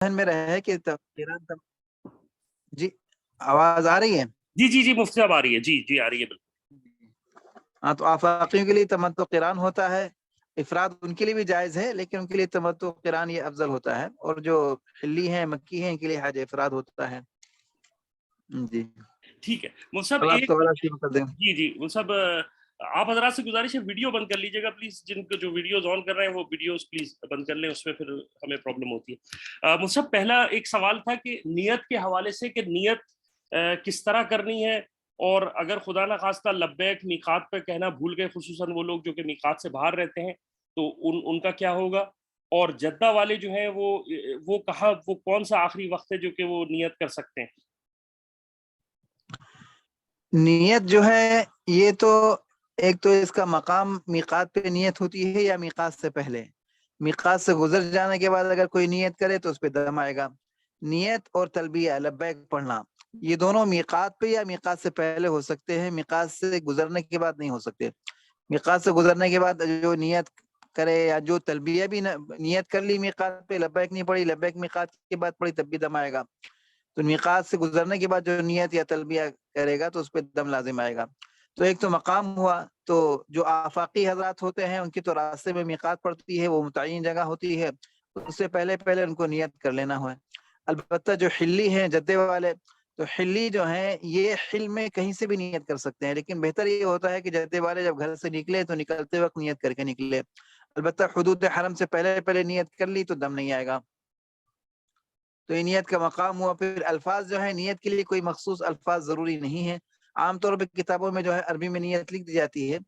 ذہن میں رہے کہ جی آواز آ رہی ہے؟ جی جی جی مفتی صاحب آ رہی ہے، جی جی آ رہی ہے بالکل. ہاں، تو آفاقیوں کے لیے تمتع قران ہوتا ہے، افراد ان کے لیے بھی جائز ہے لیکن ان کے لیے تمتع قران یہ افضل ہوتا ہے، اور جو حلی ہیں مکی ہیں ان کے لیے حج افراد ہوتا ہے. جی ٹھیک ہے مفتی صاحب. اب آپ ایک سوال شروع کر دیں. جی جی مفتی صاحب، آپ حضرات سے گزارش ہے ویڈیو بند کر لیجیے گا پلیز. جن کو جو ویڈیوز آن کر رہے ہیں وہ ویڈیوز پلیز بند کر لیں، اس میں پھر ہمیں پرابلم ہوتی ہے. مفتی صاحب پہلا ایک سوال تھا کہ نیت کے حوالے سے، کہ نیت کس طرح کرنی ہے، اور اگر خدا نہ خواستہ لبیک میقات پہ کہنا بھول گئے، خصوصاً وہ لوگ جو کہ میقات سے باہر رہتے ہیں، تو ان کا کیا ہوگا؟ اور جدہ والے جو ہیں وہ کہاں، وہ کون سا آخری وقت ہے جو کہ وہ نیت کر سکتے ہیں؟ نیت جو ہے یہ تو ایک تو اس کا مقام میقات پہ نیت ہوتی ہے یا میقات سے پہلے. میقات سے گزر جانے کے بعد اگر کوئی نیت کرے تو اس پہ دم آئے گا. نیت اور تلبیہ لبیک پڑھنا یہ دونوں میقات پہ یا میقات سے پہلے ہو سکتے ہیں، میقات سے گزرنے کے بعد نہیں ہو سکتے. میقات سے گزرنے کے بعد جو نیت کرے یا جو تلبیہ بھی نیت کر لی میقات پہ، لبیک نہیں پڑی، لبیک میقات کے بعد پڑی تب بھی دم آئے گا. تو میقات سے گزرنے کے بعد جو نیت یا تلبیہ کرے گا تو اس پہ دم لازم آئے گا. تو ایک تو مقام ہوا. تو جو آفاقی حضرات ہوتے ہیں ان کی تو راستے میں میقات پڑتی ہے، وہ متعین جگہ ہوتی ہے، اس سے پہلے ان کو نیت کر لینا ہوا. البتہ جو حلی ہیں جدے والے، تو حلی جو ہیں یہ حل میں کہیں سے بھی نیت کر سکتے ہیں، لیکن بہتر یہ ہوتا ہے کہ جدے والے جب گھر سے نکلے تو نکلتے وقت نیت کر کے نکلے. البتہ حدود حرم سے پہلے نیت کر لی تو دم نہیں آئے گا. تو یہ نیت کا مقام ہوا. پھر الفاظ جو ہے نیت کے لیے کوئی مخصوص الفاظ ضروری نہیں ہے. عام طور پہ کتابوں میں جو ہے عربی میں نیت لکھ دی جاتی ہے.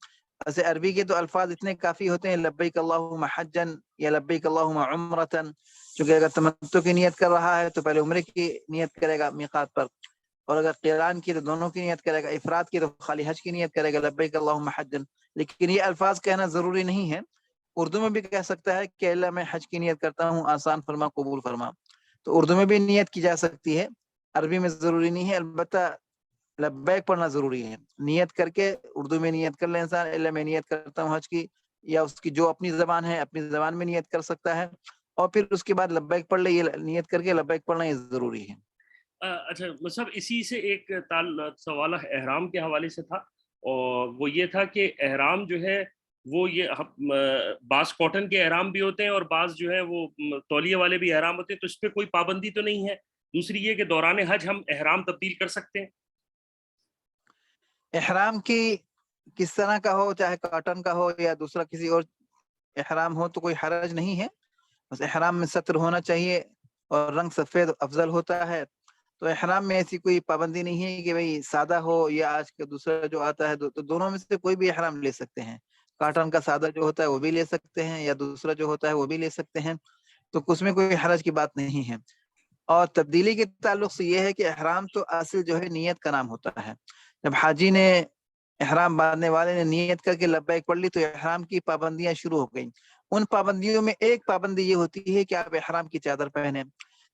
ایسے عربی کے تو الفاظ اتنے کافی ہوتے ہیں، لبیک اللہم حجن یا لبیک اللہم عمرتن. چونکہ اگر تمتع کی نیت کر رہا ہے تو پہلے عمرے کی نیت کرے گا میقات پر، اور اگر قران کی تو دونوں کی نیت کرے گا، افراد کی تو خالی حج کی نیت کرے گا لبیک اللہم حجن. لیکن یہ الفاظ کہنا ضروری نہیں ہے. اردو میں بھی کہہ سکتا ہے کہ اللہ میں حج کی نیت کرتا ہوں، آسان فرما قبول فرما. تو اردو میں بھی نیت کی جا سکتی ہے، عربی میں ضروری نہیں ہے. البتہ لبیک پڑھنا ضروری ہے. نیت کر کے اردو میں نیت کر لے انسان، اللہ میں نیت کرتا ہوں حج کی، یا اس کی جو اپنی زبان ہے اپنی زبان میں نیت کر سکتا ہے، اور پھر اس کے بعد لبیک پڑھ لے. یہ نیت کر کے لبیک پڑھنا یہ ضروری ہے. اچھا مطلب اسی سے ایک سوال احرام کے حوالے سے تھا، اور وہ یہ تھا کہ احرام جو ہے وہ یہ بعض کاٹن کے احرام بھی ہوتے ہیں اور بعض جو ہے وہ تولیے والے بھی احرام ہوتے ہیں، تو اس پہ کوئی پابندی تو نہیں ہے؟ دوسری یہ کہ دوران حج ہم احرام تبدیل کر سکتے ہیں؟ احرام کی کس طرح کا ہو، چاہے کاٹن کا ہو یا دوسرا کسی اور احرام ہو، تو کوئی حرج نہیں ہے. بس احرام میں ستر ہونا چاہیے اور رنگ سفید افضل ہوتا ہے. تو احرام میں ایسی کوئی پابندی نہیں ہے کہ بھئی سادہ ہو یا آج کا دوسرا جو آتا ہے، تو دونوں میں سے کوئی بھی احرام لے سکتے ہیں. کاٹن کا سادہ جو ہوتا ہے وہ بھی لے سکتے ہیں، یا دوسرا جو ہوتا ہے وہ بھی لے سکتے ہیں. تو اس میں کوئی حرج کی بات نہیں ہے. اور تبدیلی کے تعلق سے یہ ہے کہ احرام تو اصل جو ہے نیت کا نام ہوتا ہے. جب حاجی نے احرام باندھنے والے نے نیت کر کے لبیک پڑھ لی تو احرام کی پابندیاں شروع ہو گئیں. ان پابندیوں میں ایک پابندی یہ ہوتی ہے کہ آپ احرام کی چادر پہنیں.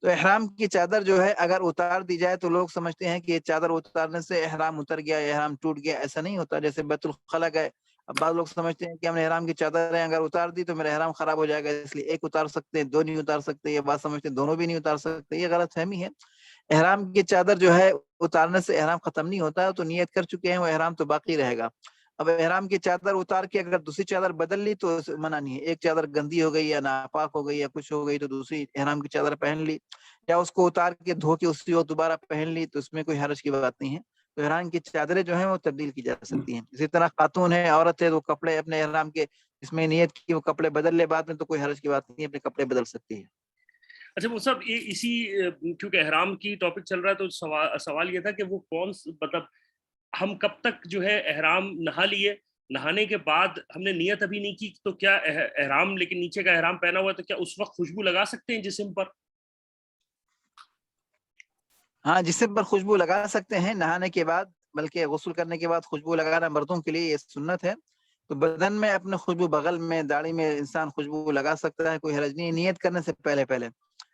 تو احرام کی چادر جو ہے اگر اتار دی جائے تو لوگ سمجھتے ہیں کہ یہ چادر اتارنے سے احرام اتر گیا، احرام ٹوٹ گیا. ایسا نہیں ہوتا. جیسے بیت الخلا گئے، اب بعض لوگ سمجھتے ہیں کہ ہم نے احرام کی چادر اگر اتار دی تو میرا احرام خراب ہو جائے گا، اس لیے ایک اتار سکتے ہیں، دو نہیں اتار سکتے. یہ بات سمجھتے ہیں دونوں بھی نہیں اتار سکتے. یہ غلط فہمی ہے. احرام کی چادر جو ہے اتارنے سے احرام ختم نہیں ہوتا. تو نیت کر چکے ہیں وہ احرام تو باقی رہے گا. اب احرام کی چادر اتار کے اگر دوسری چادر بدل لی تو منع نہیں ہے. ایک چادر گندی ہو گئی یا ناپاک ہو گئی یا کچھ ہو گئی تو دوسری احرام کی چادر پہن لی، یا اس کو اتار کے دھو کے اسی وقت دوبارہ پہن لی، تو اس میں کوئی حرج کی بات نہیں ہے. تو احرام کی چادریں جو ہیں وہ تبدیل کی جا سکتی ہیں. اسی طرح خاتون ہے، عورت ہے، وہ کپڑے اپنے احرام کے اس میں نیت کی وہ کپڑے بدل لے بعد میں، تو کوئی حرج کی بات نہیں ہے، اپنے کپڑے بدل سکتی ہے. اچھا وہ سب اسی کیونکہ احرام کی ٹاپک چل رہا ہے تو سوال یہ تھا کہ وہ کون مطلب ہم کب تک جو ہے احرام نہا لیے، نہانے کے بعد ہم نے نیت ابھی نہیں کی تو کیا احرام، لیکن نیچے کا احرام پہنا ہوا ہے، تو کیا اس وقت خوشبو لگا سکتے ہیں جسم پر؟ ہاں، جسم پر خوشبو لگا سکتے ہیں نہانے کے بعد، بلکہ غسل کرنے کے بعد خوشبو لگانا مردوں کے لیے یہ سنت ہے. تو بدن میں اپنے خوشبو، بغل میں، داڑھی میں انسان خوشبو لگا سکتا ہے، کوئی حرج نہیں. نیت کرنے سے پہلے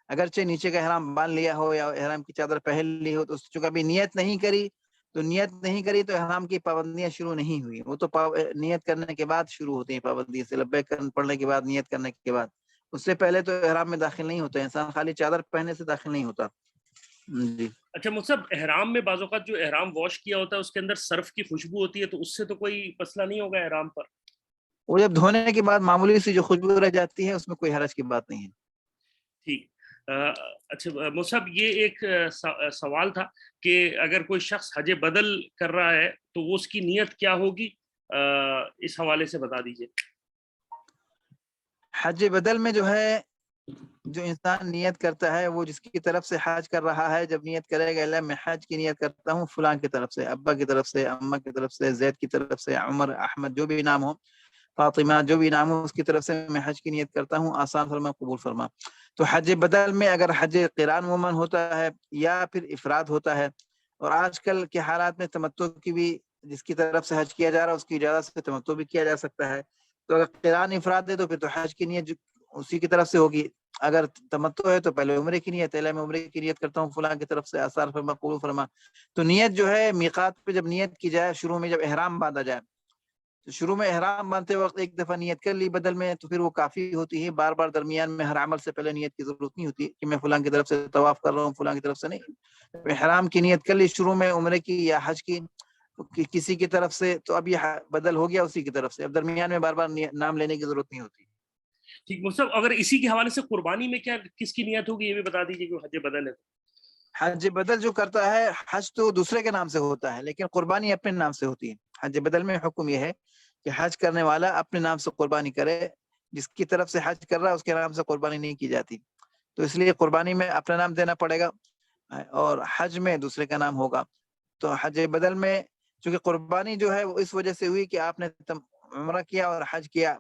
اگرچہ نیچے کا احرام باندھ لیا ہو یا احرام کی چادر پہن لی ہو، تو چونکہ ابھی نیت نہیں کری تو احرام کی پابندیاں شروع نہیں ہوئی. وہ تو نیت کرنے کے بعد شروع ہوتی ہیں پابندی سے، لبیک پڑھنے کے بعد، نیت کرنے کے بعد. اس سے پہلے تو احرام میں داخل نہیں ہوتا، انسان خالی چادر پہننے سے داخل نہیں ہوتا. جی. اچھا مصعب، احرام میں بعض اوقات جو احرام واش کیا ہوتا ہے اس کے اندر سرف کی خوشبو ہوتی ہے، تو اس سے تو کوئی مسئلہ نہیں ہوگا احرام پر؟ وہ جب دھونے کے بعد معمولی سی جو خوشبو رہ جاتی ہے اس میں کوئی حرج کی بات نہیں ہے. ٹھیک. اچھا مصعب، یہ ایک سوال تھا کہ اگر کوئی شخص حج بدل کر رہا ہے تو وہ اس کی نیت کیا ہوگی، اس حوالے سے بتا دیجیے. حج بدل میں جو ہے، جو انسان نیت کرتا ہے وہ جس کی طرف سے حج کر رہا ہے، جب نیت کرے گا اللہ میں حج کی نیت کرتا ہوں فلاں کی طرف سے، ابا کی طرف سے، اماں کی طرف سے، زید کی طرف سے، عمر، احمد، جو بھی نام ہو، فاطمہ، جو بھی نام ہو، اس کی طرف سے میں حج کی نیت کرتا ہوں، آسان فرما، قبول فرما. تو حج بدل میں اگر حج قران عموماً ہوتا ہے یا پھر افراد ہوتا ہے، اور آج کل کے حالات میں تمتع کی بھی جس کی طرف سے حج کیا جا رہا ہے اس کی اجازت سے تمتع بھی کیا جا سکتا ہے. تو اگر قران افراد ہے تو پھر تو حج کی نیت اسی کی طرف سے ہوگی. اگر تمتع ہے تو پہلے عمرے کی نیت، میں عمرے کی نیت کرتا ہوں فلاں کی طرف سے، آسان فرما، قبول فرما. تو نیت جو ہے میقات پہ جب نیت کی جائے، شروع میں جب احرام باندھا جائے، تو شروع میں احرام باندھتے وقت ایک دفعہ نیت کر لی بدل میں تو پھر وہ کافی ہوتی ہے. بار بار درمیان میں ہر عمل سے پہلے نیت کی ضرورت نہیں ہوتی کہ میں فلاں کی طرف سے طواف کر رہا ہوں، فلاں کی طرف سے نہیں. احرام کی نیت کر لی شروع میں عمرے کی یا حج کی کسی کی طرف سے، تو اب یہ بدل ہو گیا اسی کی طرف سے، اب درمیان میں بار بار نام لینے کی ضرورت نہیں ہوتی. ٹھیک مصعب، اگر اسی کے حوالے سے قربانی میں کیا کس کی نیت ہوگی یہ بھی بتا دیجیے کہ حج بدل ہے. حج بدل جو کرتا ہے، حج تو دوسرے کے نام سے ہوتا ہے لیکن قربانی اپنے نام سے ہوتی ہے. حج بدل میں حکم یہ ہے کہ حج کرنے والا اپنے نام سے قربانی کرے، جس کی طرف سے حج کر رہا ہے اس کے نام سے قربانی نہیں کی جاتی. تو اس لیے قربانی میں اپنا نام دینا پڑے گا اور حج میں دوسرے کا نام ہوگا. تو حج بدل میں چونکہ قربانی جو ہے وہ اس وجہ سے ہوئی کہ آپ نے عمرہ کیا اور حج کیا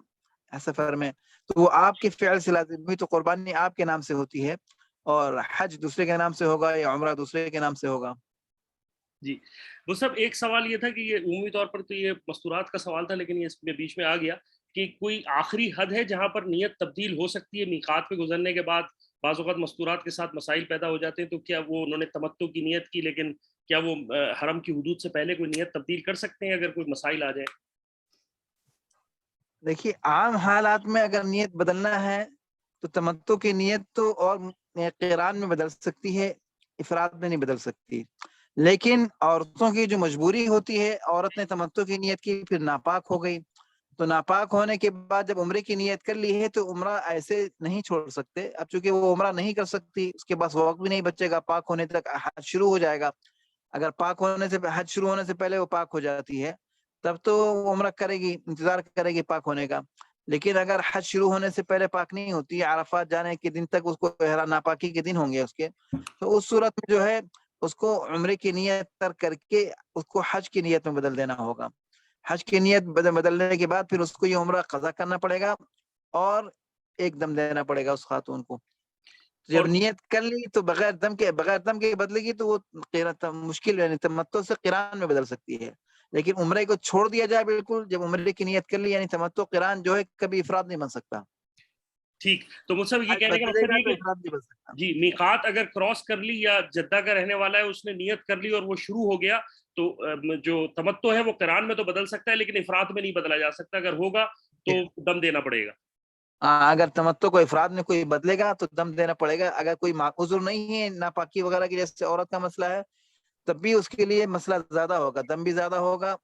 سفر میں، تو وہ آپ کے فعل سے لازم ہوئی، تو قربانی آپ کے نام سے ہوتی ہے اور حج دوسرے کے نام سے ہوگا یا عمرہ دوسرے کے نام سے ہوگا. جی وہ سب ایک سوال یہ تھا کہ یہ عمومی طور پر تو یہ مستورات کا سوال تھا، لیکن یہ اس میں بیچ میں آ گیا کہ کوئی آخری حد ہے جہاں پر نیت تبدیل ہو سکتی ہے میقات پہ گزرنے کے بعد؟ بعض اوقات مستورات کے ساتھ مسائل پیدا ہو جاتے ہیں، تو کیا وہ انہوں نے تمتع کی نیت کی لیکن کیا وہ حرم کی حدود سے پہلے کوئی نیت تبدیل کر سکتے ہیں اگر کوئی مسائل آ جائے؟ دیکھیے عام حالات میں اگر نیت بدلنا ہے تو تمتع کی نیت تو اور قران میں بدل سکتی ہے، افراد میں نہیں بدل سکتی. لیکن عورتوں کی جو مجبوری ہوتی ہے، عورت نے تمتع کی نیت کی پھر ناپاک ہو گئی، تو ناپاک ہونے کے بعد جب عمرے کی نیت کر لی ہے تو عمرہ ایسے نہیں چھوڑ سکتے. اب چونکہ وہ عمرہ نہیں کر سکتی، اس کے پاس وقت بھی نہیں بچے گا، پاک ہونے تک حج شروع ہو جائے گا. اگر پاک ہونے سے حج شروع ہونے سے پہلے وہ پاک ہو جاتی ہے تب تو وہ عمرہ کرے گی، انتظار کرے گی پاک ہونے کا. لیکن اگر حج شروع ہونے سے پہلے پاک نہیں ہوتی، عرفات جانے کے دن تک اس کو ناپاکی کے دن ہوں گے اس کے، تو اس صورت میں جو ہے اس کو عمرے کی نیت ترک کر کے اس کو حج کی نیت میں بدل دینا ہوگا. حج کی نیت بدلنے کے بعد پھر اس کو یہ عمرہ قضا کرنا پڑے گا اور ایک دم دینا پڑے گا اس خاتون کو. جب اور نیت کر لی تو بغیر دم کے بدلے گی تو وہ مشکل یعنی تمتع سے قران میں بدل سکتی ہے. لیکن عمرے کو چھوڑ دیا جائے بالکل، جب عمرے کی نیت کر لی یعنی تمتع قران جو ہے کبھی افراد نہیں بن سکتا. ٹھیک، تو مجھ سے یہ حج کہنے کا بدلے مقصد گا یہ تو کہ افراد نہیں بن سکتا. جی میقات اگر کراس کر لی یا جدہ کا رہنے والا ہے اس نے نیت کر لی اور وہ شروع ہو گیا تو جو تمتع ہے وہ قران میں تو بدل سکتا ہے لیکن افراد میں نہیں بدلا جا سکتا، اگر ہوگا تو دم دینا پڑے گا. اگر تمتع کو افراد میں کوئی بدلے گا تو دم دینا پڑے گا. اگر کوئی عذر نہیں ہے ناپاکی وغیرہ کی جیسے عورت کا مسئلہ ہے تب بھی اس کے لیے مسئلہ زیادہ ہوگا، دم بھی زیادہ ہوگا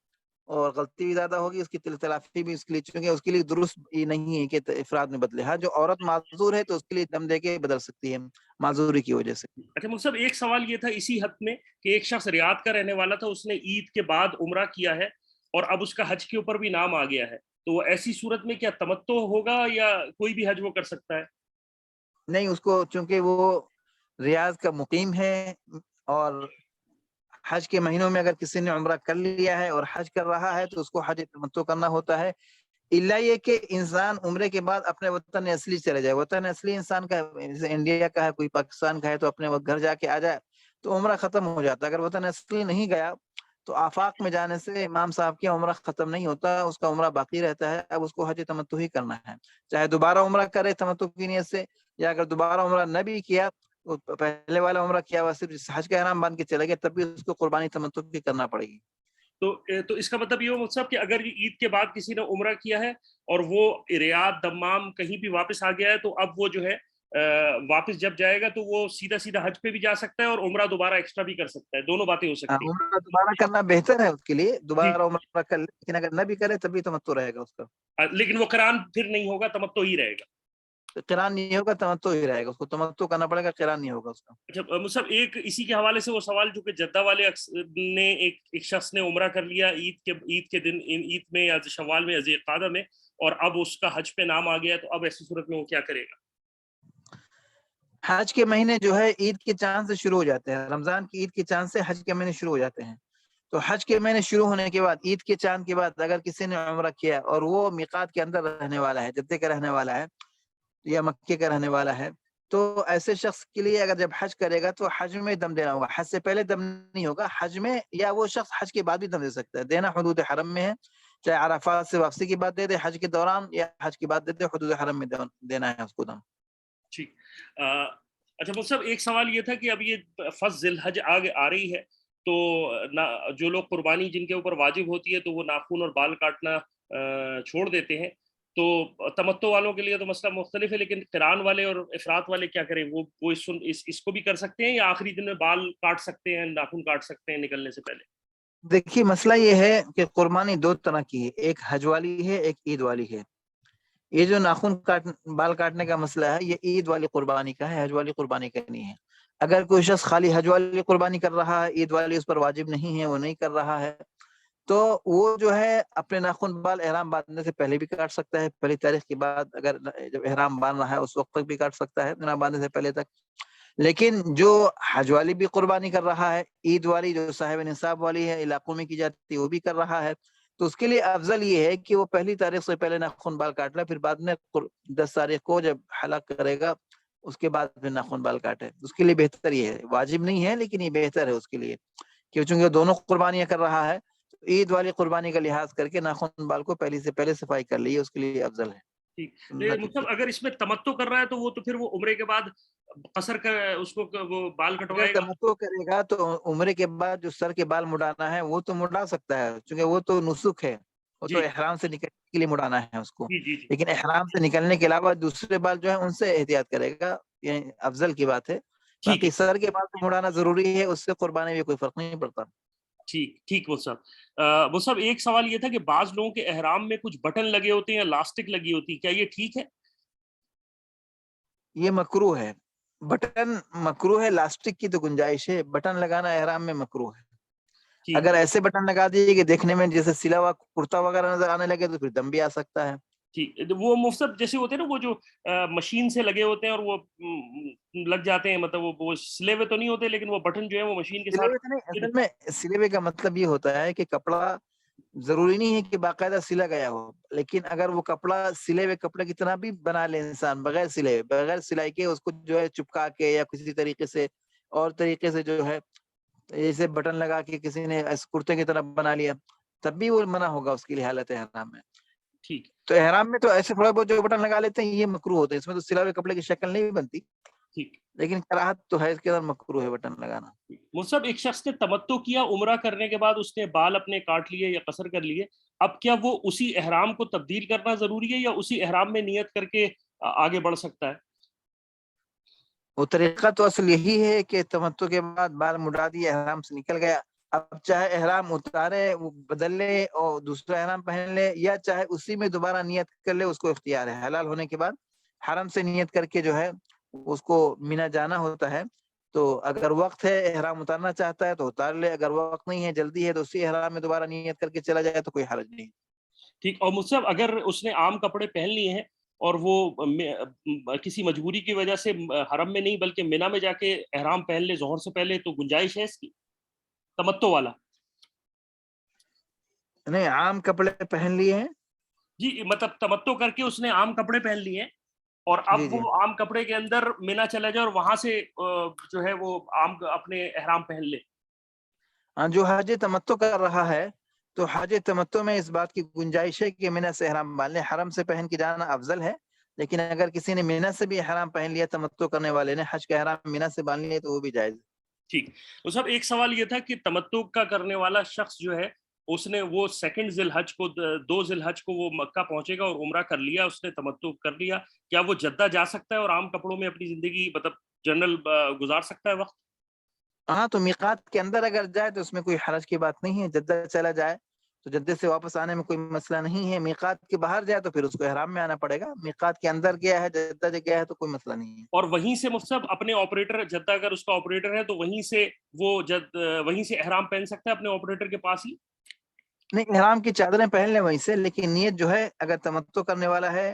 اور غلطی بھی زیادہ ہوگی، اس کی تلافی بھی اس کے لیے، چونکہ اس کے لیے درست یہ نہیں ہے کہ افراد میں بدلے. ہاں جو عورت معذور ہے تو اس کے لیے دم دے کے بدل سکتی ہے معذوری کی وجہ سے. اچھا مصعب، ایک سوال یہ تھا اسی حد میں کہ ایک شخص ریاض کا رہنے والا تھا، اس نے عید کے بعد عمرہ کیا ہے اور اب اس کا حج کے اوپر بھی نام آ گیا ہے، تو وہ ایسی صورت میں کیا تمتع ہوگا یا کوئی بھی حج وہ کر سکتا ہے؟ نہیں، اس کو چونکہ وہ ریاض کا مقیم ہے اور حج کے مہینوں میں اگر کسی نے عمرہ کر لیا ہے اور حج کر رہا ہے تو اس کو حج تمتع کرنا ہوتا ہے، الا یہ کہ انسان عمرے کے بعد اپنے وطن اصلی چلے جائے. وطن اصلی انسان کا جیسے انڈیا کا ہے، کوئی پاکستان کا ہے تو اپنے گھر جا کے آ جائے تو عمرہ ختم ہو جاتا ہے. اگر وطن اصلی نہیں گیا تو آفاق میں جانے سے امام صاحب کی عمرہ ختم نہیں ہوتا، اس کا عمرہ باقی رہتا ہے. اب اس کو حج تمتع ہی کرنا ہے، چاہے دوبارہ عمرہ کرے تمتع کی نیت سے، یا اگر دوبارہ عمرہ نہ بھی کیا، پہلے والا عمرہ کیا ہوا صرف حج کا احرام باندھ کے چلے گئے، تب بھی اس کو قربانی تمتع کی کرنا پڑے گی. تو اس کا مطلب یہ ہو مطلب کہ اگر عید کے بعد کسی نے عمرہ کیا ہے اور وہ ریاض دمام کہیں بھی واپس آ گیا ہے تو اب وہ جو ہے واپس جب جائے گا تو وہ سیدھا سیدھا حج پہ بھی جا سکتا ہے اور عمرہ دوبارہ ایکسٹرا بھی کر سکتا ہے, دونوں باتیں ہو سکتی ہیں. عمرہ دوبارہ کرنا بہتر ہے اس کے لیے, جی دوبارہ عمرہ کر لے, لیکن اگر نہ بھی کرے تب بھی تمتع رہے گا اس کا. لیکن وہ قران پھر نہیں ہوگا, تمتع ہی رہے گا. قران نہیں ہوگا, تمتع ہی رہے گا, اس کو تمتع کرنا پڑے گا, قران نہیں ہوگا اس کا. اچھا مصعب, ایک اسی کے حوالے سے وہ سوال جو کہ جدہ والے نے ایک شخص نے عمرہ کر لیا عید کے دن, عید میں یا شوال میں یا ذی القعدہ میں, اور اب اس کا حج پہ نام آ گیا, تو اب ایسی صورت میں وہ کیا کرے گا؟ حج کے مہینے جو ہے عید کے چاند سے شروع ہو جاتے ہیں, رمضان کی عید کے چاند سے حج کے مہینے شروع ہو جاتے ہیں. تو حج کے مہینے شروع ہونے کے بعد عید کے چاند کے بعد اگر کسی نے عمرہ کیا اور وہ میقات کے اندر رہنے والا ہے, جدے کا رہنے والا ہے یا مکے کا رہنے والا ہے, تو ایسے شخص کے لیے اگر جب حج کرے گا تو حج میں دم دینا ہوگا. حج سے پہلے دم نہیں ہوگا, حج میں, یا وہ شخص حج کے بعد بھی دم دے سکتا ہے. دینا حدود حرم میں ہے, چاہے عرفات سے واپسی کے بعد دے دے, حج کے دوران یا حج کے بعد دے دے, حدود حرم میں دینا ہے اس کو دم. ٹھیک. اچھا مصعب, ایک سوال یہ تھا کہ اب یہ فض ذی الحج آ رہی ہے, تو جو لوگ قربانی جن کے اوپر واجب ہوتی ہے تو وہ ناخن اور بال کاٹنا چھوڑ دیتے ہیں, تو تمتع والوں کے لیے تو مسئلہ مختلف ہے, لیکن قران والے اور افراط والے کیا کریں؟ وہ اس کو بھی کر سکتے ہیں یا آخری دن میں بال کاٹ سکتے ہیں, ناخن کاٹ سکتے ہیں نکلنے سے پہلے؟ دیکھیے مسئلہ یہ ہے کہ قربانی دو طرح کی ہے, ایک حج والی ہے, ایک عید والی ہے. یہ جو ناخن بال کاٹنے کا مسئلہ ہے یہ عید والی قربانی کا ہے, حج والی قربانی کا نہیں ہے. اگر کوئی شخص خالی حج والی قربانی کر رہا ہے, عید والی اس پر واجب نہیں ہے, وہ نہیں کر رہا ہے, تو وہ جو ہے اپنے ناخن بال احرام باندھنے سے پہلے بھی کاٹ سکتا ہے, پہلی تاریخ کے بعد اگر جب احرام باندھ رہا ہے اس وقت تک بھی کاٹ سکتا ہے, احرام باندھنے سے پہلے تک. لیکن جو حج والی بھی قربانی کر رہا ہے, عید والی جو صاحب نصاب والی ہے, علاقوں میں کی جاتی ہے, وہ بھی کر رہا ہے, تو اس کے لیے افضل یہ ہے کہ وہ پہلی تاریخ سے پہلے ناخن بال کاٹ لے, پھر بعد میں 10 تاریخ کو جب حلق کرے گا اس کے بعد پھر ناخن بال کاٹے. اس کے لیے بہتر یہ ہے, واجب نہیں ہے لیکن یہ بہتر ہے اس کے لیے, کہ چونکہ دونوں قربانیاں کر رہا ہے, تو عید والی قربانی کا لحاظ کر کے ناخن بال کو پہلے سے پہلے صفائی کر لیے, اس کے لیے افضل ہے. ٹھیک. مطلب اگر اس میں تمتع کر رہا ہے تو وہ تو پھر وہ عمرے کے بعد قصر کا اس کو وہ بال اگر کٹوائے گا. تمتع کرے گا تو عمرے کے بعد جو سر کے بال مڈانا ہے وہ تو مڈا سکتا ہے, چونکہ وہ تو نسک ہے, وہ تو جی احرام سے نکلنے کے لیے مڈانا ہے اس کو. جی جی جی لیکن احرام سے نکلنے کے علاوہ دوسرے بال جو ہیں ان سے احتیاط کرے گا, یہ افضل کی بات ہے. ٹھیک باقی ہے. سر کے بال کو مڈانا ضروری ہے, اس سے قربانی میں کوئی فرق نہیں پڑتا. ٹھیک مصعب, ایک سوال یہ تھا کہ بعض لوگوں کے احرام میں کچھ بٹن لگے ہوتے ہیں یا لاسٹک لگی ہوتی ہے, کیا یہ ٹھیک ہے؟ یہ مکروہ ہے, بٹن مکروہ ہے, لاسٹک کی تو گنجائش ہے, بٹن لگانا احرام میں مکروہ ہے. ٹھیک اگر ایسے بٹن لگا دیے کہ دیکھنے میں جیسے سلا ہوا کرتا وغیرہ نظر آنے لگے تو پھر دم بھی آ سکتا ہے. ٹھیک. وہ مصعب جیسے ہوتے ہیں نا وہ جو مشین سے لگے ہوتے ہیں اور وہ لگ جاتے ہیں, مطلب وہ سلے ہوئے تو نہیں ہوتے لیکن وہ بٹن جو ہے وہ مشین کے سلے ساتھ. ہوئے تو نہیں, اصل میں سلے ہوئے کا مطلب یہ ہوتا ہے کہ کپڑا ضروری نہیں ہے کہ باقاعدہ سلا گیا ہو, لیکن اگر وہ کپڑا سلے ہوئے کپڑے کی طرح بھی بنا لے انسان بغیر سلے, بغیر سلائی کے اس کو جو ہے چپکا کے یا کسی طریقے سے اور طریقے سے جو ہے جیسے بٹن لگا کے کسی نے کرتے کی طرح بنا لیا, تب بھی وہ منع ہوگا اس کے لیے حالت احرام میں. ٹھیک تو احرام میں تو ایسے تھوڑا بہت جو بٹن لگا لیتے ہیں یہ مکروہ ہوتے ہیں, اس میں تو سلا ہوئے کپڑے کی شکل نہیں بنتی, ٹھیک. لیکن کراہت تو ہے, اس کے اندر مکروہ ہے بٹن لگانا. مصعب, ایک شخص نے تمتع کیا, عمرہ کرنے کے بعد اس نے بال اپنے کاٹ لیے یا قصر کر لیے, اب کیا وہ اسی احرام کو تبدیل کرنا ضروری ہے یا اسی احرام میں نیت کر کے آگے بڑھ سکتا ہے؟ وہ طریقہ تو اصل یہی ہے کہ تمتع کے بعد بال مڈا دیے, احرام سے نکل گیا, اب چاہے احرام اتارے وہ بدل لے اور دوسرا احرام پہن لے, یا چاہے اسی میں دوبارہ نیت کر لے, اس کو اختیار ہے. حلال ہونے کے بعد حرم سے نیت کر کے جو ہے اس کو مینا جانا ہوتا ہے, تو اگر وقت ہے احرام اتارنا چاہتا ہے تو اتار لے, اگر وقت نہیں ہے جلدی ہے تو اسی احرام میں دوبارہ نیت کر کے چلا جائے تو کوئی حرج نہیں. ٹھیک. اور مصعب, اگر اس نے عام کپڑے پہن لیے ہیں اور وہ کسی مجبوری کی وجہ سے حرم میں نہیں بلکہ مینا میں جا کے احرام پہن لے ظہر سے پہلے, تو گنجائش ہے اس کی تمتع والا؟ نہیں, عام کپڑے پہن لیے ہیں, جی مطلب تمتع کر کے اس نے عام کپڑے پہن لیے ہیں اور جی اب جی, وہ عام کپڑے کے اندر مینا چلا جائے اور وہاں سے جو ہے وہ عام اپنے احرام پہن لے. ہاں, جو حج تمتع کر رہا ہے تو حج تمتع میں اس بات کی گنجائش ہے کہ مینا سے احرام باندھ لے, حرم سے پہن کے جانا افضل ہے. لیکن اگر کسی نے مینا سے بھی احرام پہن لیا, تمتع کرنے والے نے حج کا احرام مینا سے باندھ لیا, تو وہ بھی جائز. ٹھیک. تو صاحب ایک سوال یہ تھا کہ تمتع کا کرنے والا شخص جو ہے اس نے وہ سیکنڈ ذی الحج کو 2 ذی الحج کو وہ مکہ پہنچے گا اور عمرہ کر لیا, اس نے تمتع کر لیا, کیا وہ جدہ جا سکتا ہے اور عام کپڑوں میں اپنی زندگی مطلب جنرل گزار سکتا ہے وقت؟ ہاں تو میقات کے اندر اگر جائے تو اس میں کوئی حرج کی بات نہیں ہے, جدہ چلا جائے تو جدے سے واپس آنے میں کوئی مسئلہ نہیں ہے. میقات کے باہر جائے تو پھر اس کو احرام میں آنا پڑے گا. میقات کے اندر گیا ہے, جدہ گیا ہے تو کوئی مسئلہ نہیں ہے. اور وہیں سے مصعب اپنے آپریٹر, جدہ اگر اس کا آپریٹر ہے تو وہیں سے وہ وہیں سے احرام پہن سکتا ہے اپنے آپریٹر کے پاس ہی؟ نہیں, احرام کی چادریں پہن لیں وہیں سے, لیکن نیت جو ہے اگر تمتع کرنے والا ہے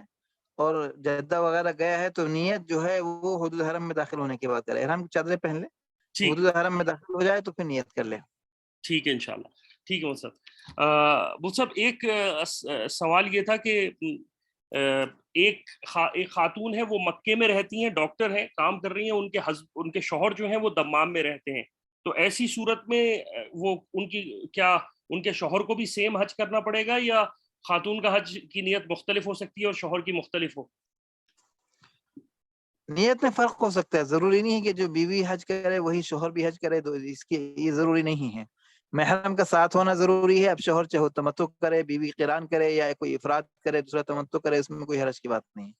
اور جدہ وغیرہ گیا ہے تو نیت جو ہے وہ حدود حرم میں داخل ہونے کے بعد کرے. احرام کی چادریں پہن لے, ٹھیک حدود حرم میں داخل ہو جائے تو پھر نیت کر لے. ٹھیک ہے انشاءاللہ. ٹھیک ہے مصعب ایک سوال یہ تھا کہ ایک خاتون ہے, وہ مکے میں رہتی ہیں, ڈاکٹر ہیں, کام کر رہی ہیں, ان کے شوہر جو ہیں وہ دمام میں رہتے ہیں, تو ایسی صورت میں وہ ان کے شوہر کو بھی سیم حج کرنا پڑے گا یا خاتون کا حج کی نیت مختلف ہو سکتی ہے اور شوہر کی مختلف ہو؟ نیت میں فرق ہو سکتا ہے, ضروری نہیں ہے کہ جو بیوی حج کرے وہی شوہر بھی حج کرے, تو اس کی یہ ضروری نہیں ہے. محرم کا ساتھ ہونا ضروری ہے. اب شوہر چاہے تمتع کرے, بیوی قران کرے یا کوئی افراد کرے, دوسرا تمتع کرے, اس میں کوئی حرج کی بات نہیں.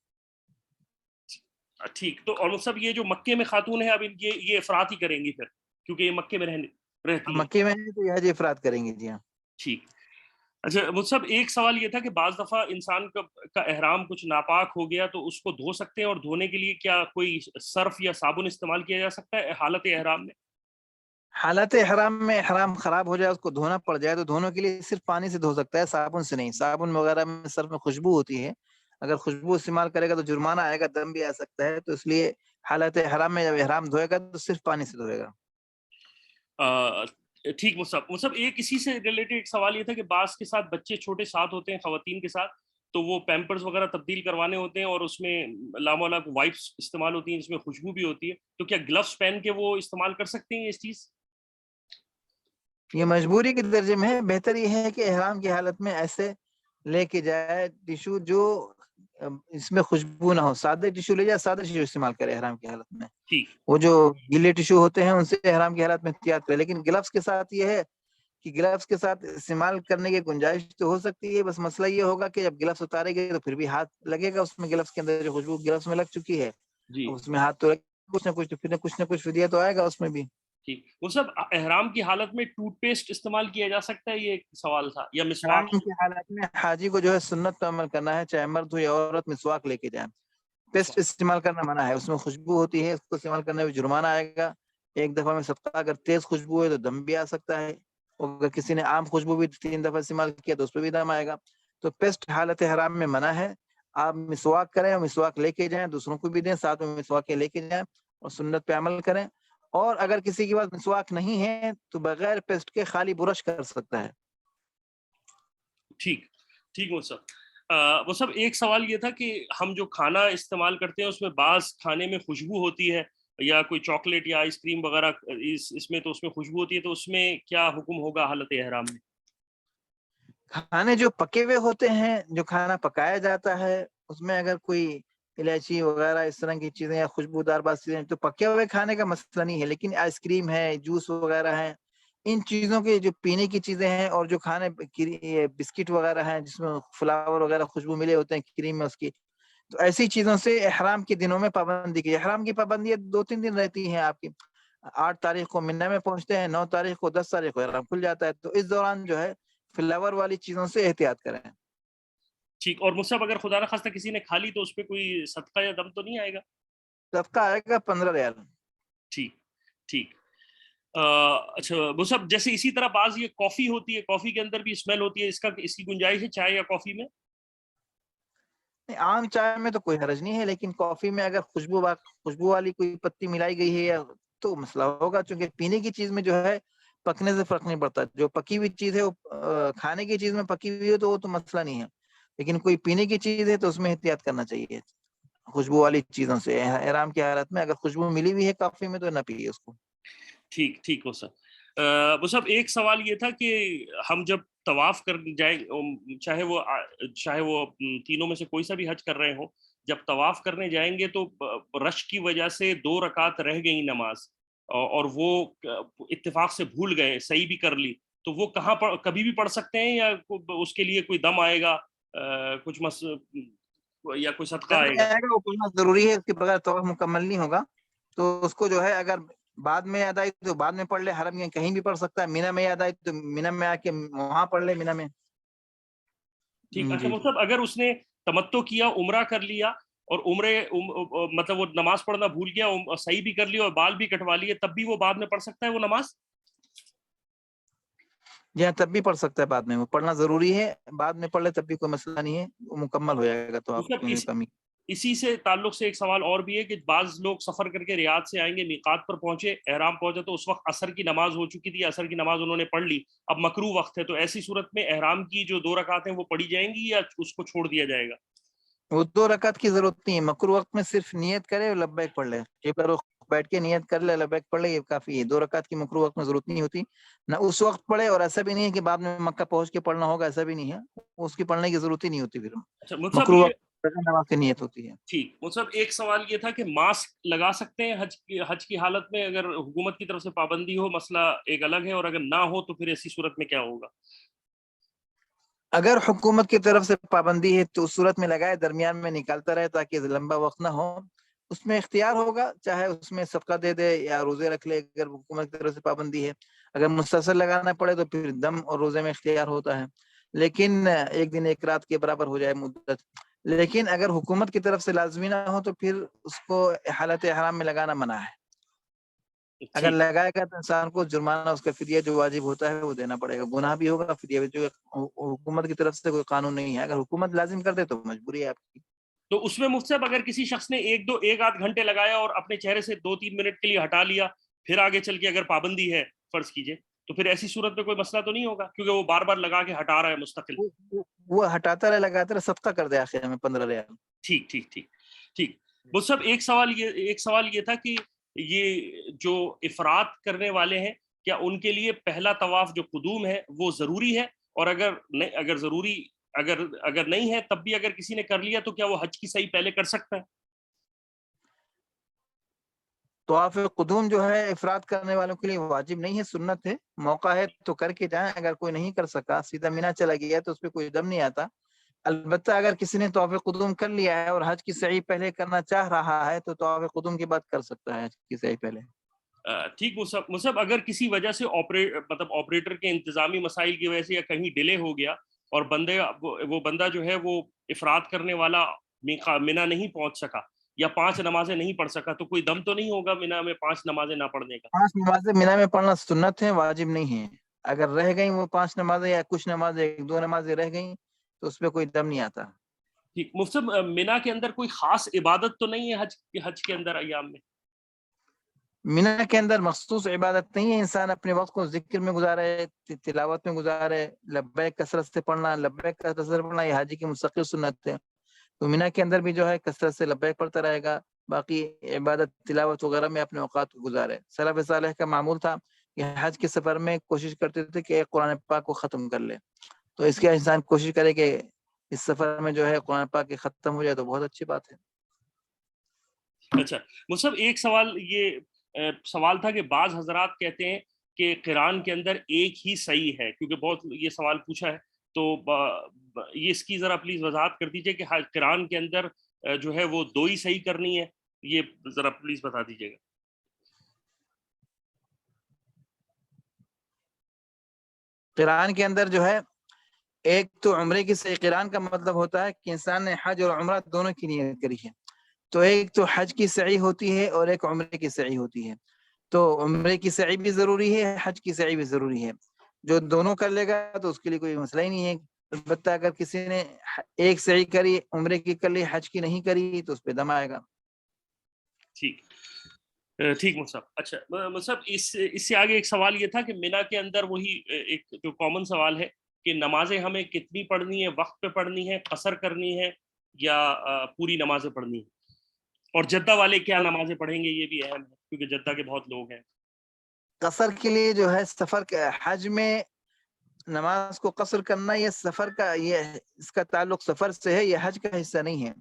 ٹھیک. تو اور سب یہ جو مکے میں خاتون ہے اب یہ افراد ہی کریں گی پھر, کیونکہ یہ مکے میں رہتی ہیں. مکے میں ہے تو یہ حج افراد کریں گے. جی ہاں. ٹھیک. اچھا مصعب ایک سوال یہ تھا کہ بعض دفعہ انسان کا احرام کچھ ناپاک ہو گیا تو اس کو دھو سکتے ہیں, اور دھونے کے لیے کیا کوئی صرف یا صابن استعمال کیا جا سکتا ہے حالت احرام میں؟ حالت احرام میں احرام خراب ہو جائے, اس کو دھونا پڑ جائے, تو دھونے کے لیے صرف پانی سے دھو سکتا ہے, صابن سے نہیں. صابن وغیرہ میں صرف میں خوشبو ہوتی ہے, اگر خوشبو استعمال کرے گا تو جرمانہ آئے گا, دم بھی آ سکتا ہے. تو اس لیے حالت احرام میں جب احرام دھوئے گا تو صرف پانی سے دھوئے گا. ٹھیک. مصعب ایک اسی سے ریلیٹڈ ایک سوال یہ تھا کہ بعض کے ساتھ بچے چھوٹے ساتھ ہوتے ہیں, خواتین کے ساتھ, تو وہ پیمپرز وغیرہ تبدیل کروانے ہوتے ہیں اور اس میں لامولا وائپس استعمال ہوتی ہیں جس میں خوشبو بھی ہوتی ہے, تو کیا گلوز پہن کے وہ استعمال کر سکتے ہیں اس چیز؟ یہ مجبوری کے درجے میں ہے. بہتر یہ ہے کہ احرام کی حالت میں ایسے لے کے جائے ٹیشو جو اس میں خوشبو نہ ہو. سادے ٹیشو لے جائے, سادے ٹیشو استعمال کرے احرام کی حالت میں. ٹھیک. وہ جو گیلے ٹیشو ہوتے ہیں ان سے احرام کی حالت میں احتیاط کرے. لیکن گلفز کے ساتھ یہ ہے کہ گلفز کے ساتھ استعمال کرنے کی گنجائش تو ہو سکتی ہے, بس مسئلہ یہ ہوگا کہ جب گلفز اتارے گے تو پھر بھی ہاتھ لگے گا اس میں. گلفز کے اندر جو خوشبو گلفز میں لگ چکی ہے جی. اس میں ہاتھ تو کچھ نہ کچھ فدیہ تو آئے گا اس میں بھی. ٹھیک. وہ سب احرام کی حالت میں ٹوتھ پیسٹ استعمال کیا جا سکتا ہے, یہ ایک سوال تھا, یا مسواک؟ احرام کی حالت میں حاجی کو جو ہے سنت پر عمل کرنا ہے, چاہے مرد ہو یا عورت, مسواک لے کے جائیں. پیسٹ استعمال کرنا منع ہے, اس میں خوشبو ہوتی ہے, اس کو استعمال کرنے میں جرمانہ آئے گا. ایک دفعہ میں صدقہ, اگر تیز خوشبو ہے تو دم بھی آ سکتا ہے, اور اگر کسی نے عام خوشبو بھی 3 دفعہ استعمال کیا تو اس پہ بھی دم آئے گا. تو پیسٹ حالت حرام میں منع ہے. آپ مسواک کریں اور مسواک لے کے جائیں, دوسروں کو بھی دیں, ساتھ میں مسواک لے کے جائیں اور سنت پہ عمل کریں. اور اگر کسی کے پاس مسواک نہیں ہے تو بغیر پیسٹ کے خالی برش کر سکتا ہے. ٹھیک. ٹھیک. وہ سب ایک سوال یہ تھا کہ ہم جو کھانا استعمال کرتے ہیں اس میں بعض کھانے میں خوشبو ہوتی ہے, یا کوئی چاکلیٹ یا آئس کریم وغیرہ اس میں, تو اس میں خوشبو ہوتی ہے, تو اس میں کیا حکم ہوگا حالت احرام میں؟ کھانے جو پکے ہوئے ہوتے ہیں, جو کھانا پکایا جاتا ہے, اس میں اگر کوئی الائچی وغیرہ اس طرح کی چیزیں یا خوشبودار چیزیں, تو پکے ہوئے کھانے کا مسئلہ نہیں ہے. لیکن آئس کریم ہے, جوس وغیرہ ہے, ان چیزوں کے جو پینے کی چیزیں ہیں اور جو کھانے بسکٹ وغیرہ ہیں جس میں فلاور وغیرہ خوشبو ملے ہوتے ہیں کریم میں اس کی, تو ایسی چیزوں سے احرام کے دنوں میں پابندی کی. احرام کی پابندی 2-3 دن رہتی ہیں آپ کی. 8 تاریخ کو منا میں پہنچتے ہیں, 9 تاریخ کو 10 تاریخ کو احرام کھل جاتا ہے. تو اس دوران جو ہے فلاور والی چیزوں سے احتیاط کریں. ٹھیک. اور مصعب اگر خدا نخواستہ کسی نے کھا لی تو اس پہ کوئی صدقہ یا دم تو نہیں آئے گا؟ صدقہ آئے گا 15 ریال. ٹھیک. ٹھیک. اچھا مصعب جیسے اسی طرح بعض یہ کافی ہوتی ہے, کافی کے اندر بھی اسمیل ہوتی ہے, اس کی گنجائش ہے چائے یا کافی میں؟ عام چائے میں تو کوئی حرج نہیں ہے, لیکن کافی میں اگر خوشبو والی کوئی پتی ملائی گئی ہے یا تو مسئلہ ہوگا, چونکہ پینے کی چیز میں جو ہے پکنے سے فرق نہیں پڑتا. جو پکی ہوئی چیز ہے وہ کھانے کی چیز میں پکی ہوئی ہے تو وہ تو مسئلہ نہیں ہے, لیکن کوئی پینے کی چیز ہے تو اس میں احتیاط کرنا چاہیے خوشبو والی چیزوں سے. احرام کی حالت میں اگر خوشبو ملی ہوئی ہے کافی میں تو نہ پیے اس کو. ٹھیک. ٹھیک ہو سر. وہ سب ایک سوال یہ تھا کہ ہم جب طواف کر جائیں, چاہے وہ تینوں میں سے کوئی سا بھی حج کر رہے ہوں, جب طواف کرنے جائیں گے تو رش کی وجہ سے 2 رکعت رہ گئی نماز, اور وہ اتفاق سے بھول گئے, صحیح بھی کر لی, تو وہ کہاں پر کبھی بھی پڑھ سکتے ہیں یا اس کے لیے کوئی دم آئے گا, کچھ یا کوئی صدقہ آئے گا؟ وہ پڑھنا ضروری ہے, اس کے بغیر طواف مکمل نہیں ہوگا. تو اس کو جو ہے اگر بعد میں یاد آئی تو بعد میں پڑھ لے, حرم میں کہیں بھی پڑھ سکتا ہے. مینا میں یاد آئی تو مینا میں آ کے وہاں پڑھ لے, مینا میں. ٹھیک. اچھا جی مطلب اگر اس نے تمتع کیا, عمرہ کر لیا اور عمرے مطلب وہ نماز پڑھنا بھول گیا, صحیح بھی کر لیا اور بال بھی کٹوا لیے, تب بھی وہ بعد میں پڑھ سکتا ہے وہ نماز؟ جی ہاں, تب بھی پڑھ سکتا ہے بعد میں. وہ پڑھنا ضروری ہے, بعد میں پڑھ لے تب بھی کوئی مسئلہ نہیں ہے, وہ مکمل ہو جائے گا. تو آپ مطلب کی کمی. اسی سے تعلق سے ایک سوال اور بھی ہے کہ بعض لوگ سفر کر کے ریاض سے آئیں گے, میقات پر پہنچے, احرام پہنچے تو اس وقت عصر کی نماز ہو چکی تھی, عصر کی نماز انہوں نے پڑھ لی, اب مکروہ وقت ہے, تو ایسی صورت میں احرام کی جو 2 رکعت ہیں وہ پڑھی جائیں گی یا اس کو چھوڑ دیا جائے گا؟ وہ 2 رکعت کی ضرورت نہیں ہے. مکروہ وقت میں صرف نیت کرے اور لبیک پڑھ لے, بیٹھ کے نیت کر لے, لبیک پڑھ لے, یہ کافی ہے. 2 رکعت کی مکروہ وقت میں ضرورت نہیں ہوتی, نہ اس وقت پڑھے, اور ایسا بھی نہیں ہے کہ بعد میں مکہ پہنچ کے پڑھنا ہوگا, ایسا بھی نہیں ہے. اس کی پڑھنے کی ضرورت ہی نہیں ہوتی, پھر اچھا مطلب مکروہ یہ وقت نماز کی نیت ہوتی ہے. ٹھیک. مطلب ایک سوال یہ تھا کہ ماسک لگا سکتے ہیں حج کی حالت میں اگر حکومت کی طرف سے پابندی ہو, مسئلہ ایک الگ ہے, اور اگر نہ ہو تو پھر ایسی صورت میں کیا ہوگا؟ اگر حکومت کی طرف سے پابندی ہے تو اس صورت میں لگائے, درمیان میں نکالتا رہے تاکہ لمبا وقت نہ ہو. اس میں اختیار ہوگا, چاہے اس میں صدقہ دے دے یا روزے رکھ لے, اگر حکومت کی طرف سے پابندی ہے. اگر مسلسل لگانا پڑے تو پھر دم اور روزے میں اختیار ہوتا ہے, لیکن 1 دن 1 رات کے برابر ہو جائے مدت. لیکن اگر حکومت کی طرف سے لازمی نہ ہو تو پھر اس کو حالت احرام میں لگانا منع ہے. اگر ٹھیک. لگائے گا تو انسان کو جرمانہ, اس کا فدیہ جو واجب ہوتا ہے وہ دینا پڑے گا. گناہ بھی ہوگا, فدیہ بھی. جو حکومت کی طرف سے کوئی قانون نہیں ہے, اگر حکومت لازم کر دے تو مجبوری ہے آپ کی. تو اس میں مفصب اگر کسی شخص نے 1-2 گھنٹے لگایا اور اپنے چہرے سے 2-3 منٹ کے لیے ہٹا لیا, پھر آگے چل کے اگر پابندی ہے فرض کیجئے, تو پھر ایسی صورت میں کوئی مسئلہ تو نہیں ہوگا کیونکہ وہ بار بار لگا کے ہٹا رہا ہے مستقل؟ وہ ہٹاتا رہے, لگاتا رہے, صدقہ کر دے آخر میں 15 ریال. ٹھیک ٹھیک ٹھیک ٹھیک. مصعب ایک سوال یہ تھا کہ یہ جو افراد کرنے والے ہیں, کیا ان کے لیے پہلا طواف جو قدوم ہے وہ ضروری ہے؟ اور اگر نہیں ہے تب بھی اگر کسی نے کر لیا تو کیا وہ حج کی صحیح پہلے کر سکتا ہے؟ طواف قدوم جو ہے افراد کرنے والوں کے لیے واجب نہیں ہے, سنت ہے. موقع ہے تو کر کے جائیں. اگر کوئی نہیں کر سکا, سیدھا مینا چلا گیا تو اس پہ کوئی دم نہیں آتا. البتہ اگر کسی نے طواف قدوم کر لیا ہے اور حج کی سعی پہلے کرنا چاہ رہا ہے تو طواف قدوم کے بعد کر سکتا ہے حج کی سعی پہلے. ٹھیک. مصعب اگر کسی وجہ سے آپریٹر کے انتظامی مسائل کی وجہ سے یا کہیں ڈیلے ہو گیا اور وہ بندہ جو ہے وہ افراد کرنے والا مینا نہیں پہنچ سکا یا 5 نمازیں نہیں پڑھ سکا, تو کوئی دم تو نہیں ہوگا مینا میں 5 نمازیں نہ پڑھنے کا؟ 5 نمازیں مینا میں پڑھنا سنت ہے, واجب نہیں ہے. اگر رہ گئیں وہ 5 نمازیں یا کچھ نمازیں 1-2 نمازیں رہ گئیں تو اس پہ کوئی دم نہیں آتا. ٹھیک. مصعب مینا کے اندر کوئی خاص عبادت تو نہیں ہے حج کے اندر ایام میں؟ مینا کے اندر مخصوص عبادت نہیں ہے. انسان اپنے وقت کو ذکر میں گزارے, تلاوت میں گزارے, لبیک کثرت سے پڑھنا, لبیک کا تصور پڑھنا, یہ حاجی کی مستقل سنت ہے. تو مینا کے اندر بھی جو ہے کثرت سے لبیک پڑھتا رہے گا, باقی عبادت تلاوت وغیرہ میں اپنے اوقات کو گزارے. سلف صالح کا معمول تھا کہ حج کے سفر میں کوشش کرتے تھے کہ ایک قرآن پاک کو ختم کر لے. تو اس کے انسان کوشش کرے کہ اس سفر میں جو ہے قرآن پاک کے ختم ہو جائے تو بہت اچھی بات ہے. اچھا مصعب ایک سوال تھا کہ بعض حضرات کہتے ہیں کہ قران کے اندر ایک ہی صحیح ہے, کیونکہ بہت یہ سوال پوچھا ہے, تو یہ اس کی ذرا پلیز وضاحت کر دیجئے کہ قران کے اندر جو ہے وہ 2 ہی صحیح کرنی ہے, یہ ذرا پلیز بتا دیجئے گا. قرآن کے اندر جو ہے ایک تو عمرے کی صحیح, قرآن کا مطلب ہوتا ہے کہ انسان نے حج اور عمرہ دونوں کی نیت کری ہے. تو ایک تو حج کی سعی ہوتی ہے اور ایک عمرے کی سعی ہوتی ہے. تو عمرے کی سعی بھی ضروری ہے, حج کی سعی بھی ضروری ہے. جو دونوں کر لے گا تو اس کے لیے کوئی مسئلہ ہی نہیں ہے. البتہ اگر کسی نے ایک سعی کری, عمرے کی کر لی, حج کی نہیں کری تو اس پہ دم آئے گا. ٹھیک مصعب. اچھا مصعب اس سے آگے ایک سوال یہ تھا کہ مینا کے اندر وہی ایک جو کامن سوال ہے کہ نمازیں ہمیں کتنی پڑھنی ہے, وقت پہ پڑھنی ہے, قصر کرنی ہے یا پوری نمازیں پڑھنی ہے, اور جدہ والے کیا نمازیں پڑھیں گے, یہ بھی اہم ہے کیونکہ جدہ کے بہت لوگ ہیں. قصر کے لیے جو ہے سفر حج میں نماز کو قصر کرنا, یہ سفر کا, یہ اس کا تعلق سفر سے ہے, یہ حج کا حصہ نہیں ہے.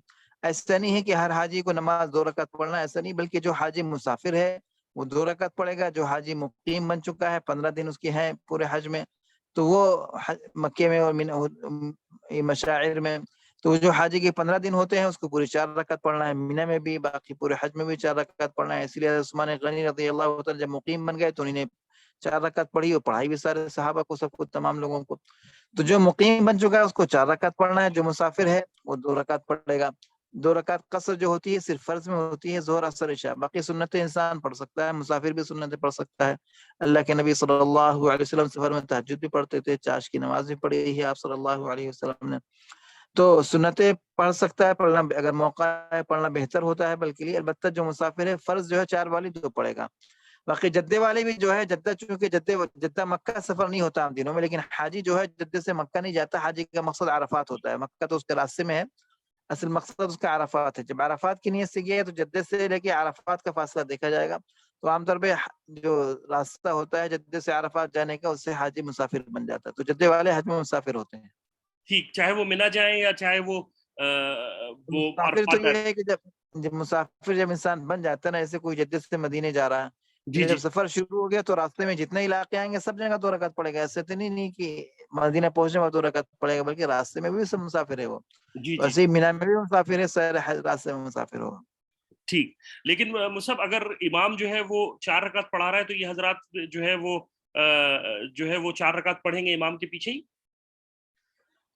ایسا نہیں ہے کہ ہر حاجی کو نماز 2 رکعت پڑھنا, ایسا نہیں, بلکہ جو حاجی مسافر ہے وہ 2 رکعت پڑھے گا. جو حاجی مقیم بن چکا ہے, 15 دن اس کے ہیں پورے حج میں, تو وہ مکے میں اور مشاعر میں تو جو حاجی کے 15 دن ہوتے ہیں اس کو پوری 4 رکعت پڑھنا ہے، مینا میں بھی، باقی پورے حج میں بھی 4 رکعت پڑھنا ہے. اسی لیے عثمان غنی رضی اللہ تعالی جب مقیم بن گئے تو انہوں نے 4 رکعت پڑھی اور پڑھائی بھی سارے صحابہ کو، سب کو، تمام لوگوں کو. تو جو مقیم بن چکا ہے اس کو 4 رکعت پڑھنا ہے، جو مسافر ہے وہ 2 رکعت پڑھے گا. 2 رکعت قصر جو ہوتی ہے صرف فرض میں ہوتی ہے، ظہر اثر عشاء. باقی سنتیں انسان پڑھ سکتا ہے، مسافر بھی سنتیں پڑھ سکتا ہے. اللہ کے نبی صلی اللہ علیہ وسلم سفر میں تہجد بھی پڑھتے تھے، چاش کی نماز بھی پڑھی ہے آپ صلی اللہ علیہ وسلم نے. تو سنتیں پڑھ سکتا ہے، پڑھنا اگر موقع ہے پڑھنا بہتر ہوتا ہے بلکہ لیے. البتہ جو مسافر ہے فرض جو ہے 4 والی تو پڑھے گا. باقی جدے والے بھی جو ہے، جدہ چونکہ جدہ مکہ سفر نہیں ہوتا عام دنوں میں، لیکن حاجی جو ہے جدے سے مکہ نہیں جاتا. حاجی کا مقصد عرفات ہوتا ہے، مکہ تو اس کے راستے میں ہے، اصل مقصد اس کا عرفات ہے. جب عرفات کی نیت سے گیا ہے تو جدے سے لے کے عرفات کا فاصلہ دیکھا جائے گا. تو عام طور پہ جو راستہ ہوتا ہے جدے سے عرفات جانے کا اس سے حاجی مسافر بن جاتا ہے. تو جدے والے حج میں مسافر ہوتے ہیں. ٹھیک، چاہے وہ منا جائیں یا چاہے وہ مسافر تو عرفات یہ جائیں. ہے کہ جب مسافر جب انسان بن جاتا ہے نا، ایسے کوئی جدے سے مدینے جا رہا ہے، جی جب جی سفر شروع ہو گیا تو راستے میں جتنے علاقے آئیں گے سب جگہ 2 رکعت پڑے گا. ایسے تو نہیں کہ مدینہ پہنچنے میں 2 رکعت پڑے گا، بلکہ راستے میں بھی سب مسافر ہے وہ. جی جی ویسے ہی مینا میں بھی مسافر ہے، سیر راستے میں مسافر ہوگا. ٹھیک. لیکن مصعب اگر امام جو ہے وہ 4 رکعت پڑھا رہا ہے تو یہ حضرات جو ہے وہ 4 رکعت پڑھیں گے امام کے پیچھے ہی؟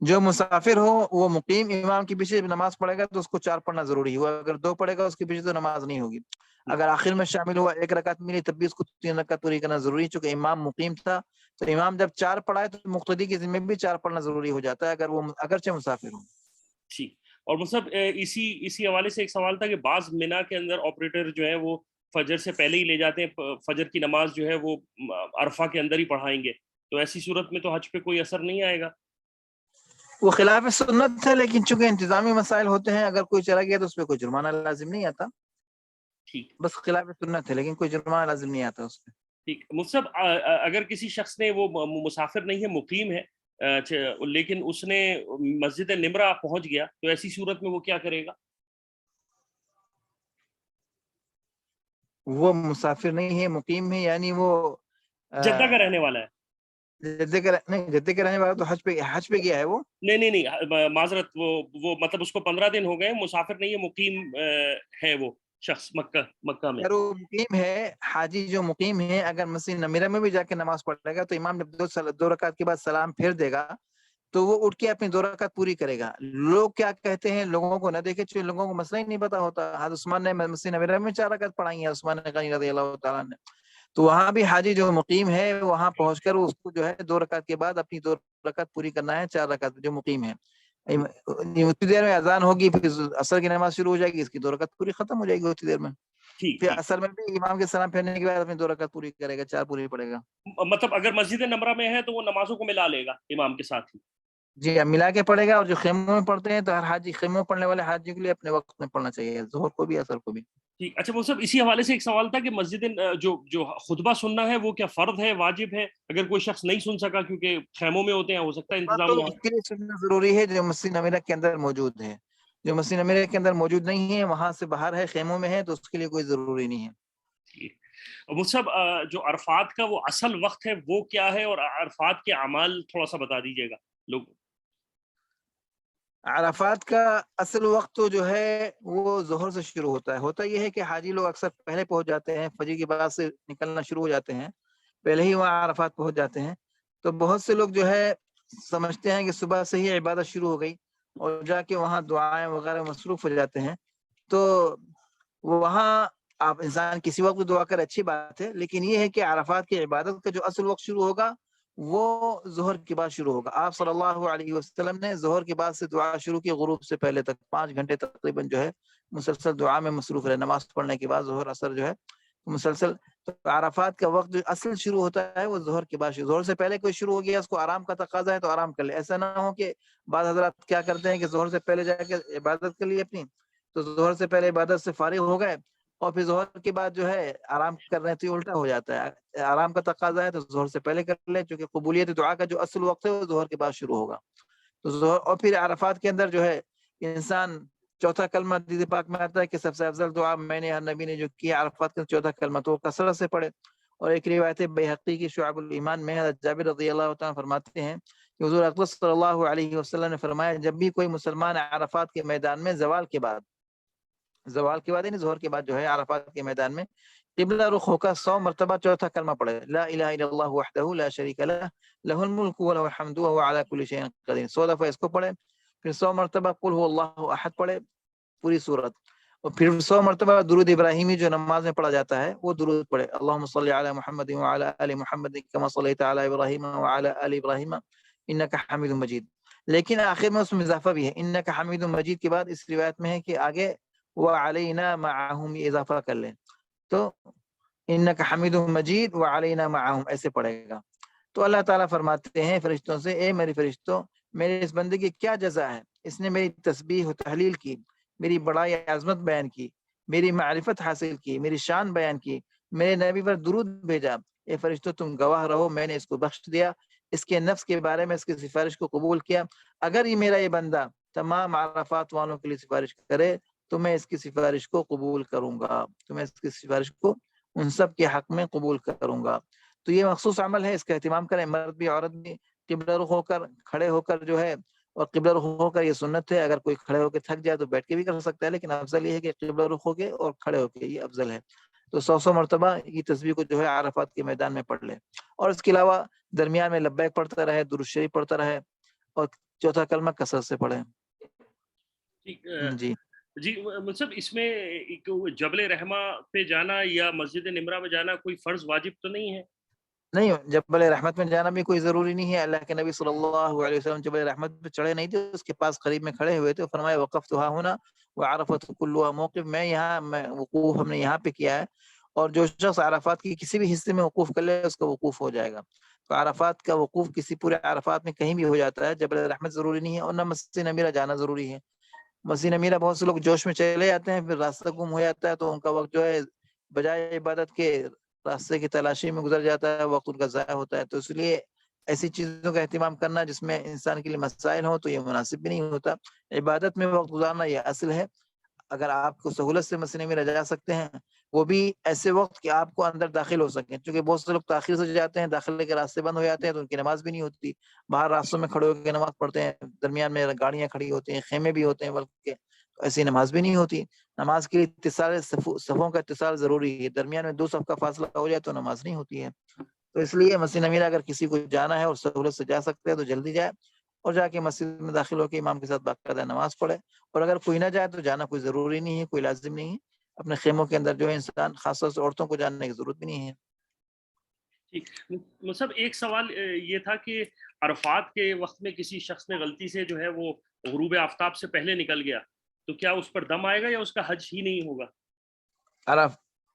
جو مسافر ہو وہ مقیم امام کے پیچھے نماز پڑھے گا تو اس کو 4 پڑھنا ضروری ہوا. اگر 2 پڑھے گا اس کے پیچھے تو نماز نہیں ہوگی. اگر آخر میں شامل ہوا 1 رکعت ملی تب بھی اس کو 3 رکعت پوری کرنا ضروری، چونکہ امام مقیم تھا. تو امام جب 4 پڑھائے تو مقتدی کی ذمہ بھی 4 پڑھنا ضروری ہو جاتا ہے اگر وہ اگرچہ مسافر ہو. ٹھیک. اور مصعب اسی حوالے سے ایک سوال تھا کہ بعض مینا کے اندر آپریٹر جو ہے وہ فجر سے پہلے ہی لے جاتے ہیں، فجر کی نماز جو ہے وہ عرفہ کے اندر ہی پڑھائیں گے، تو ایسی صورت میں تو حج پہ کوئی اثر نہیں آئے گا؟ وہ خلاف سنت ہے، لیکن چونکہ انتظامی مسائل ہوتے ہیں، اگر کوئی چلا گیا تو اس پہ کوئی جرمانہ لازم نہیں آتا. ٹھیک بس خلاف سنت ہے، لیکن کوئی جرمانہ لازم نہیں آتا اس پہ. ٹھیک. مصعب اگر کسی شخص نے وہ مسافر نہیں ہے، مقیم ہے، لیکن اس نے مسجد نمرہ پہنچ گیا، تو ایسی صورت میں وہ کیا کرے گا؟ وہ مسافر نہیں ہے، مقیم ہے، یعنی وہ جدہ کا رہنے والا ہے. جدے کے رہنے والا تو حج پہ گیا ہے وہ. نہیں معذرت، وہ مطلب اس کو 15 دن ہو گئے، مسافر نہیں ہے، مقیم ہے وہ شخص مکہ میں. اگر وہ مقیم ہے، حاجی جو مقیم ہے، اگر مسجد نمیرہ میں بھی جا کے نماز پڑھے گا تو امام جب 2 رکعت کے بعد سلام پھیر دے گا تو وہ اٹھ کے اپنی 2 رکعت پوری کرے گا. لوگ کیا کہتے ہیں لوگوں کو نہ دیکھے، چونکہ لوگوں کو مسئلہ ہی نہیں پتا ہوتا. حضرت عثمان نے مسجد نمیرہ میں 4 رکعت پڑھائی ہیں، عثمان غنی رضی اللہ تعالیٰ نے. تو وہاں بھی حاجی جو مقیم ہے وہاں پہنچ کر اس کو جو ہے 2 رکعت کے بعد اپنی 2 رکعت پوری کرنا ہے، 4 رکعت جو مقیم ہے. اتنی دیر میں اذان ہوگی، پھر عصر کی نماز شروع ہو جائے گی، اس کی 2 رکعت پوری ختم ہو جائے گی اتنی دیر میں. ٹھیک پھر ٹھیک. عصر میں بھی امام کے سلام پھیرنے کے بعد اپنی 2 رکعت پوری کرے گا، 4 پوری پڑے گا. مطلب اگر مسجد نمرہ میں ہے تو وہ نمازوں کو ملا لے گا امام کے ساتھ ہی؟ جی ملا کے پڑھے گا. اور جو خیموں میں پڑھتے ہیں تو ہر حاجی خیموں میں پڑھنے والے حاجی کے لیے اپنے وقت میں پڑھنا چاہیے، ظہر کو بھی عصر کو بھی. ٹھیک. اچھا وہ سب اسی حوالے سے ایک سوال تھا کہ مسجد جو خطبہ سننا ہے وہ کیا فرض ہے، واجب ہے؟ اگر کوئی شخص نہیں سن سکا کیونکہ خیموں میں ہوتے ہیں، ہو سکتا ہے تو انتظام نہ ہو. اس کے لیے سننا ضروری ہے جو مسجد نمیرہ کے اندر موجود ہے. جو مسجد نمیرہ کے اندر موجود نہیں ہے، وہاں سے باہر ہے، خیموں میں ہے، تو اس کے لیے کوئی ضروری نہیں ہے. مصعب جو عرفات کا وہ اصل وقت ہے وہ کیا ہے، اور عرفات کے اعمال تھوڑا سا بتا دیجیے گا لوگ. عرفات کا اصل وقت تو جو ہے وہ ظہر سے شروع ہوتا ہے. ہوتا یہ ہے کہ حاجی لوگ اکثر پہلے پہنچ جاتے ہیں، فجر کے بعد سے نکلنا شروع ہو جاتے ہیں، پہلے ہی وہاں عرفات پہنچ جاتے ہیں. تو بہت سے لوگ جو ہے سمجھتے ہیں کہ صبح سے ہی عبادت شروع ہو گئی اور جا کے وہاں دعائیں وغیرہ مصروف ہو جاتے ہیں. تو وہاں آپ انسان کسی وقت بھی دعا کرے، اچھی بات ہے، لیکن یہ ہے کہ عرفات کی عبادت کا جو اصل وقت شروع ہوگا وہ ظہر کے بعد شروع ہوگا. آپ صلی اللہ علیہ وسلم نے ظہر کے بعد سے دعا شروع کی، غروب سے پہلے تک 5 گھنٹے تقریباً جو ہے مسلسل دعا میں مصروف رہے. نماز پڑھنے کے بعد ظہر اثر جو ہے مسلسل. تو عرفات کا وقت جو اصل شروع ہوتا ہے وہ ظہر کے بعد شروع. ظہر سے پہلے کوئی شروع ہو گیا، اس کو آرام کا تقاضا ہے تو آرام کر لے. ایسا نہ ہو کہ بعض حضرات کیا کرتے ہیں کہ ظہر سے پہلے جا کے عبادت کر لی اپنی، تو ظہر سے پہلے عبادت سے فارغ ہو گئے اور پھر ظہر کے بعد جو ہے آرام کر رہے ہیں، تو الٹا ہو جاتا ہے. آرام کا تقاضا ہے تو ظہر سے پہلے کر لیں، چونکہ قبولیت دعا کا جو اصل وقت ہے وہ ظہر کے بعد شروع ہوگا. تو ظہر اور پھر عرفات کے اندر جو ہے انسان چوتھا کلمہ حدیث پاک میں آتا ہے کہ سب سے افضل دعا میں نے ہر نبی نے جو کیا عرفات کا چوتھا کلمہ، تو وہ کثرت سے پڑھے. اور ایک روایت بیہقی کی شعب الایمان میں حضرت جابر رضی اللہ تعالیٰ فرماتے ہیں کہ حضور اقدس صلی اللہ علیہ وسلم نے فرمایا جب بھی کوئی مسلمان عرفات کے میدان میں زوال کے بعد یعنی ظہر کے بعد جو ہے عرفات کے میدان میں قبلہ رخ ہو کر 100 مرتبہ چوتھا کلمہ پڑھے لا الہ الا اللہ وحدہ لا شریک لہ لہ الملک وله الحمد وهو على كل شيء قدیر. 100 دفعہ اس کو پڑھے, پھر 100 مرتبہ قل هو اللہ احد پڑھے پوری سورت, اور پھر 100 مرتبہ درود ابراہیمی جو نماز میں پڑھا جاتا ہے وہ درود پڑھے اللہم صلی علی محمد وعلی آل محمد کما صلیت علی ابراہیم وعلی آل ابراہیم انک حمید مجید. لیکن آخر میں اس میں اضافہ بھی ہے, انک حمید مجید کے بعد اس روایت میں ہے کہ آگے وعلینا معہم یہ اضافہ کر لیں, تو انک حمید مجید وعلینا معہم ایسے پڑھے گا. تو اللہ تعالیٰ فرماتے ہیں فرشتوں سے اے میرے فرشتوں میرے اس بندے کی کیا جزا ہے, اس نے میری تسبیح و تحلیل کی, میری بڑائی عظمت بیان کی, میری معرفت حاصل کی, میری شان بیان کی, میرے نبی پر درود بھیجا. اے فرشتوں تم گواہ رہو میں نے اس کو بخش دیا, اس کے نفس کے بارے میں اس کی سفارش کو قبول کیا. اگر یہ میرا یہ بندہ تمام عرفات والوں کے لیے سفارش کرے تو میں اس کی سفارش کو قبول کروں گا, تو میں اس کی سفارش کو ان سب کے حق میں قبول کروں گا. تو یہ مخصوص عمل ہے, اس کا اہتمام کریں, مرد بھی عورت بھی قبلہ رخ ہو کر کھڑے ہو کر جو ہے, اور قبلہ رخ ہو کر یہ سنت ہے, اگر کوئی کھڑے ہو کے تھک جائے تو بیٹھ کے بھی کر سکتا ہے, لیکن افضل یہ ہے کہ قبلہ رخ ہو کے اور کھڑے ہو کے, یہ افضل ہے. تو 100 مرتبہ یہ تسبیح کو جو ہے عرفات کے میدان میں پڑھ لے, اور اس کے علاوہ درمیان میں لبیک پڑھتا رہے, درود شریف پڑھتا رہے, اور چوتھا کلمہ کثرت سے پڑھے. جی مطلب اس میں جبل رحمہ پہ جانا یا مسجد نمرہ میں جانا کوئی فرض واجب تو نہیں ہے؟ نہیں, جبل رحمت میں جانا بھی کوئی ضروری نہیں ہے. اللہ کے نبی صلی اللہ علیہ وسلم جبل رحمت پہ چڑھے نہیں تھے, اس کے پاس قریب میں کھڑے ہوئے تھے, فرمایا وقفت ہا ہونا وعرفت کلها موقف, میں یہاں وقوف ہم نے یہاں پہ کیا ہے, اور جو شخص عرفات کی کسی بھی حصے میں وقوف کر لے اس کا وقوف ہو جائے گا. تو عرفات کا وقوف کسی پورے عرفات میں کہیں بھی ہو جاتا ہے, جبل رحمت ضروری نہیں ہے, اور نہ مسجد نمیرہ جانا ضروری ہے. مسجد نمیرہ بہت سے لوگ جوش میں چلے جاتے ہیں, پھر راستہ گم ہو جاتا ہے, تو ان کا وقت جو ہے بجائے عبادت کے راستے کی تلاشی میں گزر جاتا ہے, وقت ان کا ضائع ہوتا ہے. تو اس لیے ایسی چیزوں کا اہتمام کرنا جس میں انسان کے لیے مسائل ہوں تو یہ مناسب بھی نہیں ہوتا. عبادت میں وقت گزارنا یہ اصل ہے. اگر آپ کو سہولت سے مسجد میں جا سکتے ہیں, وہ بھی ایسے وقت کہ آپ کو اندر داخل ہو سکیں, کیونکہ بہت سے لوگ تاخیر سے جاتے ہیں, داخلے کے راستے بند ہو جاتے ہیں تو ان کی نماز بھی نہیں ہوتی, باہر راستوں میں کھڑے ہو کے نماز پڑھتے ہیں, درمیان میں گاڑیاں کھڑی ہوتی ہیں, خیمے بھی ہوتے ہیں بلکہ, ایسی نماز بھی نہیں ہوتی. نماز کے لیے اتصال صفوں کا اتصال ضروری ہے, درمیان میں 2 صف کا فاصلہ ہو جائے تو نماز نہیں ہوتی ہے. تو اس لیے مسجد نمیرہ اگر کسی کو جانا ہے اور سہولت سے جا سکتے ہیں تو جلدی جائے, اور جا کے مسجد میں داخل ہو کے امام کے ساتھ باقاعدہ نماز پڑھے. اور اگر کوئی نہ جائے تو جانا کوئی ضروری نہیں ہے, کوئی لازم نہیں ہے. اپنے خیموں کے اندر جو ہے انسان, خاص طور سے عورتوں کو جاننے کی ضرورت بھی نہیں ہے. مطلب ایک سوال یہ تھا کہ عرفات کے وقت میں کسی شخص نے غلطی سے جو ہے وہ غروب آفتاب سے پہلے نکل گیا, تو کیا اس پر دم آئے گا یا اس کا حج ہی نہیں ہوگا؟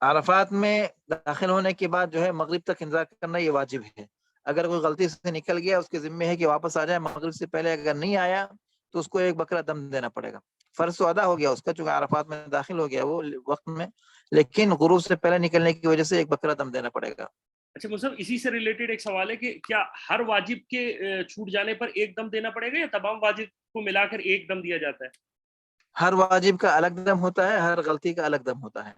عرفات میں داخل ہونے کے بعد جو ہے مغرب تک انتظار کرنا یہ واجب ہے. اگر کوئی غلطی سے نکل گیا اس کے ذمہ ہے کہ واپس آ جائے مغرب سے پہلے, اگر نہیں آیا تو اس کو ایک بکرا دم دینا پڑے گا. فرض تو ادا ہو گیا اس کا, چونکہ عرفات میں داخل ہو گیا وہ وقت میں, لیکن غروب سے پہلے نکلنے کی وجہ سے ایک بکرا دم دینا پڑے گا. اچھا مطلب اسی سے ریلیٹڈ ایک سوال ہے کہ کیا ہر واجب کے چھوٹ جانے پر ایک دم دینا پڑے گا یا تمام واجب کو ملا کر ایک دم دیا جاتا ہے؟ ہر واجب کا الگ دم ہوتا ہے, ہر غلطی کا الگ دم ہوتا ہے.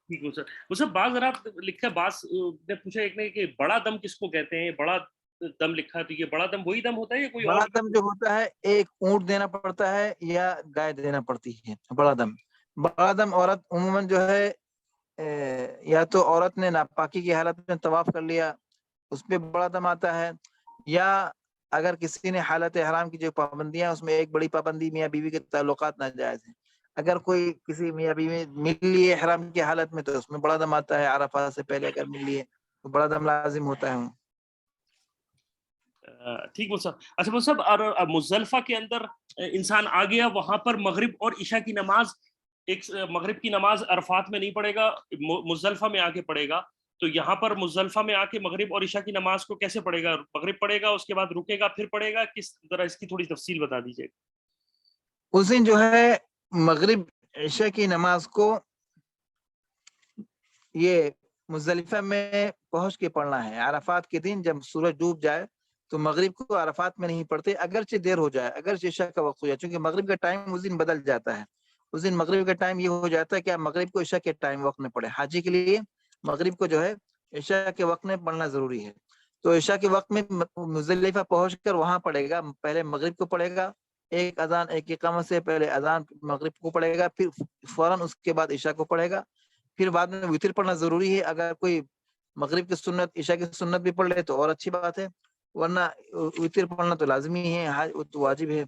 ٹھیک ہے سر. وہ سب بعض رات لکھا, بعض نے پوچھا ایک نے کہ بڑا دم کس کو کہتے ہیں, بڑا دم لکھا, تو یہ بڑا دم وہی دم ہوتا ہے یا کوئی اور؟ بڑا دم جو ہوتا ہے ایک اونٹ دینا پڑتا ہے یا گائے دینا پڑتی ہے. بڑا دم عورت عموماً جو ہے یا تو عورت نے ناپاکی کی حالت میں طواف کر لیا اس پہ بڑا دم آتا ہے, یا اگر کسی نے حالت احرام کی جو پابندیاں اس میں ایک بڑی پابندی میاں بیوی کے تعلقات ناجائز ہیں, اگر کوئی کسی میاں بیوی مل لیے احرام کی حالت میں تو اس میں بڑا دم آتا ہے. عرفات سے پہلے اگر مل لیے تو بڑا دم لازم ہوتا ہے. ٹھیک وہ صاحب. اچھا وہ صاحب, اور مزدلفہ کے اندر انسان آ گیا, وہاں پر مغرب اور عشاء کی نماز, ایک مغرب کی نماز عرفات میں نہیں پڑھے گا, مزدلفہ میں آ کے پڑھے گا, تو یہاں پر مزدلفہ میں آ کے مغرب اور عشاء کی نماز کو کیسے پڑھے گا؟ مغرب پڑھے گا اس کے بعد رکے گا پھر پڑھے گا, کس طرح, اس کی تھوڑی تفصیل بتا دیجیے. اس دن جو ہے مغرب عشاء کی نماز کو یہ مزدلفہ میں پہنچ کے پڑھنا ہے. عرفات کے دن جب سورج ڈوب جائے تو مغرب کو عرفات میں نہیں پڑھتے, اگرچہ دیر ہو جائے, اگرچہ عشاء کا وقت ہو جائے, چونکہ مغرب کا ٹائم اس دن بدل جاتا ہے. اس دن مغرب کا ٹائم یہ ہو جاتا ہے کہ آپ مغرب کو عشاء کے ٹائم وقت میں پڑھیں. حاجی کے لیے مغرب کو جو ہے عشاء کے وقت میں پڑھنا ضروری ہے. تو عشاء کے وقت میں مزدلفہ پہنچ کر وہاں پڑھے گا, پہلے مغرب کو پڑھے گا, ایک اذان ایک اقامت سے پہلے اذان مغرب کو پڑھے گا, پھر فوراً اس کے بعد عشاء کو پڑھے گا. پھر بعد میں وتر پڑھنا ضروری ہے. اگر کوئی مغرب کی سنت عشاء کی سنت بھی پڑھ لے تو اور اچھی بات ہے, ورنہ وتر پڑھنا تو لازمی ہے, تو واجب ہے.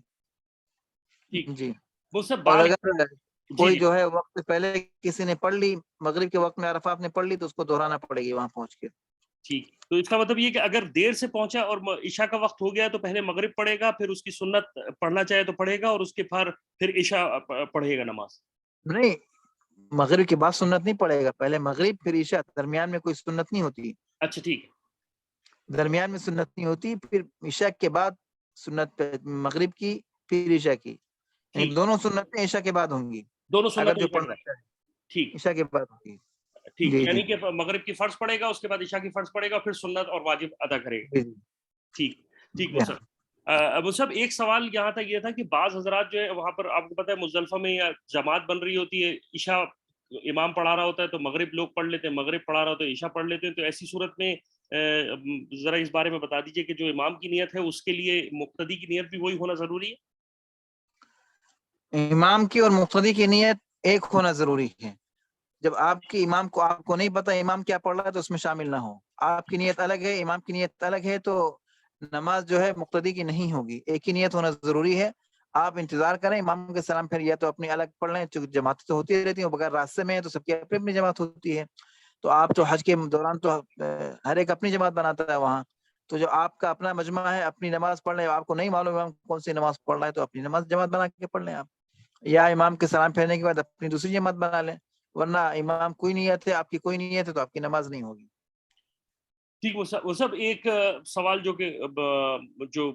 ٹھیک. جی. وہ سب اور بال اگر جی کوئی جی جو ہے وقت سے پہلے کسی نے پڑھ لی, مغرب کے وقت میں عرفات نے پڑھ لی, تو اس کو دہرانا پڑے گی وہاں پہنچ کے. ٹھیک. تو اس کا مطلب یہ کہ اگر دیر سے پہنچا اور عشاء کا وقت ہو گیا تو پہلے مغرب پڑھے گا, پھر اس کی سنت پڑھنا چاہے تو پڑھے گا, اور اس کے پھر عشاء پڑھے گا نماز. نہیں, مغرب کے بعد سنت نہیں پڑے گا, پہلے مغرب پھر عشاء, درمیان میں کوئی سنت نہیں ہوتی. اچھا ٹھیک. درمیان میں سنت نہیں ہوتی, پھر عشاء کے بعد سنت مغرب کی, پھر عشاء کی, یعنی ٹھیک. دونوں سنتیں عشاء کے بعد ہوں گی. دونوں اگر سنتیں جو عشاء کے پڑھنا بعد. چاہے ٹھیک عشاء کے بعد ہوگی. ٹھیک. جی جی یعنی کہ مغرب کی فرض پڑے گا, اس کے بعد عشاء کی فرض پڑے گا, پھر سنت اور واجب ادا کرے گا. جی جی ٹھیک ٹھیک. جی وہ ہاں. سب ابو صاحب ایک سوال یہاں تک یہ تھا کہ بعض حضرات جو ہے وہاں پر آپ کو پتہ ہے مزدلفہ میں یا جماعت بن رہی ہوتی ہے, عشاء امام پڑھا رہا ہوتا ہے تو مغرب لوگ پڑھ لیتے ہیں, مغرب پڑھا رہا ہوتا ہے عشاء پڑھ لیتے ہیں. تو ایسی صورت میں ذرا اس بارے میں بتا دیجئے کہ جو امام کی نیت ہے اس کے لیے مقتدی کی نیت بھی وہی ہونا ضروری ہے. امام کی اور مقتدی کی نیت ایک ہونا ضروری ہے. جب آپ کی امام کو آپ کو نہیں پتا امام کیا پڑھ رہا ہے تو اس میں شامل نہ ہو. آپ کی نیت الگ ہے, امام کی نیت الگ ہے, تو نماز جو ہے مقتدی کی نہیں ہوگی. ایک ہی نیت ہونا ضروری ہے. آپ انتظار کریں امام کے سلام, پھر یا تو اپنی الگ پڑھ لیں, چونکہ جماعتیں تو ہوتی رہتی ہیں, بغیر راستے میں تو سب کی اپنی اپنی جماعت ہوتی ہے. تو آپ تو حج کے دوران تو ہر ایک اپنی جماعت بناتا ہے وہاں. تو جو آپ کا اپنا مجمع ہے, اپنی نماز پڑھ لیں. آپ کو نہیں معلوم امام کون سی نماز پڑھ رہا ہے, تو اپنی نماز جماعت بنا کے پڑھ لیں آپ, یا امام کے سلام پھیرنے کے بعد اپنی دوسری جماعت بنا لیں. ورنہ امام کوئی نیت ہے, آپ کی کوئی نیت ہے, تو آپ کی نماز نہیں ہوگی. ٹھیک. وہ سب ایک سوال جو کہ جو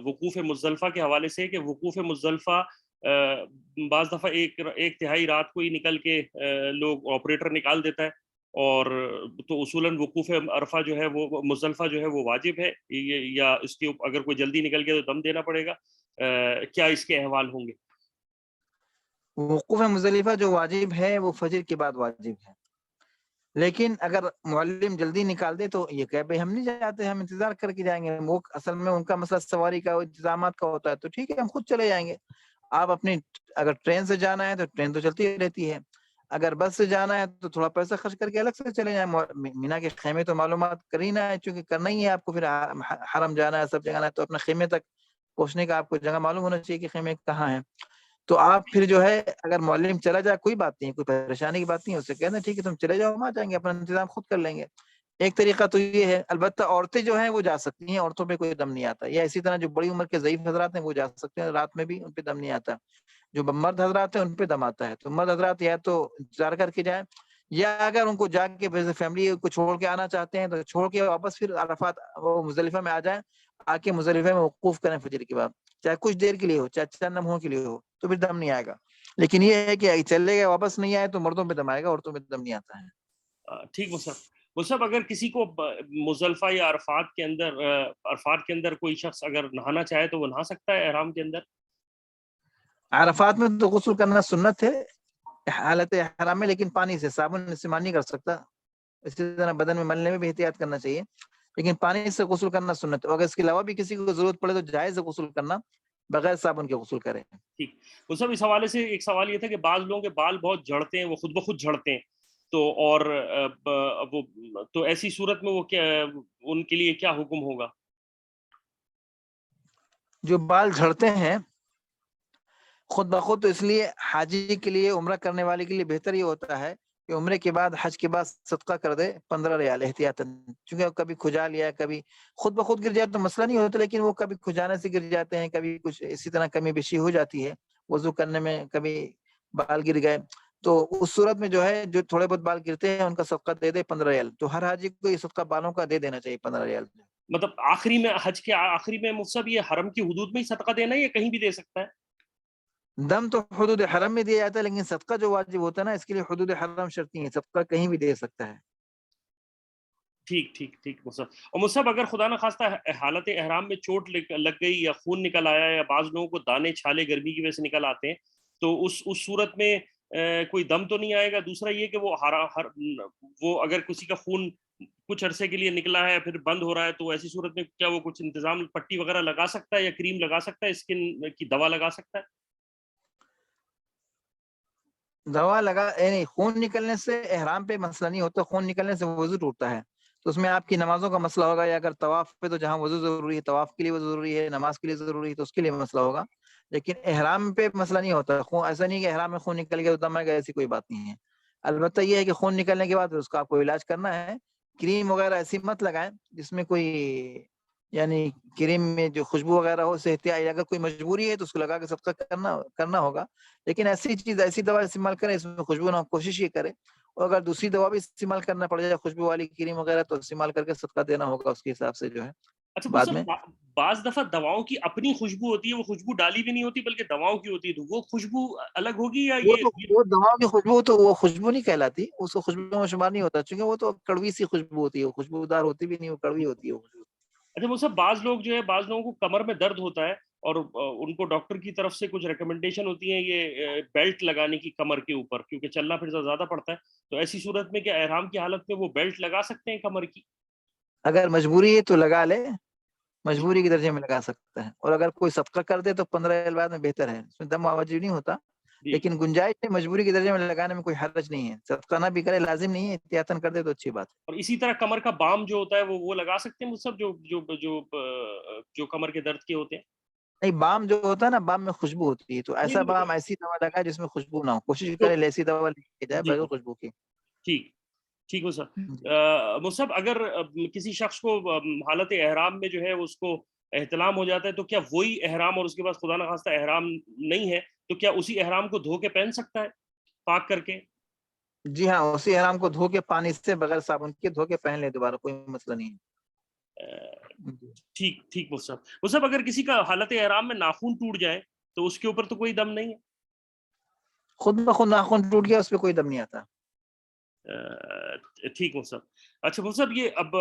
وقوف مزدلفہ کے حوالے سے ہے کہ وقوف مزدلفہ بعض دفعہ ایک تہائی رات کو ہی نکل کے لوگ آپریٹر نکال دیتا ہے, اور تو اصولاً وقوف عرفہ جو ہے وہ مزدلفہ جو ہے وہ واجب ہے, یا اس کے اگر کوئی جلدی نکل گیا تو دم دینا پڑے گا, کیا اس کے احوال ہوں گے؟ وقوف مزدلفہ جو واجب ہے وہ فجر کے بعد واجب ہے. لیکن اگر معلم جلدی نکال دے تو یہ کہ بھائی ہم نہیں جاتے, ہم انتظار کر کے جائیں گے. وہ اصل میں ان کا مسئلہ سواری کا انتظامات کا ہوتا ہے, تو ٹھیک ہے ہم خود چلے جائیں گے. آپ اپنی اگر ٹرین سے جانا ہے تو ٹرین تو چلتی رہتی ہے, اگر بس سے جانا ہے تو تھوڑا پیسہ خرچ کر کے الگ سے چلے جائیں. مینا کے خیمے تو معلومات کرنا ہے, چونکہ کرنا ہی ہے آپ کو, پھر حرم جانا ہے, سب جانا ہے, تو اپنے خیمے تک پہنچنے کا آپ کو جگہ معلوم ہونا چاہیے کہ خیمے کہاں ہے. تو آپ پھر جو ہے اگر معلم چلا جائے کوئی بات نہیں, کوئی پریشانی کی بات نہیں, اس سے کہنا ٹھیک ہے تم چلے جاؤ, ہم آ جائیں گے, اپنا انتظام خود کر لیں گے. ایک طریقہ تو یہ ہے. البتہ عورتیں جو ہیں وہ جا سکتی ہیں, عورتوں پہ کوئی دم نہیں آتا. یا اسی طرح جو بڑی عمر کے ضعیف حضرات ہیں وہ جا سکتے ہیں, رات میں بھی ان پہ دم نہیں آتا. جو مرد حضرات ہیں ان پہ دم آتا ہے. تو مرد حضرات یا تو انتظار کر کے جائیں, یا اگر ان کو جا کے فیملی کو چھوڑ کے آنا چاہتے ہیں تو چھوڑ کے واپس پھر عرفات وہ مزدلفہ میں آ جائیں, آ کے مزدلفہ میں وقوف کریں فجر کے بعد, چاہے کچھ دیر کے لیے ہو, چاہے چند لمحوں کے لیے ہو, تو پھر دم نہیں آئے گا. لیکن یہ ہے کہ چلے گئے واپس نہیں آئے تو مردوں پہ دم آئے گا, عورتوں پہ دم نہیں آتا ہے. ٹھیک. وہ سب اگر کسی کو مزدلفہ یا عرفات کے اندر کوئی شخص اگر نہانا چاہے تو وہ نہا سکتا ہے احرام کے اندر؟ عرفات میں تو غسل کرنا سنت ہے حالت احرام میں, لیکن پانی سے, صابن استعمال نہیں کر سکتا. اسی طرح بدن میں ملنے میں بھی احتیاط کرنا چاہیے, لیکن پانی سے غسل کرنا سنت ہے. اگر اس کے علاوہ بھی کسی کو ضرورت پڑے تو جائز ہے غسل کرنا, بغیر صابن کے غسل کریں. ٹھیک. وہ سب اس حوالے سے ایک سوال یہ تھا کہ بعض لوگوں کے بال بہت جھڑتے ہیں, وہ خود بخود جھڑتے ہیں, تو اور وہ تو ایسی صورت میں وہ کیا ان کے لیے کیا حکم ہوگا؟ جو بال جھڑتے ہیں خود بخود, تو اس لیے حاجی کے لیے, عمرہ کرنے والے کے لیے بہتر یہ ہوتا ہے کہ عمرے کے بعد حج کے بعد صدقہ کر دے 15 ریال احتیاطاً. چونکہ کبھی کھجا لیا, کبھی خود بخود گر جائے تو مسئلہ نہیں ہوتا, لیکن وہ کبھی کھجانے سے گر جاتے ہیں, کبھی کچھ اسی طرح کمی بیشی ہو جاتی ہے وضو کرنے میں, کبھی بال گر گئے, تو اس صورت میں جو ہے جو تھوڑے بہت بال گرتے ہیں ان کا صدقہ دے دے 15 ریال. تو ہر حاجی کو یہ صدقہ بالوں کا دے دینا چاہیے 15 ریال. مطلب آخری میں, حج کے آخری میں مفصل یہ حرم کی حدود میں ہی صدقہ دینا ہے یا کہیں بھی دے سکتا ہے؟ دم تو حدود حرم میں دیا جاتا ہے, لیکن صدقہ جو واجب ہوتا ہے نا اس کے لیے حدود حرم شرطی ہے, صدقہ کہیں بھی دے سکتا ہے. ٹھیک ٹھیک ٹھیک. اور مصعب اگر خدا نہ خواستہ حالت احرام میں چوٹ لگ گئی یا خون نکل آیا, یا بعض لوگوں کو دانے چھالے گرمی کی وجہ سے نکل آتے ہیں, تو اس صورت میں کوئی دم تو نہیں آئے گا؟ دوسرا یہ کہ وہ اگر کسی کا خون کچھ عرصے کے لیے نکلا ہے پھر بند ہو رہا ہے, تو ایسی صورت میں کیا وہ کچھ انتظام پٹی وغیرہ لگا سکتا ہے یا کریم لگا سکتا ہے, اسکن کی دوا لگا سکتا ہے؟ دوا لگا نہیں, خون نکلنے سے احرام پہ مسئلہ نہیں ہوتا, خون نکلنے سے وضو ٹوٹتا ہے, تو اس میں آپ کی نمازوں کا مسئلہ ہوگا, یا اگر طواف پہ تو جہاں وضو ضروری ہے, طواف کے لیے وضو ضروری ہے, نماز کے لیے ضروری ہے, تو اس کے لیے مسئلہ ہوگا. لیکن احرام پہ مسئلہ نہیں ہوتا, خون ایسا نہیں کہ احرام میں خون نکل گیا تو دم آئے گا, ایسی کوئی بات نہیں ہے. البتہ یہ ہے کہ خون نکلنے کے بعد اس کا آپ کو علاج کرنا ہے. کریم وغیرہ ایسی مت لگائیں جس میں کوئی, یعنی کریم میں جو خوشبو وغیرہ ہو, سے احتیاط, اگر کوئی مجبوری ہے تو اس کو لگا کے صدقہ کرنا ہوگا. لیکن ایسی چیز, ایسی دوا استعمال کریں اس میں خوشبو نہ ہو, کوشش یہ کریں. اور اگر دوسری دوا بھی استعمال کرنا پڑ جائے خوشبو والی کریم وغیرہ, تو استعمال کر کے صدقہ دینا ہوگا اس کے حساب سے جو ہے اچھا بعد مصعب, میں. بعض دفعہ دواؤں کی اپنی خوشبو ہوتی ہے, وہ خوشبو ڈالی بھی نہیں ہوتی بلکہ دواؤں کی ہوتی ہے, تو وہ خوشبو الگ ہوگی یا وہ یہ؟ تو وہ دواؤں کی خوشبو, تو وہ خوشبو نہیں کہلاتی, اس کو خوشبو میں شمار نہیں ہوتا, چونکہ وہ تو کڑوی سی خوشبو ہوتی ہے, وہ خوشبودار ہوتی بھی نہیں, وہ کڑوی ہوتی ہے. اچھا مصعب, بعض لوگ جو ہے, بعض لوگوں کو کمر میں درد ہوتا ہے اور ان کو ڈاکٹر کی طرف سے کچھ ریکمنڈیشن ہوتی ہیں یہ بیلٹ لگانے کی کمر کے اوپر, کیونکہ چلنا پھر زیادہ پڑتا ہے, تو ایسی صورت میں کیا احرام کی حالت میں وہ بیلٹ لگا سکتے ہیں کمر کی؟ اگر مجبوری ہے تو لگا لے, جی مجبوری کے درجے میں لگا سکتا ہے. اور اگر کوئی صدقہ کر دے تو 15 بعد میں بہتر ہے, اس میں دم واجب نہیں ہوتا, جی لیکن گنجائش ہے, مجبوری کے درجے میں لگانے میں کوئی حرج نہیں ہے. صدقہ نہ بھی کرے لازم نہیں ہے, احتیاطاً کر دے تو اچھی بات ہے. اور اسی طرح کمر کا بام جو ہوتا ہے وہ لگا سکتے ہیں مصعب, جو جو جو جو کمر کے درد کے ہوتے ہیں؟ نہیں, بام جو ہوتا ہے نا, بام میں خوشبو ہوتی ہے, تو نہیں ایسا نہیں, بام, ایسی دوا لگائے جس میں خوشبو نہ ہو, کوشش جو کرے ایسی دوا لے جائے جی بغیر خوشبو کی. ٹھیک ٹھیک مصعب. جی. مصعب, اگر کسی شخص کو حالت احرام میں جو ہے اس کو احتلام ہو جاتا ہے, تو کیا وہی احرام اور اس کے بعد خدا نخواستہ احرام نہیں ہے, تو کیا اسی احرام کو دھو کے پہن سکتا ہے پاک کر کے؟ جی ہاں, اسی احرام کو دھو کے پانی سے بغیر صابن کے دھو کے پہن لے دوبارہ, کوئی مسئلہ نہیں ہے. جی. ٹھیک ٹھیک مصعب. مصعب, اگر کسی کا حالت احرام میں ناخن ٹوٹ جائے تو اس کے اوپر تو کوئی دم نہیں ہے؟ خود بخود ناخن ٹوٹ گیا, اس پہ کوئی دم نہیں آتا. ٹھیک مصعب. اچھا مصعب, یہ اب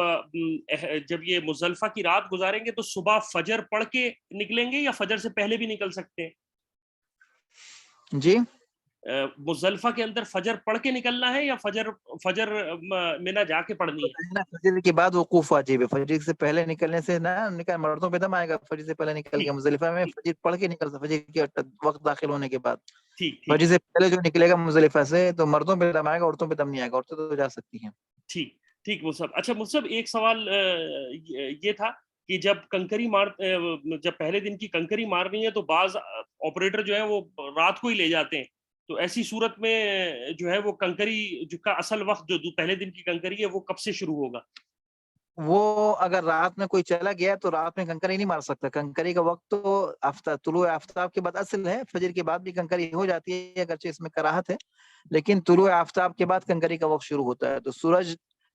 جب یہ مزدلفہ کی رات گزاریں گے تو صبح فجر پڑھ کے نکلیں گے یا فجر سے پہلے بھی نکل سکتے ہیں؟ جی, مزدلفہ کے اندر فجر پڑھ کے نکلنا ہے یا فجر مینا جا کے پڑھنی ہے؟ فجر کے بعد وقوف واجب ہے, فجر سے پہلے نکلنے سے نہ نکل, مردوں پہ دم آئے گا فجر سے پہلے نکل ٹھیک گیا. مزدلفہ میں فجر پڑھ کے نکلتا, فجر کے وقت داخل ہونے کے بعد, ٹھیک ٹھیک فجر سے پہلے جو نکلے گا مزدلفہ سے, تو مردوں پہ دم آئے گا, عورتوں پہ دم نہیں آئے گا, عورتیں تو جا سکتی ہیں. ٹھیک ٹھیک مصعب. اچھا مصعب, ایک سوال یہ تھا کہ جب کنکری جب پہلے دن کی کنکری مارنی ہے تو بعض آپریٹر جو ہیں وہ رات کو ہی لے جاتے ہیں, تو ایسی صورت میں جو ہے وہ کنکری جو کا اصل وقت جو پہلے دن کی کنکری ہے وہ کب سے شروع ہوگا؟ وہ اگر رات میں کوئی چلا گیا تو رات میں کنکری نہیں مار سکتا. کنکری کا وقت تو طلوع آفتاب کے بعد اصل ہے, فجر کے بعد بھی کنکری ہو جاتی ہے, اگرچہ اس میں کراہت ہے, لیکن طلوع آفتاب کے بعد کنکری کا وقت شروع ہوتا ہے. تو سورج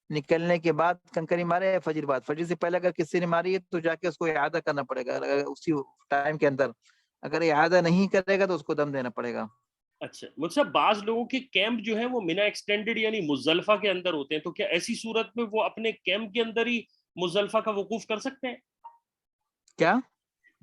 نکلنے کے بعد کنکری مارے, فجر بعد, فجر سے پہلے اگر کسی نے ماری ہے تو جا کے اس کو اعادہ کرنا پڑے گا اسی ٹائم کے اندر. اگر اعادہ نہیں کرے گا تو اس کو دم دینا پڑے گا. اچھا مطلب بعض لوگوں کے کیمپ جو ہیں وہ مینا ایکسٹینڈڈ یعنی مزدلفہ کے اندر ہوتے ہیں, تو کیا ایسی صورت میں وہ اپنے کیمپ کے اندر ہی مزدلفہ کا وقوف کر سکتے ہیں؟ کیا؟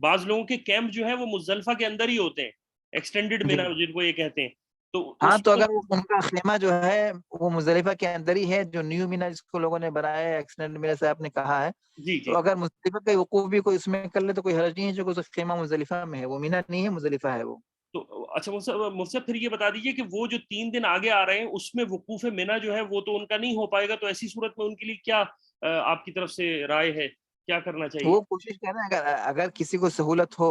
بعض لوگوں کے کیمپ جو ہیں وہ مزدلفہ کے اندر ہی ہوتے ہیں, ایکسٹینڈڈ جی. مینا جن کو یہ کہتے ہیں, تو ہاں, اس تو کو اگر ان کا خیمہ جو ہے وہ مزدلفہ کے اندر ہی ہے, جو نیو مینا جس کو لوگوں نے بنایا ہے, ایکسیڈنٹ مینا سے آپ نے کہا ہے, جی تو جی اگر مزدلفہ کا وقوف بھی کوئی اس میں کر لے تو کوئی حرج نہیں ہے, جو کوئی خیمہ مزدلفہ میں ہے, وہ مینا نہیں ہے, مزدلفہ ہے وہ. تو اچھا مصعب پھر یہ بتا دیجیے کہ وہ جو 3 دن آگے آ رہے ہیں اس میں وقوف مینا جو ہے وہ تو ان کا نہیں ہو پائے گا, تو ایسی صورت میں ان کے لیے کیا آپ کی طرف سے رائے ہے, کیا کرنا چاہیے؟ وہ کوشش کریں, اگر کسی کو سہولت ہو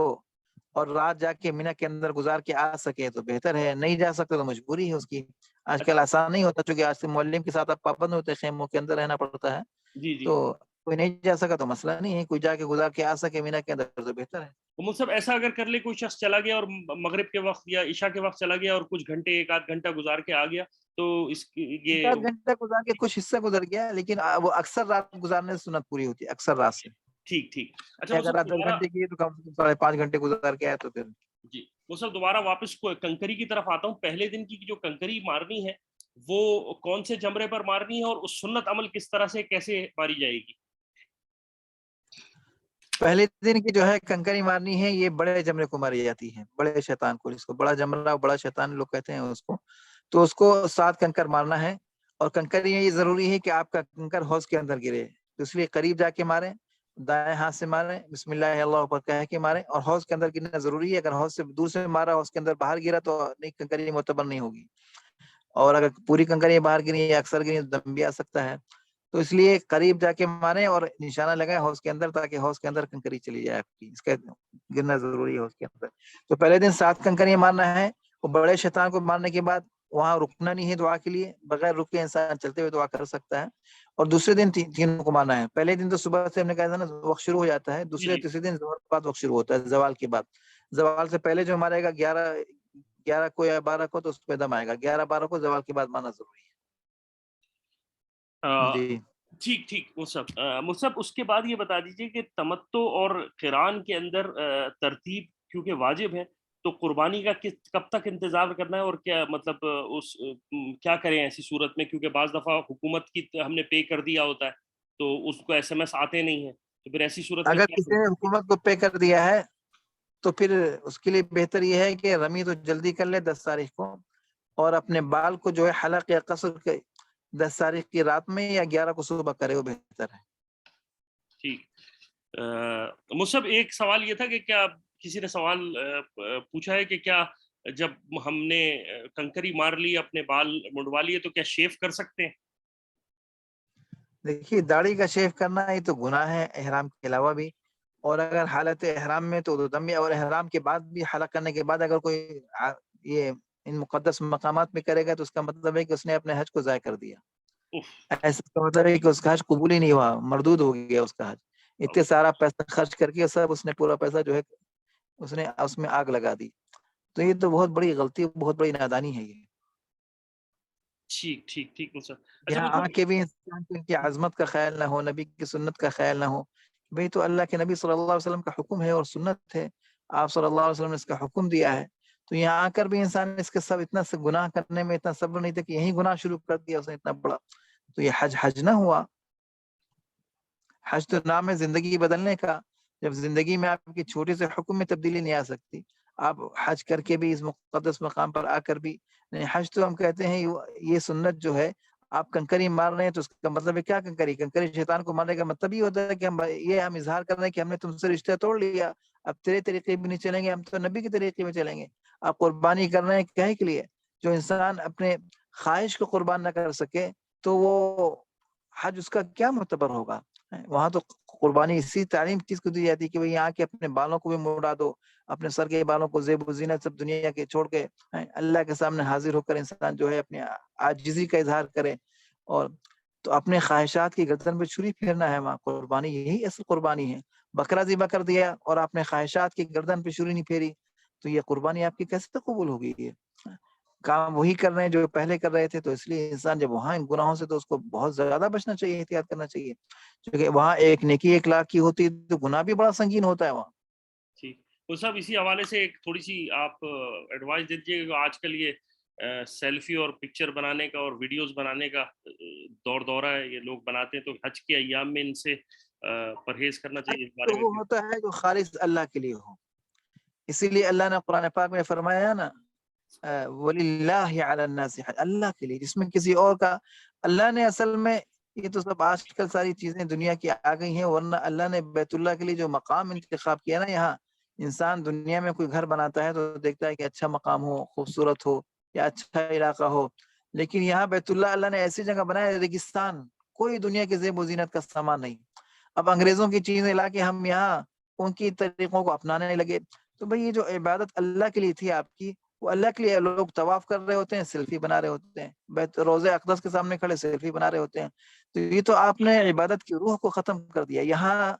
اور رات جا کے مینا کے اندر گزار کے آ سکے تو بہتر ہے, نہیں جا سکتے تو مجبوری ہے اس کی. آج کل آسان نہیں ہوتا, چونکہ آج سے معلم کے ساتھ آپ پابند ہوتے ہیں, خیموں کے اندر رہنا پڑتا ہے, جی جی. تو کوئی نہیں جا سکا تو مسئلہ نہیں ہے, کوئی جا کے گزار کے آ سکے مینا کے اندر تو بہتر ہے. مصعب ایسا اگر کر لے کوئی شخص چلا گیا اور مغرب کے وقت یا عشاء کے وقت چلا گیا اور کچھ گھنٹے 1 آدھ گھنٹہ گزار کے آ گیا, تو اس ایک یہ آدھ گھنٹہ گزار کے کچھ حصہ گزر گیا, لیکن وہ اکثر رات گزارنے سے سنت پوری ہوتی ہے, اکثر رات سے. ٹھیک ٹھیک. اچھا اگر مصعب رات 10 گھنٹے کی ہے تو کم سے کم 5.5 گھنٹے گزار کے آئے تو پھر. جی مصعب دوبارہ واپس کنکری کی طرف آتا ہوں. پہلے دن کی جو کنکری مارنی ہے وہ کون سے جمرے پر مارنی ہے, اور اس سنت عمل کس طرح سے کیسے ماری جائے گی؟ پہلے دن کی جو ہے کنکری مارنی ہے, یہ بڑے جمرے کو ماری جاتی ہے, بڑے شیطان کو, جس کو بڑا جمرہ بڑا شیطان لوگ کہتے ہیں اس کو. تو اس کو 7 کنکر مارنا ہے, اور کنکری میں یہ ضروری ہے کہ آپ کا کنکر حوض کے اندر گرے، تو اس لیے قریب جا کے ماریں، دائیں ہاتھ سے ماریں، بسم اللہ اللہ اکبر کہہ کے ماریں، اور حوض کے اندر گرنا ضروری ہے. اگر حوض سے دور سے مارا، حوض کے اندر باہر گرا تو نہیں، کنکری معتبر نہیں ہوگی. اور اگر پوری کنکری باہر گری یا اکثر گری تو دم بھی آ سکتا ہے. تو اس لیے قریب جا کے ماریں اور نشانہ لگائیں حوض کے اندر، تاکہ حوض کے اندر کنکری چلی جائے آپ کی. اس کا گرنا ضروری ہے حوض کے اندر. تو پہلے دن 7 کنکریاں مارنا ہے، اور بڑے شیطان کو مارنے کے بعد وہاں رکنا نہیں ہے دعا کے لیے، بغیر رک کے انسان چلتے ہوئے دعا کر سکتا ہے. اور دوسرے دن تینوں کو مارنا ہے. پہلے دن تو صبح سے ہم نے کہا تھا نا وقت شروع ہو جاتا ہے، جی دوسرے جی تیسرے دن زوال کے بعد وقت شروع ہوتا ہے، زوال کے بعد. زوال سے پہلے جو مارے گا 11 کو یا 12 کو، تو اس پہ دم آئے گا. 11-12 کو زوال کے بعد مارنا ضروری ہے. جی ٹھیک ٹھیک. مصعب اس کے بعد یہ بتا دیجیے کہ تمتع اور قران کے اندر ترتیب کیونکہ واجب ہے، تو قربانی کا کب تک انتظار کرنا ہے، اور کیا مطلب کیا کریں ایسی صورت میں، کیونکہ بعض دفعہ حکومت کی ہم نے پے کر دیا ہوتا ہے تو اس کو SMS آتے نہیں ہیں، تو پھر ایسی صورت میں اگر کیا کسی کریں؟ نے حکومت کو پے کر دیا ہے تو پھر اس کے لیے بہتر یہ ہے کہ رمی تو جلدی کر لے 10 تاریخ کو، اور اپنے بال کو جو ہے حلق یا قصر کے 10 تاریخ کی رات میں یا 11 کو صبح کرے، وہ بہتر ہے. ٹھیک. مصعب ایک سوال یہ تھا کہ کیا کسی نے سوال پوچھا ہے کہ کیا جب ہم نے کنکری مار لی، اپنے بال منڈوا لیے، تو کیا شیف کر سکتے ہیں؟ دیکھیے داڑھی کا شیف کرنا یہ تو گناہ ہے احرام کے علاوہ بھی، اور اگر حالت احرام میں تو دم بھی، اور احرام کے بعد بھی حلق کرنے کے بعد اگر کوئی یہ ان مقدس مقامات میں کرے گا تو اس کا مطلب ہے کہ اس نے اپنے حج کو ضائع کر دیا. اف. ایسا کا مطلب ہے کہ اس کا حج قبول ہی نہیں ہوا، مردود ہو گیا اس کا حج. اتنے سارا پیسہ خرچ کر کے سب اس نے پورا پیسہ جو ہے اس نے اس میں آگ لگا دی. تو یہ تو بہت بڑی غلطی، بہت بڑی نادانی ہے. یہ ٹھیک ٹھیک ٹھیک مصعب. اچھا یہاں آ مصعب. کے بھی انسان کو ان کی عظمت کا خیال نہ ہو، نبی کی سنت کا خیال نہ ہو. بھئی تو اللہ کے نبی صلی اللہ علیہ وسلم کا حکم ہے اور سنت ہے، آپ صلی اللہ علیہ وسلم نے اس کا حکم دیا ہے. تو یہاں آ کر بھی انسان اس کے سب اتنا سے گناہ کرنے میں اتنا صبر نہیں تھا کہ یہی گناہ شروع کر دیا اس نے اتنا بڑا. تو یہ حج نہ ہوا. حج تو نام ہے زندگی بدلنے کا. جب زندگی میں آپ کی چھوٹے سے حکم میں تبدیلی نہیں آ سکتی، آپ حج کر کے بھی اس مقدس مقام پر آ کر بھی نہیں. حج تو ہم کہتے ہیں یہ سنت جو ہے، آپ کنکری مار رہے ہیں تو اس کا مطلب ہے کیا؟ کنکری شیطان کو مارنے کا مطلب یہ ہوتا ہے کہ ہم اظہار کر رہے ہیں کہ ہم نے تم سے رشتہ توڑ لیا، اب تیرے طریقے بھی نہیں چلیں گے، ہم تو نبی کے طریقے میں چلیں گے. آپ قربانی کر رہے ہیں کہے کے لیے؟ جو انسان اپنے خواہش کو قربان نہ کر سکے تو وہ حج اس کا کیا معتبر ہوگا؟ وہاں تو قربانی اسی تعلیم چیز کو دی جاتی ہے کہ بھئی یہاں کے اپنے بالوں کو بھی موڑا دو، اپنے سر کے بالوں کو زیب و زینت سب دنیا کے چھوڑ کے اللہ کے سامنے حاضر ہو کر انسان جو ہے اپنے عاجزی کا اظہار کرے. اور تو اپنے خواہشات کی گردن پہ چھری پھیرنا ہے وہاں. قربانی یہی اصل قربانی ہے. بکرا ذبح کر دیا اور اپنے خواہشات کی گردن پہ چھری نہیں پھیری تو یہ قربانی آپ کی کیسے قبول ہوگی؟ یہ کام وہی کر رہے ہیں جو پہلے کر رہے تھے. تو اس لیے انسان جب وہاں ان گناہوں سے تو اس کو بہت زیادہ بچنا چاہیے، احتیاط کرنا چاہیے، کیونکہ وہاں ایک نیکی 1 لاکھ کی ہوتی ہے تو گناہ بھی بڑا سنگین ہوتا ہے وہاں. ٹھیک. تو صاحب اسی حوالے سے ایک تھوڑی سی آپ ایڈوائس دیجیے کہ آج کل یہ سیلفی اور پکچر بنانے کا اور ویڈیوز بنانے کا دورہ ہے، یہ لوگ بناتے ہیں، تو حج کے ایام میں ان سے پرہیز کرنا چاہیے. اس بارے تو میں وہ ہوتا ہے جو خالص اللہ کے لیے ہو. اسی لیے اللہ نے قرآن پاک میں فرمایا نا وَلِلَّهِ عَلَى النَّاسِ حَجٌّ، اللہ کے لیے، جس میں کسی اور کا. اللہ نے اصل میں یہ تو سب آج کل ساری چیزیں دنیا کی آ گئی ہیں، ورنہ اللہ نے بیت اللہ کے لیے جو مقام انتخاب کیا نا، یہاں انسان دنیا میں کوئی گھر بناتا ہے تو دیکھتا ہے کہ اچھا مقام ہو، خوبصورت ہو یا اچھا علاقہ ہو، لیکن یہاں بیت اللہ نے ایسی جگہ بنایا ریگستان، کوئی دنیا کے زیب و زینت کا سامان نہیں. اب انگریزوں کی چیزیں لا کے ہم یہاں ان کی طریقوں کو اپنانے لگے. تو بھئی یہ جو عبادت اللہ کے لیے تھی آپ کی، وہ اللہ کے لیے لوگ طواف کر رہے ہوتے ہیں، سیلفی بنا رہے ہوتے ہیں، بیت روضہ اقدس کے سامنے کھڑے سیلفی بنا رہے ہوتے ہیں. تو یہ تو آپ نے عبادت کی روح کو ختم کر دیا. یہاں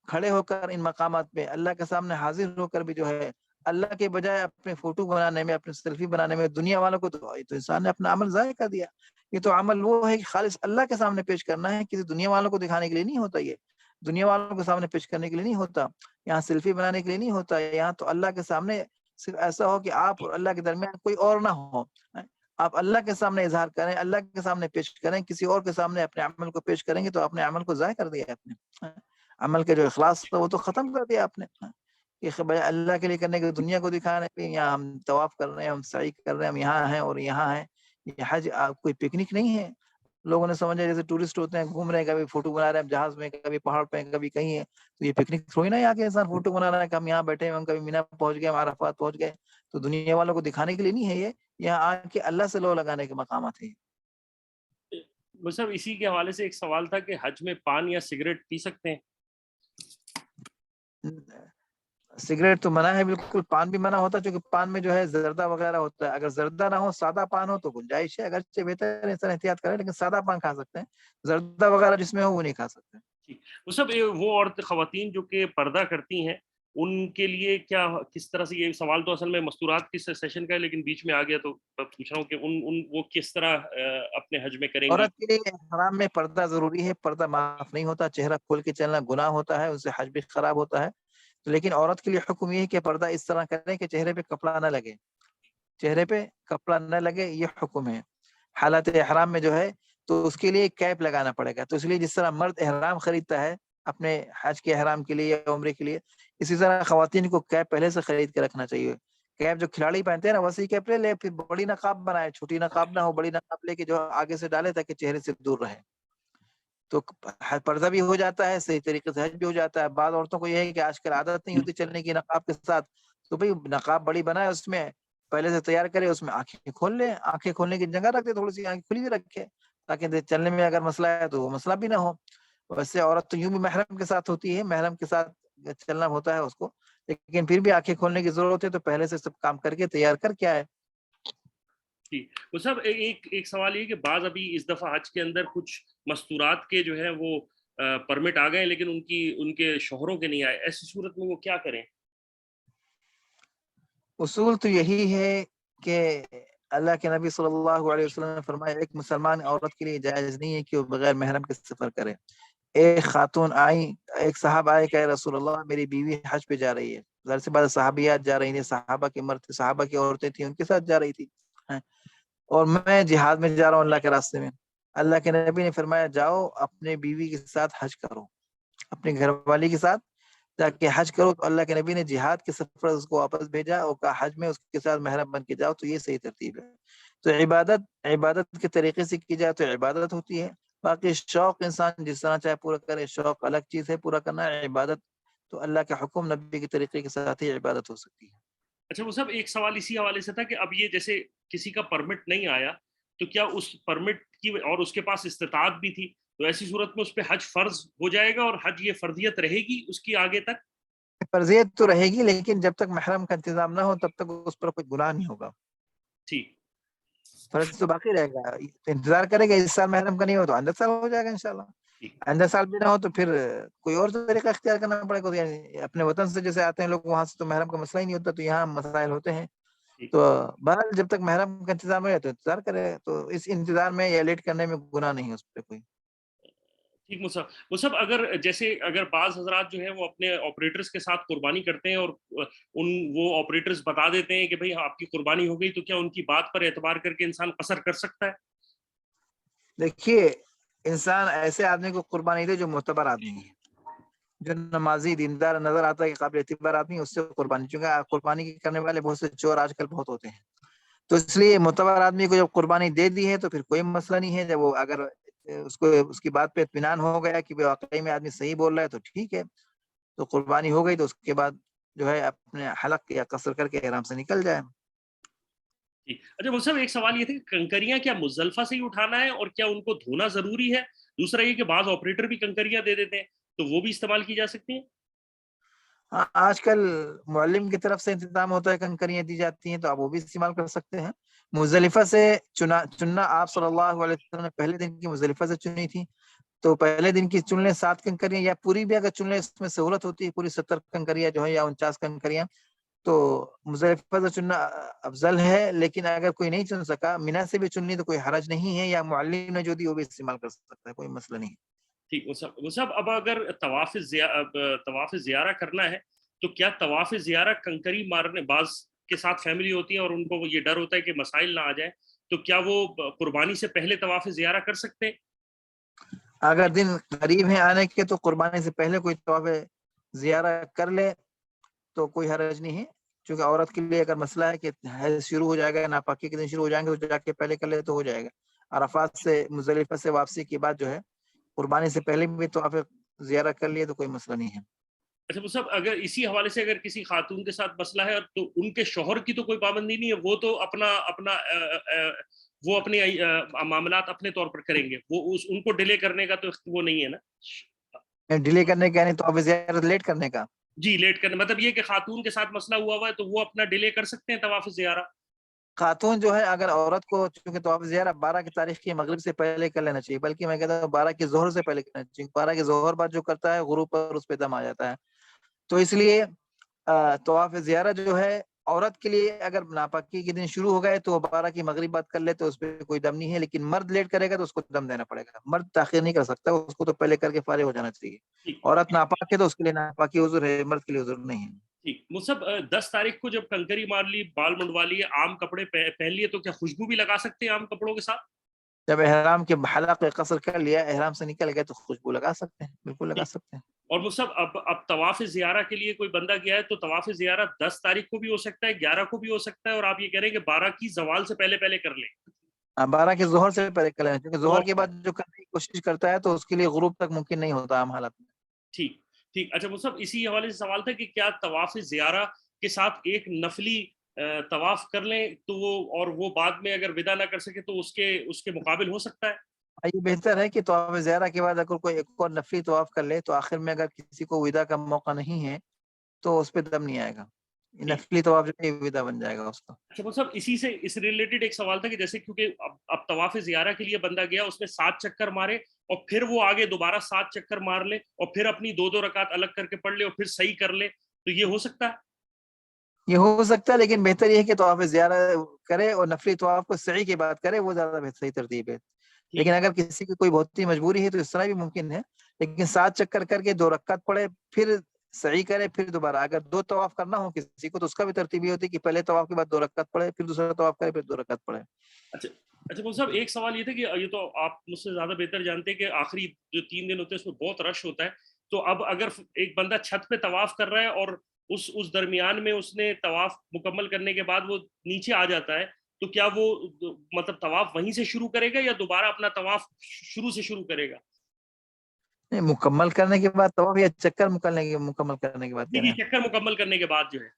کھڑے ہو کر ان مقامات پہ اللہ کے سامنے حاضر ہو کر بھی جو ہے اللہ کے بجائے اپنے فوٹو بنانے میں، اپنے سیلفی بنانے میں دنیا والوں کو تو انسان نے اپنا عمل ضائع کر دیا. یہ تو عمل وہ ہے کہ خالص اللہ کے سامنے پیش کرنا ہے، کسی دنیا والوں کو دکھانے کے لیے نہیں ہوتا. یہ دنیا والوں کے سامنے پیش کرنے کے لیے نہیں ہوتا، یہاں سیلفی بنانے کے لیے نہیں ہوتا. یہاں تو اللہ کے سامنے صرف ایسا ہو کہ آپ اور اللہ کے درمیان کوئی اور نہ ہو. آپ اللہ کے سامنے اظہار کریں، اللہ کے سامنے پیش کریں. کسی اور کے سامنے اپنے عمل کو پیش کریں گے تو اپنے عمل کو ضائع کر دیا آپ نے. عمل کے جو اخلاص تھا وہ تو ختم کر دیا آپ نے. کہ اللہ کے لیے کرنے کے دنیا کو دکھا رہے ہیں، یہاں ہم طواف کر رہے ہیں، ہم سعی کر رہے ہیں، ہم یہاں ہیں اور یہاں ہیں. یہ حج کوئی پکنک نہیں ہے. لوگوں نے سمجھا جیسے ٹورسٹ ہوتے ہیں, گھوم رہے ہیں, کبھی فوٹو بنا رہے ہیں جہاز میں, کبھی پہاڑ پہ, کبھی کہیں ہے, تو یہ پکنک تھوڑی نا یہاں کے انسان فوٹو بنا رہا ہے کہ ہم یہاں بیٹھے ہیں, ہم کبھی مینا پہنچ گئے, ہم عرفات پہنچ گئے. تو دنیا والوں کو دکھانے کے لیے نہیں ہے یہ, یہاں آ کے اللہ سے لو لگانے کے مقامات ہیں. مصعب اسی کے حوالے سے ایک سوال تھا کہ حج میں پان یا سگریٹ پی سکتے ہیں؟ سگریٹ تو منع ہے بالکل, پان بھی منع ہوتا ہے, چونکہ پان میں جو ہے زردہ وغیرہ ہوتا ہے. اگر زردہ نہ ہو, سادہ پان ہو تو گنجائش ہے, اگرچہ بہتر ہے انسان احتیاط کرے, لیکن سادہ پان کھا سکتے ہیں. زردہ وغیرہ جس میں ہو وہ نہیں کھا سکتے. مصعب وہ عورت خواتین جو کہ پردہ کرتی ہیں ان کے لیے کیا, کس طرح سے, یہ سوال تو اصل میں مستورات کی سیشن کا ہے لیکن بیچ میں آ گیا تو پوچھ رہا ہوں کہ وہ کس طرح اپنے حج میں کریں گی؟ عورت کے لیے حرام میں پردہ ضروری ہے, پردہ معاف نہیں ہوتا, چہرہ کھول کے چلنا گناہ ہوتا ہے, اس سے حج بھی خراب ہوتا ہے. لیکن عورت کے لیے حکم یہ ہے کہ پردہ اس طرح کریں کہ چہرے پہ کپڑا نہ لگے, چہرے پہ کپڑا نہ لگے, یہ حکم ہے. حالت احرام میں جو ہے تو اس کے لیے کیپ لگانا پڑے گا. تو اس لیے جس طرح مرد احرام خریدتا ہے اپنے حج کے احرام کے لیے یا عمرے کے لیے, اسی طرح خواتین کو کیپ پہلے سے خرید کے رکھنا چاہیے. کیپ جو کھلاڑی پہنتے ہیں نا ویسی کیپ لے لے, پھر بڑی نقاب بنائے, چھوٹی نقاب نہ ہو, بڑی نقاب لے کے جو آگے سے ڈالے تاکہ چہرے سے دور رہے. تو پردہ بھی ہو جاتا ہے, صحیح طریقے سے حج بھی ہو جاتا ہے. بعض عورتوں کو یہ ہے کہ آج کل عادت نہیں ہوتی چلنے کی نقاب کے ساتھ, تو بھئی نقاب بڑی بنائے, اس میں پہلے سے تیار کرے, اس میں آنکھیں کھول لے, آنکھیں کھولنے کی جگہ رکھ دے, تھوڑی سی آنکھیں کھلی بھی رکھے تاکہ چلنے میں اگر مسئلہ ہے تو وہ مسئلہ بھی نہ ہو. ویسے عورت تو یوں بھی محرم کے ساتھ ہوتی ہے, محرم کے ساتھ چلنا ہوتا ہے اس کو, لیکن پھر بھی آنکھیں کھولنے کی ضرورت ہے, تو پہلے سے سب کام کر کے تیار کر کے آئے. جی مصعب ایک سوال یہ کہ بعض ابھی اس دفعہ حج کے اندر کچھ مستورات کے جو ہے وہ پرمٹ آ گئے لیکن ان کے شوہروں کے نہیں آئے, ایسی صورت میں وہ کیا کریں؟ اصول تو یہی ہے کہ اللہ کے نبی صلی اللہ علیہ وسلم نے فرمایا ایک مسلمان عورت کے لیے جائز نہیں ہے کہ وہ بغیر محرم کے سفر کرے. ایک خاتون آئی, ایک صاحب آئے کہ رسول اللہ میری بیوی حج پہ جا رہی ہے. ظاہر سی بات صحابیات جا رہی تھیں, صحابہ کے مرد, صحابہ کی عورتیں تھیں, ان کے ساتھ جا رہی تھی, اور میں جہاد میں جا رہا ہوں اللہ کے راستے میں. اللہ کے نبی نے فرمایا جاؤ اپنے بیوی کے ساتھ حج کرو, اپنے گھر والی کے ساتھ جا کے حج کرو. تو اللہ کے نبی نے جہاد کے سفر اس کو واپس بھیجا اور کہا حج میں اس کے ساتھ محرم بن کے جاؤ. تو یہ صحیح ترتیب ہے. تو عبادت کے طریقے سے کی جائے تو عبادت ہوتی ہے. باقی شوق انسان جس طرح چاہے پورا کرے, شوق الگ چیز ہے, پورا کرنا ہے. عبادت تو اللہ کے حکم نبی کے طریقے کے ساتھ ہی عبادت ہو سکتی ہے. اچھا وہ صاحب ایک سوال اسی حوالے سے تھا کہ اب یہ جیسے کسی کا پرمٹ نہیں آیا تو کیا اس پرمٹ کی, اور اس کے پاس استطاعت بھی تھی, تو ایسی صورت میں اس پہ حج فرض ہو جائے گا اور حج یہ فرضیت رہے گی اس کی آگے تک؟ فرضیت تو رہے گی, لیکن جب تک محرم کا انتظام نہ ہو تب تک اس پر کوئی گناہ نہیں ہوگا. ٹھیک, فرض تو باقی رہے گا, انتظار کرے گا. اس سال محرم کا نہیں ہو تو اندر سال ہو جائے گا انشاءاللہ. اندر سال بھی نہ ہو تو پھر کوئی اور طریقہ اختیار کرنا پڑے گا. یعنی اپنے وطن سے جیسے آتے ہیں لوگ وہاں سے تو محرم کا مسئلہ ہی نہیں ہوتا, تو یہاں مسائل ہوتے ہیں. تو بہرحال جب تک محرم کا انتظام ہو تو انتظار کرے, تو اس انتظار میں یا لیٹ کرنے میں گناہ نہیں ہے اس پہ کوئی. ٹھیک مصعب اگر بعض حضرات جو ہیں وہ اپنے آپریٹرز کے ساتھ قربانی کرتے ہیں اور وہ آپریٹرز بتا دیتے ہیں کہ بھئی آپ کی قربانی ہو گئی, تو کیا ان کی بات پر اعتبار کر کے انسان قصر کر سکتا ہے؟ دیکھیے انسان ایسے آدمی کو قربانی دے جو معتبر آدمی ہے, جو نمازی دیندار نظر آتا ہے کہ قابل اعتبار آدمی, اس سے قربانی. چونکہ قربانی کرنے والے بہت سے چور آج کل بہت ہوتے ہیں, تو اس لیے معتبر آدمی کو جب قربانی دے دی ہے تو پھر کوئی مسئلہ نہیں ہے. جب وہ اگر اس کی بات پہ اطمینان ہو گیا کہ واقعی میں آدمی صحیح بول رہا ہے تو ٹھیک ہے, تو قربانی ہو گئی تو اس کے بعد جو ہے اپنے حلق یا قصر کر کے آرام سے نکل جائے. اچھا مصعب ایک سوال یہ تھا کہ کنکریاں کیا مزدلفہ سے ہی اٹھانا ہے اور کیا ان کو دھونا ضروری ہے؟ دوسرا یہ کہ بعض آپریٹر بھی کنکریاں دے دیتے ہیں, تو وہ بھی استعمال کی جا سکتی ہیں؟ آج کل معلم کی طرف سے انتظام ہوتا ہے, کنکریاں دی جاتی ہیں, تو آپ وہ بھی استعمال کر سکتے ہیں. مزدلفہ سے چننا آپ صلی اللہ علیہ وسلم نے پہلے دن کی مزدلفہ سے چنی تھی, تو پہلے دن کی چن لیں 7 کنکریاں, یا پوری بھی اگر چن لیں اس میں سہولت ہوتی ہے, پوری 70 کنکریاں جو ہے یا 49 کنکریاں, تو مزدلفہ سے چننا افضل ہے. لیکن اگر کوئی نہیں چن سکا, مینا سے بھی چننی تو کوئی حرج نہیں ہے, یا معلم نے جو دی وہ بھی استعمال کر سکتا ہے, کوئی مسئلہ نہیں. ٹھیک مصعب اب اگر طواف زیارہ کرنا ہے تو کیا طواف زیارہ کنکری مارنے, بعض کے ساتھ فیملی ہوتی ہے اور ان کو یہ ڈر ہوتا ہے کہ مسائل نہ آ جائیں, تو کیا وہ قربانی سے پہلے طواف زیارہ کر سکتے ہیں؟ اگر دن قریب ہیں آنے کے تو قربانی سے پہلے کوئی طواف زیارہ کر لے تو کوئی حرج نہیں ہے. چونکہ عورت کے لیے اگر مسئلہ ہے کہ حیض شروع ہو جائے گا, ناپاکی کے دن شروع ہو جائیں گے, تو جا کے پہلے کر لے تو ہو جائے گا. عرفات سے مزدلفہ سے واپسی کے بعد جو ہے قربانی سے پہلے بھی طواف زیارہ کر لیے تو کوئی مسئلہ نہیں ہے. اچھا مصعب، اگر اسی حوالے سے اگر کسی خاتون کے ساتھ مسئلہ ہے تو ان کے شوہر کی تو کوئی پابندی نہیں ہے، وہ تو اپنا اپنا وہ اپنے معاملات اپنے طور پر کریں گے، وہ ان کو ڈیلے کرنے کا تو وہ نہیں ہے نا؟ ڈیلے کرنے کا یعنی طواف زیارت لیٹ کرنے کا؟ جی لیٹ کرنے مطلب یہ کہ خاتون کے ساتھ مسئلہ ہوا ہوا ہے تو وہ اپنا ڈیلے کر سکتے ہیں طواف زیارہ. خاتون جو ہے اگر عورت کو چونکہ طواف زیارہ 12 کی تاریخ کی مغرب سے پہلے کر لینا چاہیے، بلکہ میں کہتا ہوں 12 کی ظہر سے پہلے کرنا چاہیے. 12 کی ظہر بعد جو کرتا ہے غروب پر اس پہ دم آ جاتا ہے. تو اس لیے طواف زیارہ جو ہے عورت کے لیے اگر ناپاکی کے دن شروع ہو گئے تو 12 کی مغرب بعد کر لے تو اس پہ کوئی دم نہیں ہے، لیکن مرد لیٹ کرے گا تو اس کو دم دینا پڑے گا. مرد تاخیر نہیں کر سکتا، اس کو تو پہلے کر کے فارغ ہو جانا چاہیے. عورت ناپاک ہے تو اس کے لیے ناپاکی عذر ہے، مرد کے لیے عذر نہیں ہے. ٹھیک. مصعب 10 تاریخ کو جب کنکری مار لی، بال منڈوا لیے، عام کپڑے پہن لیے، تو کیا خوشبو بھی لگا سکتے ہیں عام کپڑوں کے ساتھ؟ جب احرام کے حلق قصر کر لیا، احرام سے نکل گئے تو خوشبو لگا سکتے ہیں، بالکل لگا سکتے ہیں. اور مصعب اب طواف زیارہ کے لیے کوئی بندہ گیا ہے تو طواف زیارہ 10 تاریخ کو بھی ہو سکتا ہے، 11 کو بھی ہو سکتا ہے، اور آپ یہ کہہ رہے ہیں کہ 12 کی زوال سے پہلے پہلے کر لیں. 12 کی ظہر سے پہلے کر لینا، کیونکہ ظہر کے بعد جو کرنے کی کوشش کرتا ہے تو اس کے لیے غروب تک ممکن نہیں ہوتا عام حالت میں. ٹھیک ٹھیک. اچھا مصعب اسی حوالے سے سوال تھا کہ کیا طواف زیارہ کے ساتھ ایک نفلی طواف کر لیں تو وہ بعد میں اگر ودا نہ کر سکے تو اس کے مقابل ہو سکتا ہے؟ یہ بہتر ہے کہ طواف زیارہ کے بعد اگر کوئی ایک اور نفلی طواف کر لے تو آخر میں اگر کسی کو ودا کا موقع نہیں ہے تو اس پہ دم نہیں آئے گا. نفلی طواف جو ہے ودا بن جائے گا اس کا. اچھا مصعب اسی سے اس ریلیٹڈ ایک سوال تھا کہ جیسے کیونکہ اب طواف زیارہ کے لیے بندہ گیا، اس نے 7 چکر مارے اور پھر وہ آگے دوبارہ 7 چکر مار لے اور پھر اپنی 2 رکعت الگ کر کے پڑھ لے اور پھر صحیح کر لے، تو یہ ہو سکتا ہے؟ یہ ہو سکتا ہے، لیکن بہتر یہ ہے کہ طواف زیارہ کرے اور نفلی طواف کو سعی کے بعد کرے، وہ زیادہ صحیح ترتیب ہے. لیکن اگر کسی کی کوئی بہت ہی مجبوری ہے تو اس طرح بھی ممکن ہے، لیکن 7 چکر کر کے 2 رکعت پڑھے، پھر صحیح کرے، پھر دوبارہ. اگر 2 طواف کرنا ہو کسی کو تو اس کا بھی ترتیب یہ ہوتی ہے کہ پہلے طواف کے بعد 2 رکعت پڑھے، پھر دوسرا طواف کرے، پھر 2 رکعت پڑھے. اچھا مصعب ایک سوال یہ تھا کہ یہ تو آپ مجھ سے زیادہ بہتر جانتے ہیں کہ آخری جو 3 دن ہوتے ہیں اس میں بہت رش ہوتا ہے، تو اب اگر ایک بندہ چھت پہ طواف کر رہا ہے اور اس درمیان میں اس نے طواف مکمل کرنے کے بعد وہ نیچے آ جاتا ہے، تو کیا وہ مطلب طواف وہیں سے شروع کرے گا یا دوبارہ اپنا طواف شروع سے شروع کرے گا؟ نہیں، مکمل کرنے کے بعد طواف یا چکر مکمل کرنے کے بعد کہہ رہے ہیں؟ چکر مکمل کرنے کے بعد جو ہے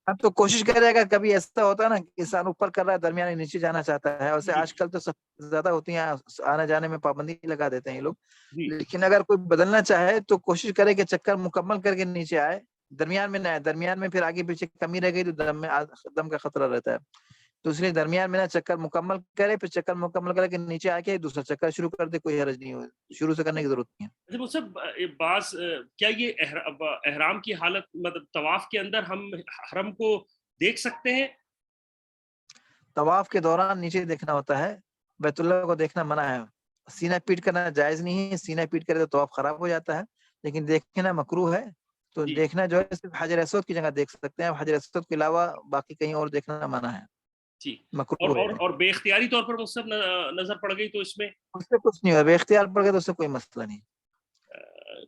اب تو کوشش کرے گا. کبھی ایسا ہوتا ہے نا کہ انسان اوپر کر رہا ہے درمیان نیچے جانا چاہتا ہے، ویسے آج کل تو سب زیادہ ہوتی ہیں، آنے جانے میں پابندی لگا دیتے ہیں یہ لوگ. لیکن اگر کوئی بدلنا چاہے تو کوشش کرے کہ چکر مکمل کر کے نیچے آئے، درمیان میں نہ آئے. درمیان میں پھر آگے پیچھے کمی رہ گئی تو دم کا خطرہ رہتا ہے. تو اس لیے درمیان میں نہ چکر مکمل کرے، پھر چکر مکمل کرے کہ نیچے آ کے دوسرا چکر شروع کر دے، کوئی حرج نہیں ہو، شروع سے کرنے کی ضرورت نہیں ہے. بعض کیا یہ احرام کی حالت مطلب طواف کے اندر ہم حرم کو دیکھ سکتے ہیں؟ طواف کے دوران نیچے دیکھنا ہوتا ہے، بیت اللہ کو دیکھنا منع ہے. سینہ پیٹ کرنا جائز نہیں ہے، سینہ پیٹ کرے تو طواف خراب ہو جاتا ہے، لیکن دیکھنا مکروہ ہے. تو دیکھنا جو ہے صرف حجر اسود کی جگہ دیکھ سکتے ہیں، حجر اسود کے علاوہ باقی کہیں اور دیکھنا منع ہے، مکروہ ہے. اور بے اختیاری طور پر مصعب نظر پڑ گئی تو اس میں سے کچھ نہیں ہوا، بے اختیار پڑ گیا تو اس سے کوئی مسئلہ نہیں.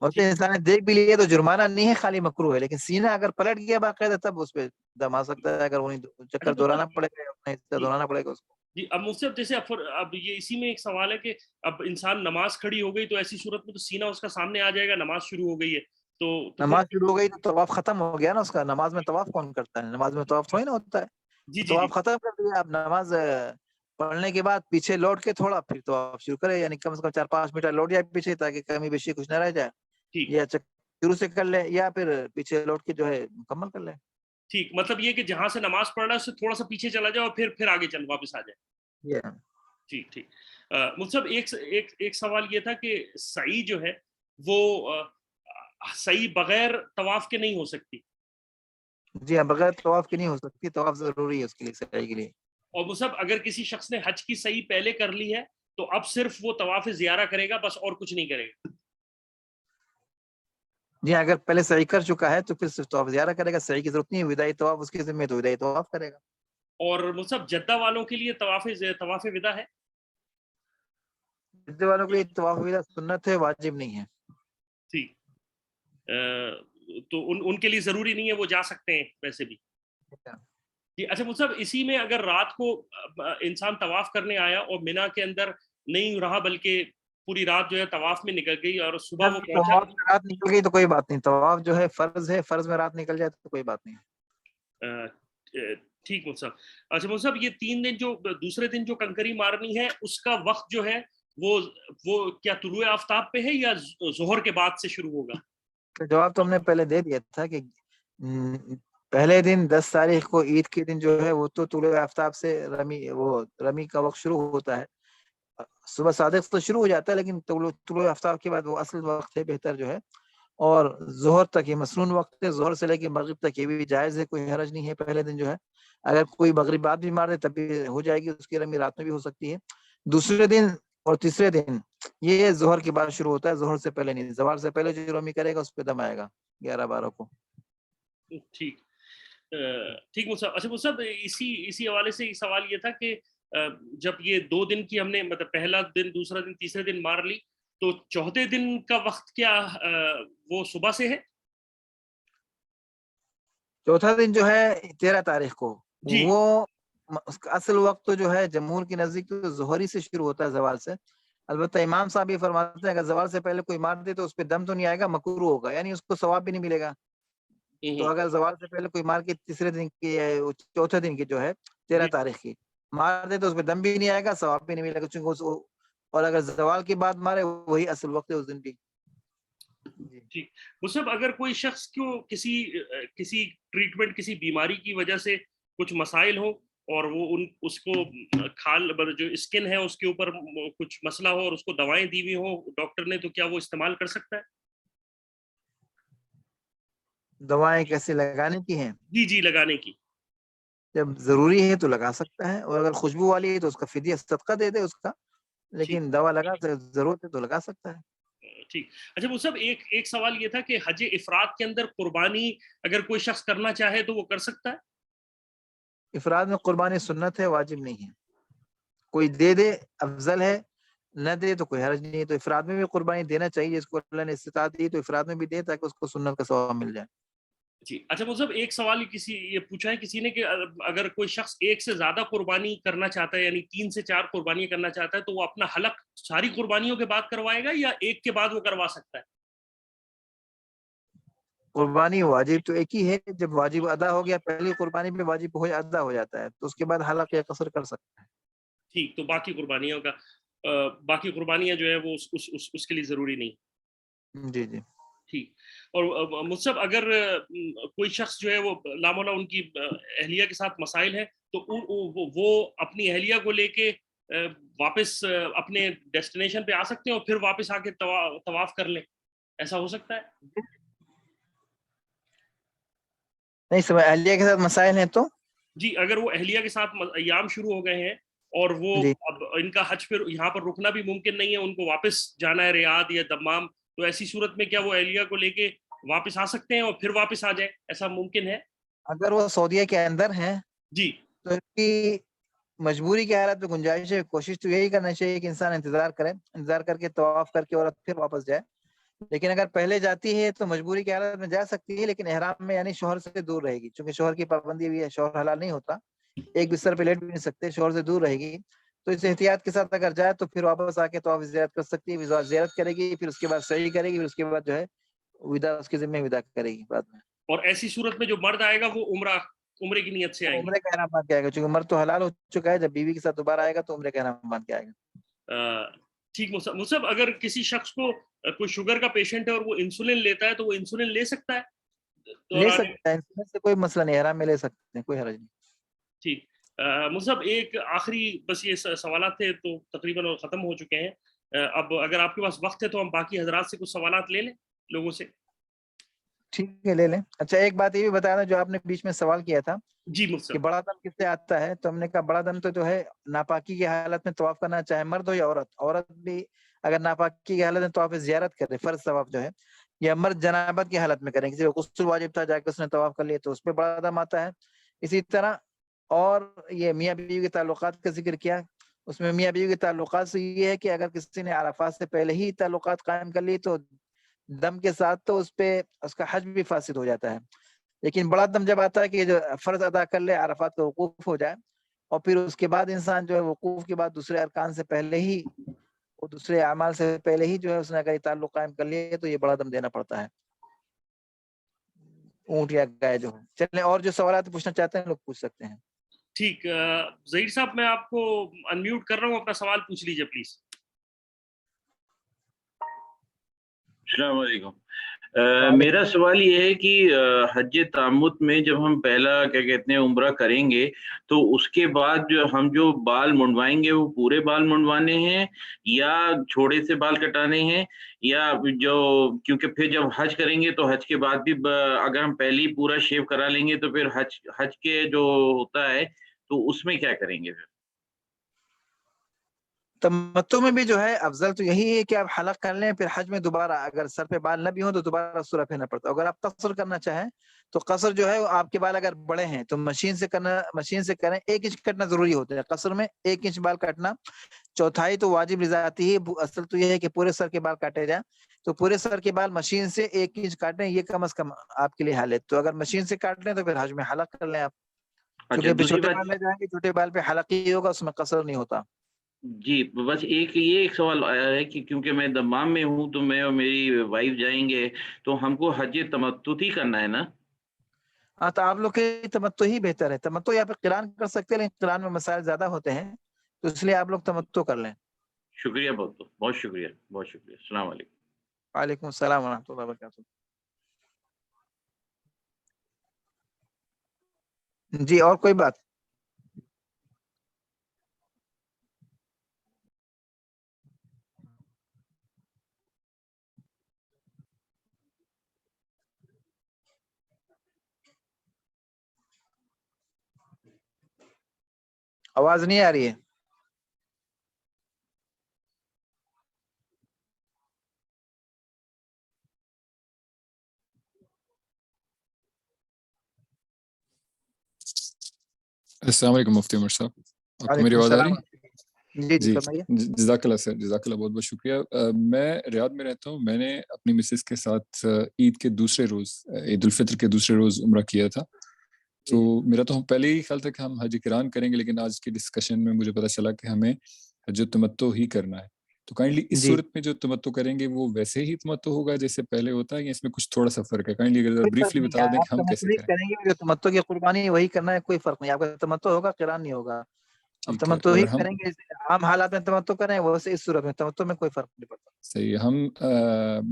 اور انسان نے دیکھ بھی لیا تو جرمانہ نہیں ہے، خالی مکروہ ہے. لیکن سینہ اگر پلٹ گیا باقاعدہ تب اس پہ دم آ سکتا ہے، اگر وہ چکر دہرانا پڑے گا، دہرانا پڑے گا اس کو. جی اب مصعب جیسے اب یہ اسی میں ایک سوال ہے کہ اب انسان نماز کھڑی ہو گئی تو ایسی صورت میں تو سینہ اس کا سامنے آ جائے گا، نماز شروع ہو گئی ہے تو نماز شروع ہو گئی تو طواف ختم ہو گیا نا اس کا. نماز میں طواف کون کرتا ہے؟ نماز میں طواف تھوڑی نا ہوتا ہے. طواف ختم کر دیا، اب نماز پڑھنے کے بعد پیچھے لوٹ کے تھوڑا پھر طواف شروع کرے، یعنی کم سے کم 4-5 میٹر لوٹ جائے پیچھے تاکہ کمی بیشی کچھ نہ رہ جائے. یا شروع سے کر لے یا پھر پیچھے لوٹ کے جو ہے مکمل کر لے. ٹھیک، مطلب یہ کہ جہاں سے نماز پڑھ رہا ہے اس سے تھوڑا سا پیچھے چلا جائے اور پھر آگے چل واپس آ جائے. ٹھیک ٹھیک. مصعب ایک سوال یہ تھا کہ سعی جو ہے وہ سعی بغیر طواف کے نہیں ہو سکتی؟ جی ہاں، بغیر طواف کی نہیں ہو سکتی، طواف ضروری ہے اس کے لیے، سعی کے لیے. اور مصعب اگر کسی شخص نے حج کی سعی پہلے کر لی ہے تو اب صرف وہ طواف زیارہ کرے گا بس، اور کچھ نہیں کرے گا؟ جی اگر پہلے سعی کر چکا ہے تو پھر صرف طواف زیارہ کرے گا، سعی کی ضرورت نہیں ہے. وداعی طواف اس کے ذمہ تو وداعی طواف کرے گا. اور مصعب جدہ والوں کے لیے طواف ودا ہے؟ جدہ والوں کے لیے طواف ودا سنت ہے، واجب نہیں ہے. ٹھیک، تو ان کے لیے ضروری نہیں ہے، وہ جا سکتے ہیں ویسے بھی. جی اچھا مصعب اسی میں اگر رات کو انسان طواف کرنے آیا اور مینا کے اندر نہیں رہا بلکہ پوری رات جو ہے طواف میں نکل گئی اور صبح وہ طواف پہنچا. میں رات نکل گئی تو کوئی بات نہیں, طواف جو ہے فرض میں رات نکل جائے تو کوئی بات نہیں. ٹھیک مفتی صاحب. اچھا مفتی صاحب, یہ 3 دن جو دوسرے دن جو کنکری مارنی ہے اس کا وقت جو ہے وہ کیا طلوع آفتاب پہ ہے یا ظہر کے بعد سے شروع ہوگا؟ جواب تو ہم نے پہلے دے دیا تھا کہ پہلے دن 10 تاریخ کو عید کے دن جو ہے وہ تو طلوع آفتاب سے رمی کا وقت شروع ہوتا ہے. صبح صادق تو شروع ہو جاتا ہے لیکن طلوع آفتاب کے بعد وہ اصل وقت ہے بہتر جو ہے, اور ظہر تک یہ مسنون وقت ہے. ظہر سے لے کے مغرب تک یہ بھی جائز ہے, کوئی حرج نہیں ہے. پہلے دن جو ہے اگر کوئی مغرب بعد بھی مار دے تب بھی ہو جائے گی, اس کی رمی رات میں بھی ہو سکتی ہے. دوسرے دن اور تیسرے دن یہ ظہر کے بعد شروع ہوتا ہے, ظہر سے پہلے نہیں. زوال سے پہلے جو رمی کرے گا اس پہ دم آئے گا 11-12 کو. ٹھیک ٹھیک مصعب. اچھا مصعب, اسی حوالے سے سوال یہ تھا کہ جب یہ 2 دن کی ہم نے مطلب پہلا دن دوسرا دن تیسرے دن مار لی تو چوتھے دن کا وقت کیا وہ صبح سے ہے؟ چوتھا دن جو ہے 13 تاریخ کو جی وہ اس کا اصل وقت تو جو ہے جمہور کی نزدیک تو ظہری سے شروع ہوتا ہے, زوال سے. البتہ امام صاحب یہ فرماتے ہیں اگر زوال سے پہلے کوئی مار دے تو اس پہ دم تو نہیں آئے گا, مکروہ ہوگا, یعنی اس کو ثواب بھی نہیں ملے گا. تو اگر زوال سے پہلے کوئی مار کے تیسرے دن کی چوتھے دن کی جو ہے 13 تاریخ کی مار دے تو اس پہ دم بھی نہیں آئے گا, ثواب بھی نہیں ملے گا, چونکہ اور اگر زوال کے بعد مارے وہی اصل وقت ہے اس دن بھی. ٹھیک مصعب, اگر کوئی شخص کو کسی ٹریٹمنٹ کسی بیماری کی وجہ سے کچھ مسائل ہو اور وہ اس کو کھال جو اسکن ہے اس کے اوپر کچھ مسئلہ ہو اور اس کو دوائیں دی ہوئی ہو ڈاکٹر نے, تو کیا وہ استعمال کر سکتا ہے؟ دوائیں کیسے لگانے کی ہیں؟ جی لگانے کی. جب ضروری ہے تو لگا سکتا ہے, اور اگر خوشبو والی ہے تو اس کا فدیہ صدقہ دے دے اس کا, ٹھیک لیکن دوا لگا ضرورت ہے تو لگا سکتا ہے. ٹھیک. اچھا وہ سب ایک سوال یہ تھا کہ حج افراد کے اندر قربانی اگر کوئی شخص کرنا چاہے تو وہ کر سکتا ہے؟ افراد میں قربانی سنت ہے, واجب نہیں ہے. کوئی دے دے افضل ہے, نہ دے تو کوئی حرج نہیں ہے. تو افراد میں بھی قربانی دینا چاہیے, جس کو اللہ نے استطاعت دی تو افراد میں بھی دے تاکہ اس کو سنت کا ثواب مل جائے. جی اچھا مصعب, ایک سوال یہ پوچھا ہے کسی نے کہ اگر کوئی شخص ایک سے زیادہ قربانی کرنا چاہتا ہے یعنی 3 سے 4 قربانیاں کرنا چاہتا ہے تو وہ اپنا حلق ساری قربانیوں کے بعد کروائے گا یا ایک کے بعد وہ کروا سکتا ہے؟ قربانی واجب تو ایک ہی ہے, جب واجب ادا ہو گیا پہلی قربانی پہ واجب ادا ہو جاتا ہے تو اس کے بعد حلق یا قصر کر سکتا ہے. ٹھیک, تو باقی قربانیاں جو ہے وہ اس کے لیے ضروری نہیں. جی ٹھیک. اور مصعب, اگر کوئی شخص جو ہے وہ لامولا ان کی اہلیہ کے ساتھ مسائل ہیں تو وہ اپنی اہلیہ کو لے کے واپس اپنے ڈیسٹینیشن پہ آ سکتے ہیں اور پھر واپس آ کے طواف کر لیں, ایسا ہو سکتا ہے؟ نہیں سب اہلیہ کے ساتھ مسائل ہیں تو جی, اگر وہ اہلیہ کے ساتھ ایام شروع ہو گئے ہیں اور وہ جی اب ان کا حج پھر یہاں پر رکنا بھی ممکن نہیں ہے, ان کو واپس جانا ہے ریاض یا دمام, تو ایسی صورت میں کیا وہ اہلیہ کو لے کے واپس آ سکتے ہیں اور پھر واپس آ جائیں, ایسا ممکن ہے؟ اگر وہ سعودیہ کے اندر ہیں جی تو ان کی مجبوری کی حالت میں گنجائش ہے, کوشش تو یہی کرنا چاہیے کہ انسان انتظار کر کے طواف کر کے عورت پھر واپس جائے. لیکن اگر پہلے جاتی ہے تو مجبوری کی حالت میں جا سکتی ہے, لیکن احرام میں یعنی شوہر سے دور رہے گی, چونکہ شوہر کی پابندی بھی ہے, شوہر حلال نہیں ہوتا, ایک بستر پہ لیٹ بھی نہیں سکتے, شوہر سے دور رہے گی. تو اس احتیاط کے ساتھ اگر جائے تو پھر واپس آ کے طواف زیارت کر سکتی ہے, زیارت کرے گی, پھر اس کے بعد سعی کرے گی, پھر اس کے بعد جو ہے ودا اس کے ذمہ ودا کرے گی بعد میں. اور ایسی صورت میں جو مرد آئے گا وہ عمرے کی نیت سے آئیں گے؟ عمرے کا احرام باندھ کے آئے گا, چونکہ مرد تو حلال ہو چکا ہے, جب بیوی کے ساتھ دوبارہ آئے گا تو عمرے کا احرام باندھ کے آئے گا. ٹھیک مصعب, اگر کسی شخص کو کوئی شوگر کا پیشنٹ ہے اور وہ انسولین لیتا ہے تو وہ انسولین لے سکتا ہے لے دوران؟ سکتا ہے, اس سے کوئی مسئلہ نہیں, احرام میں لے سکتے ہیں, کوئی حرج نہیں. ٹھیک مصعب, ایک آخری بس یہ سوالات تھے تو تقریباً ختم ہو چکے ہیں. اب اگر آپ کے پاس وقت ہے تو ہم باقی حضرات سے کچھ سوالات لے لیں لوگوں سے. ٹھیک ہے لے لیں. اچھا ایک بات یہ بھی بتا دیں جو آپ نے بیچ میں سوال کیا تھا جی کہ مصعب. بڑا دم کس سے آتا ہے, تو ہم نے کہا بڑا دم تو جو ہے ناپاکی کی حالت میں طواف کرنا, چاہے مرد ہو یا عورت بھی اگر ناپاکی کی حالت میں طواف زیارت کرے, فرض طواف جو ہے, یا مرد جنابت کی حالت میں کریں, کسی کو غسل واجب تھا جا کے اس نے طواف کر لیا تو اس پہ بڑا دم آتا ہے. اسی طرح اور یہ میاں بیوی کے تعلقات کا ذکر کیا, اس میں میاں بیوی کے تعلقات سے یہ ہے کہ اگر کسی نے عرفات سے پہلے ہی تعلقات قائم کر لی تو دم کے ساتھ تو اس پہ اس کا حج بھی فاسد ہو جاتا ہے. لیکن بڑا دم جب آتا ہے کہ جو فرض ادا کر لے, عرفات کا وقوف ہو جائے, اور پھر اس کے بعد انسان جو ہے وقوف کے بعد دوسرے ارکان سے پہلے ہی وہ دوسرے اعمال سے پہلے ہی جو ہے اس نے اگر تعلق قائم کر لیا تو یہ بڑا دم دینا پڑتا ہے اونٹ یا گائے جو ہے. چلیں اور جو سوالات پوچھنا چاہتے ہیں لوگ پوچھ سکتے ہیں. ٹھیک، ظہیر صاحب میں آپ کو انمیوٹ کر رہا ہوں، اپنا سوال پوچھ لیجیے پلیز. السلام علیکم. میرا سوال یہ ہے کہ حج تعمت میں جب ہم پہلا کیا کہتے ہیں عمرہ کریں گے تو اس کے بعد جو ہم جو بال منڈوائیں گے وہ پورے بال منڈوانے ہیں یا چھوڑے سے بال کٹانے ہیں، یا جو کیونکہ پھر جب حج کریں گے تو حج کے بعد بھی اگر ہم پہلے ہی پورا شیو کرا لیں گے تو پھر حج کے جو ہوتا ہے تو اس میں کیا کریں گے پھر؟ تمتع میں بھی جو ہے افضل تو یہی ہے کہ آپ حلق کر لیں، پھر حج میں دوبارہ اگر سر پہ بال نہ بھی ہوں تو دوبارہ سورہ پھیرنا پڑتا ہے. اگر آپ قصر کرنا چاہیں تو قصر جو ہے آپ کے بال اگر بڑے ہیں تو مشین سے کریں. 1 انچ کٹنا ضروری ہوتا ہے قصر میں، 1 انچ بال کٹنا. چوتھائی تو واجب ذاتی ہی، اصل تو یہ ہے کہ پورے سر کے بال کاٹے جائیں. تو پورے سر کے بال مشین سے 1 انچ کاٹیں، یہ کم از کم آپ کے لیے حل ہے. تو اگر مشین سے کاٹ لیں تو پھر حج میں حلق کر لیں آپ، کیونکہ پھر چھوٹے بال میں جائیں گے چھوٹے بال پہ حلق ہی ہوگا، اس میں قصر نہیں ہوتا. جی بس ایک سوال آیا ہے کہ کیونکہ میں دمام میں ہوں تو میں اور میری وائف جائیں گے تو ہم کو حج تمتع ہی کرنا ہے نا؟ ہاں تو آپ لوگ کے تمتع ہی بہتر ہے. تمتع یا پھر قران کر سکتے ہیں، لیکن قران میں مسائل زیادہ ہوتے ہیں تو اس لیے آپ لوگ تمتع کر لیں. شکریہ، بہت شکریہ، بہت شکریہ. السلام علیکم. وعلیکم السلام ورحمۃ اللہ وبرکاتہ. جی اور کوئی بات؟ آواز نہیں آ رہی ہے. السلام علیکم مفتی عمر صاحب، آپ کو میری وعلیکم آواز آ رہی؟ السلام. جی فرمائیے. جزاک اللہ سر، جزاک اللہ، بہت بہت شکریہ. میں ریاض میں رہتا ہوں. میں نے اپنی مسز کے ساتھ عید کے دوسرے روز، عید الفطر کے دوسرے روز عمرہ کیا تھا. تو میرا تو پہلے ہی خیال تھا کہ ہم حج قران کریں گے، لیکن آج کی ڈسکشن میں مجھے پتہ چلا کہ ہمیں حج تمتع ہی کرنا ہے. تو کائنڈلی اس صورت میں جو تمتع کریں گے وہ ویسے ہی تمتع ہوگا جیسے پہلے ہوتا ہے یا اس میں کچھ تھوڑا سا فرق ہے؟ کائنڈلی اگر بریفلی بتا دیں کہ ہم کیسے کریں. کریں گے جو تمتع کی قربانی وہی کرنا ہے، کوئی فرق نہیں. آپ کا تمتع ہوگا، قران نہیں ہوگا. اب ٹھیک ہے. تمتع اور ہی ہم کریں گے، عام حالات میں تمتع کریں ویسے اس صورت میں تمتع میں کوئی فرق نہیں پڑتا. صحیح. ہم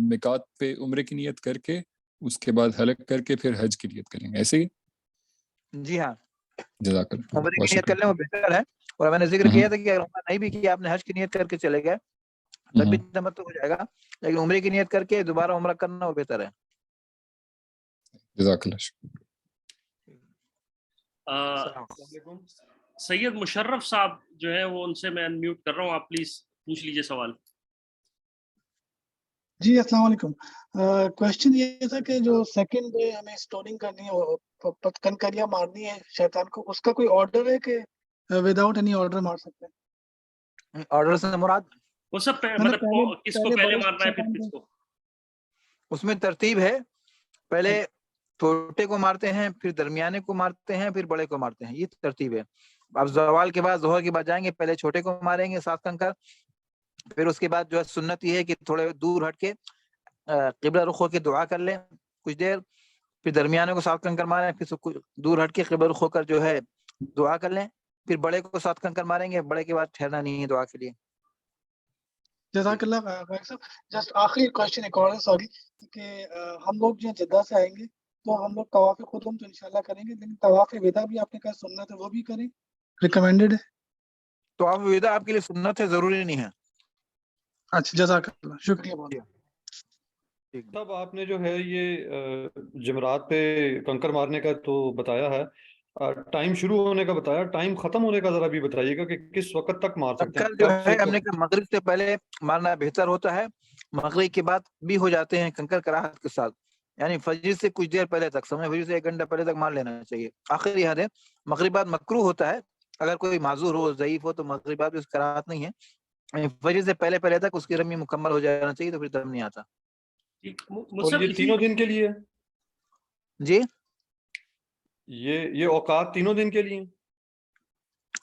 میقات پہ عمرے کی نیت کر کے اس کے بعد حلق کر کے پھر حج کی نیت کریں گے، ایسے ہی؟ جی ہاں، جزاک اللہ، عمرے بہت کی نیت کر شکریہ. لیں وہ بہتر ہے. اور میں نے ذکر کیا تھا کہ اگر عمرہ نہیں بھی کیا، آپ نے حج کی نیت کر کے چلے گئے تب بھی تمتع ہو جائے گا، لیکن عمرے کی نیت کر کے دوبارہ عمرہ کرنا وہ بہتر ہے. جزاک اللہ، شکریہ. سید مشرف صاحب جو ہے وہ ان سے میں انمیوٹ کر رہا ہوں، آپ پلیز پوچھ لیجئے سوال. جی السلام علیکم. کوشچن یہ تھا کہ جو سیکنڈ ڈے ہمیں اسٹوننگ کرنی ہے، کنکریاں مارنی ہے شیطان کو، اس کا کوئی آرڈر ہے کہ وداؤٹ اینی آرڈر مار سکتے ہیں؟ آرڈر سے مراد وہ سب مطلب کس کو پہلے مارنا ہے پھر کس کو؟ اس میں ترتیب ہے، پہلے چھوٹے کو مارتے ہیں، پھر درمیانے کو مارتے ہیں، پھر بڑے کو مارتے ہیں، یہ ترتیب ہے. اب زوال کے بعد ظہر کے بعد جائیں گے، پہلے چھوٹے کو ماریں گے 7 کنکر، پھر اس کے بعد جو ہے سنت یہ ہے کہ تھوڑے دور ہٹ کے قبلہ رخ ہو کے دعا کر لیں کچھ دیر، پھر درمیانے کو 7 کنکر ماریں، پھر کچھ دور ہٹ کے قبلہ رخ ہو کر جو ہے دعا کر لیں، پھر بڑے کو 7 کنکر ماریں گے. بڑے کے بعد ٹھہرنا نہیں ہے دعا کے لیے. جزاک اللہ بھائی صاحب. جسٹ آخری کوشچن ایک اور ہے، سوری، کہ ہم لوگ جو جدہ سے آئیں گے تو ہم لوگ طواف قدوم تو انشاءاللہ کریں گے، لیکن طواف وداع بھی آپ نے کہا سنت ہے، وہ بھی کریں، ریکمینڈڈ ہے؟ طواف وداع آپ کے لیے سنت ہے، ضروری نہیں ہے. اچھا جزاک اللہ، شکریہ بہت. صاحب آپ نے جو ہے یہ جمرات پہ کنکر مارنے کا تو بتایا ہے، ٹائم شروع ہونے کا بتایا، ٹائم ختم ہونے کا ذرا بھی بتائیے گا کہ کس وقت تک مار سکتے ہیں؟ کنکر جو ہے ہم نے کہا مغرب سے پہلے مارنا بہتر ہوتا ہے، مغرب کے بعد بھی ہو جاتے ہیں کنکر کراہت کے ساتھ، یعنی فجر سے کچھ دیر پہلے تک، سمجھے فجر سے 1 گھنٹہ پہلے تک مار لینا چاہیے. آخری حد ہے، مغرب بعد مکروہ ہوتا ہے، اگر کوئی معذور ہو ضعیف ہو تو مغرب بعد اس کراہت نہیں ہے. فجر سے پہلے تک اس کی رمی مکمل ہو جانا چاہیے، تو پھر دم نہیں آتا. اور یہ تینوں دن کے لیے؟ جی یہ اوقات تینوں دن کے لیے؟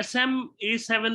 SM-A7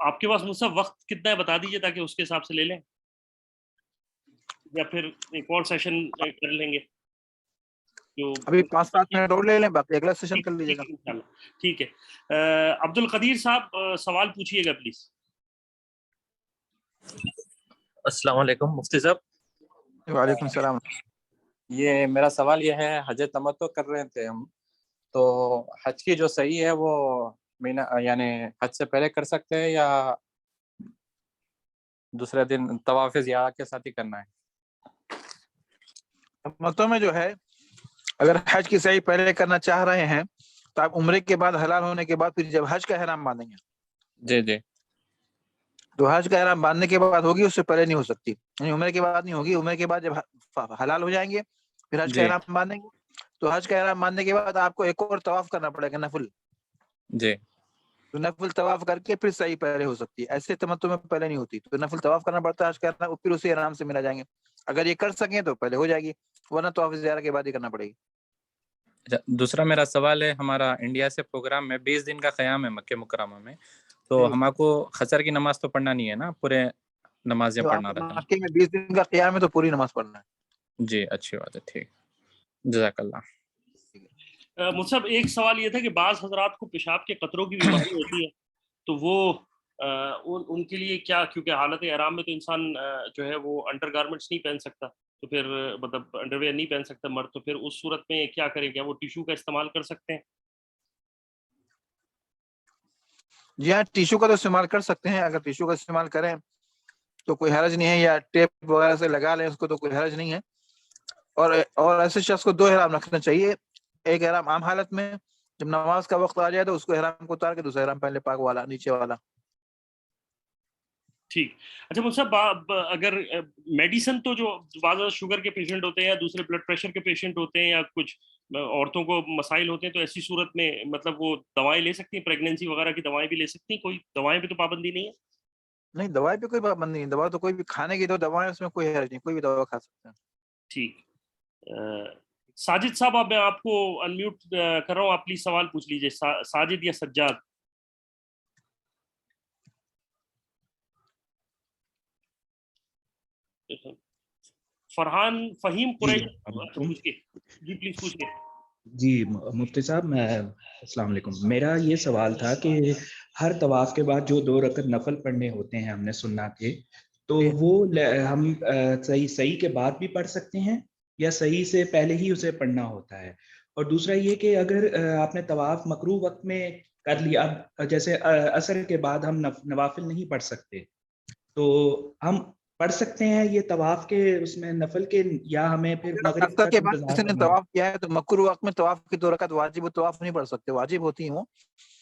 آپ کے پاس مجھ سے وقت کتنا ہے بتا دیجیے تاکہ اس کے حساب سے لے لیں, یا پھر ایک اور سیشن کر لیں گے جو ابھی 5-7 منٹ اور لے لیں, باقی اگلا سیشن کر لیجیے گا. ٹھیک ہے. عبد القدیر صاحب سوال پوچھیے گا پلیز. السلام علیکم مفتی صاحب. وعلیکم السلام. یہ میرا سوال یہ ہے, حج تمتع کر رہے تھے ہم, تو حج کی جو صحیح ہے وہ یعنی حج سے پہلے کر سکتے ہیں یا دوسرے دن طواف زیارہ کے ساتھ ہی کرنا ہے؟ تمتع میں جو ہے اگر حج کی صحیح پہلے کرنا چاہ رہے ہیں تو آپ عمرے کے بعد حلال ہونے کے بعد پھر جب حج کا احرام باندھیں گے, جی جی, تو حج کا احرام باندھنے کے بعد ہوگی, اس سے پہلے نہیں ہو سکتی, یعنی عمرے کے بعد نہیں ہوگی. عمرے کے بعد جب حلال ہو جائیں گے پھر حج کا جی احرام باندھیں گے, تو حج کا احرام باندھنے کے بعد آپ کو ایک اور طواف کرنا پڑے گا نفل, جی تو نفل طواف کر کے پھر صحیح پہلے ہو سکتی ہے. ایسے تمتع میں پہلے نہیں ہوتی, تو نفل طواف کرنا پڑتا ہے حج کا احرام, پھر اسی احرام سے ملا جائیں گے. اگر یہ کر سکیں تو پہلے ہو جائے گی, ورنہ طواف زیارہ کے بعد ہی کرنا پڑے گی. دوسرا میرا سوال ہے, ہمارا انڈیا سے پروگرام میں 20 دن کا قیام ہے مکہ مکرمہ میں, تو ہمارے کو خسر کی نماز تو پڑھنا نہیں ہے نا, پورے نمازیں پڑھنا رہتا ہے. مکے میں 20 دن کا قیام ہے تو پوری نماز پڑھنا ہے. جی اچھی بات ہے, ٹھیک, جزاک اللہ. مجھ سے ایک سوال یہ تھا کہ بعض حضرات کو پیشاب کے قطروں کی بیماری ہوتی ہے, تو وہ ان کے لیے کیا, کیونکہ حالت احرام میں تو انسان جو ہے وہ انڈر گارمنٹس نہیں پہن سکتا, تو پھر مطلب انڈر ویئر نہیں پہن سکتا مرد, تو پھر اس صورت میں کیا کریں, کیا وہ ٹیشو کا استعمال کر سکتے ہیں؟ جی ہاں, ٹیشو کا تو استعمال کر سکتے ہیں. اگر ٹیشو کا استعمال کریں تو کوئی حرج نہیں ہے, یا ٹیپ وغیرہ سے لگا لیں اس کو تو کوئی حرج نہیں ہے. اور ایسے شخص کو 2 احرام رکھنا چاہیے. ایک احرام عام حالت میں, جب نماز کا وقت آ جائے تو اس کو احرام کو اتار کے دوسرا احرام پہن لے, پاک والا نیچے والا. ٹھیک. اچھا مجھ صاحب, اگر میڈیسن تو جو بعض شوگر کے پیشنٹ ہوتے ہیں یا دوسرے بلڈ پریشر کے پیشنٹ ہوتے ہیں یا کچھ عورتوں کو مسائل ہوتے ہیں, تو ایسی صورت میں مطلب وہ دوائیں لے سکتی ہیں, پریگنینسی وغیرہ کی دوائیں بھی لے سکتی ہیں, کوئی دوائیں پہ تو پابندی نہیں ہے؟ نہیں, دوائی پہ کوئی پابندی نہیں. دوا تو کوئی بھی کھانے کی تو دوائیں, اس میں کوئی حرج نہیں, کوئی بھی دوا کھا سکتے ہیں. ٹھیک. ساجد صاحب, اب میں آپ کو انمیوٹ کر رہا ہوں, آپ پلیز سوال پوچھ لیجیے. ساجد یا سجاد؟ فرحان فہیم قریش, جی پلیز پوچھیے. جی مفتی صاحب, میں السلام علیکم. میرا یہ سوال تھا کہ ہر طواف کے بعد جو 2 رکعت نفل پڑھنے ہوتے ہیں ہم نے سنت کے, تو وہ ہم صحیح کے بعد بھی پڑھ سکتے ہیں یا صحیح سے پہلے ہی اسے پڑھنا ہوتا ہے؟ اور دوسرا یہ کہ اگر آپ نے طواف مکروہ وقت میں کر لیا, اب جیسے عصر کے بعد ہم نوافل نہیں پڑھ سکتے, تو ہم پڑھ سکتے ہیں یہ طواف کے اس میں نفل کے, یا ہمیں پھر مغرب اثر تک کے بعد انتظار کسی نے کرنا؟ طواف کیا ہے تو مکروہ وقت میں طواف کی 2 رکعت واجب و طواف نہیں پڑھ سکتے, واجب ہوتی ہیں وہ,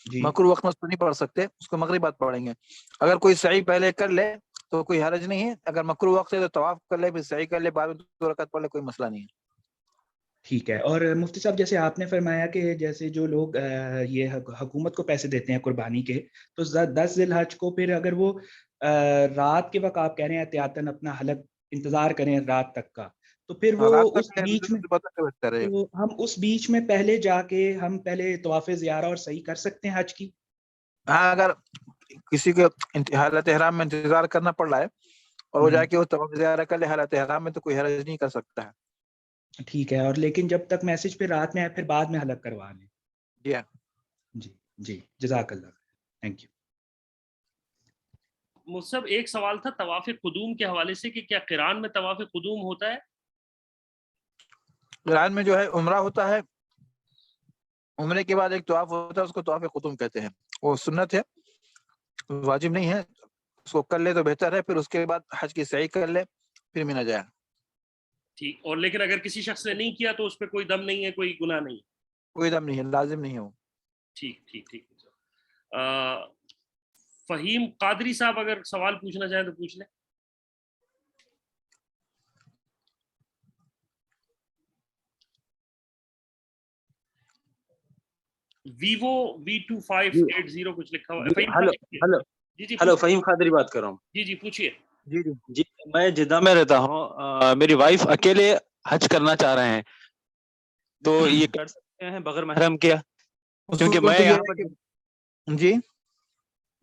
جی مکروہ وقت میں اس کو نہیں پڑھ سکتے, اس کو مغرب بعد پڑھیں گے. اگر کوئی سعی پہلے کر لے تو کوئی حرج نہیں ہے, اگر مکروہ وقت ہے تو طواف کر لے, پھر سعی کر لے, بعد میں 2 رکعت پڑھ لے, کوئی مسئلہ نہیں ہے. ٹھیک ہے. اور مفتی صاحب, جیسے آپ نے فرمایا کہ جیسے جو لوگ یہ حکومت کو پیسے دیتے ہیں قربانی کے, تو 10 ذی الحج کو پھر اگر وہ رات کے وقت آپ کہہ رہے ہیں احتیاطاً اپنا حلق انتظار کریں رات تک کا, تو پھر وہ اس بیچ میں, تو ہم اس بیچ میں پہلے جا کے ہم پہلے طواف زیارہ اور صحیح کر سکتے ہیں حج کی؟ ہاں, اگر کسی کو حالت احرام میں انتظار کرنا پڑ رہا ہے اور وہ جا کے وہ طواف زیارہ کر لے حالت احرام میں, تو کوئی حرج نہیں کر سکتا ہے. ٹھیک ہے. اور لیکن جب تک میسج پہ رات میں آئے پھر بعد میں حلق کروا لیں. جی ہاں, جی جی, جزاک اللہ, تھینک یو. مصعب, ایک سوال تھا طواف قدوم کے حوالے سے کہ کیا قران میں طواف قدوم ہوتا ہے؟ قران میں جو ہے عمرہ ہوتا ہے, عمرے کے بعد ایک طواف ہوتا ہے, اس کو طواف قدوم کہتے ہیں. وہ سنت ہے, واجب نہیں ہے, اس کو کر لے تو بہتر ہے. پھر اس کے بعد حج کی سعی کر لے, پھر مینا جائے. ٹھیک. اور لیکن اگر کسی شخص نے نہیں کیا تو اس پہ کوئی دم نہیں ہے, کوئی گناہ نہیں ہے؟ کوئی دم نہیں ہے, لازم نہیں ہے وہ. ٹھیک ٹھیک ٹھیک. فہیم قادری صاحب اگر سوال پوچھنا چاہیں تو پوچھ لیں. ویوو V2580 کچھ لکھا ہوا ہے. ہلو, فہیم قادری بات کر رہا ہوں. جی جی پوچھیے. جی, میں جدہ میں رہتا ہوں, میری وائف اکیلے حج کرنا چاہ رہے ہیں, تو یہ کر سکتے ہیں بغیر محرم کیا؟ کیونکہ میں یہاں پر, جی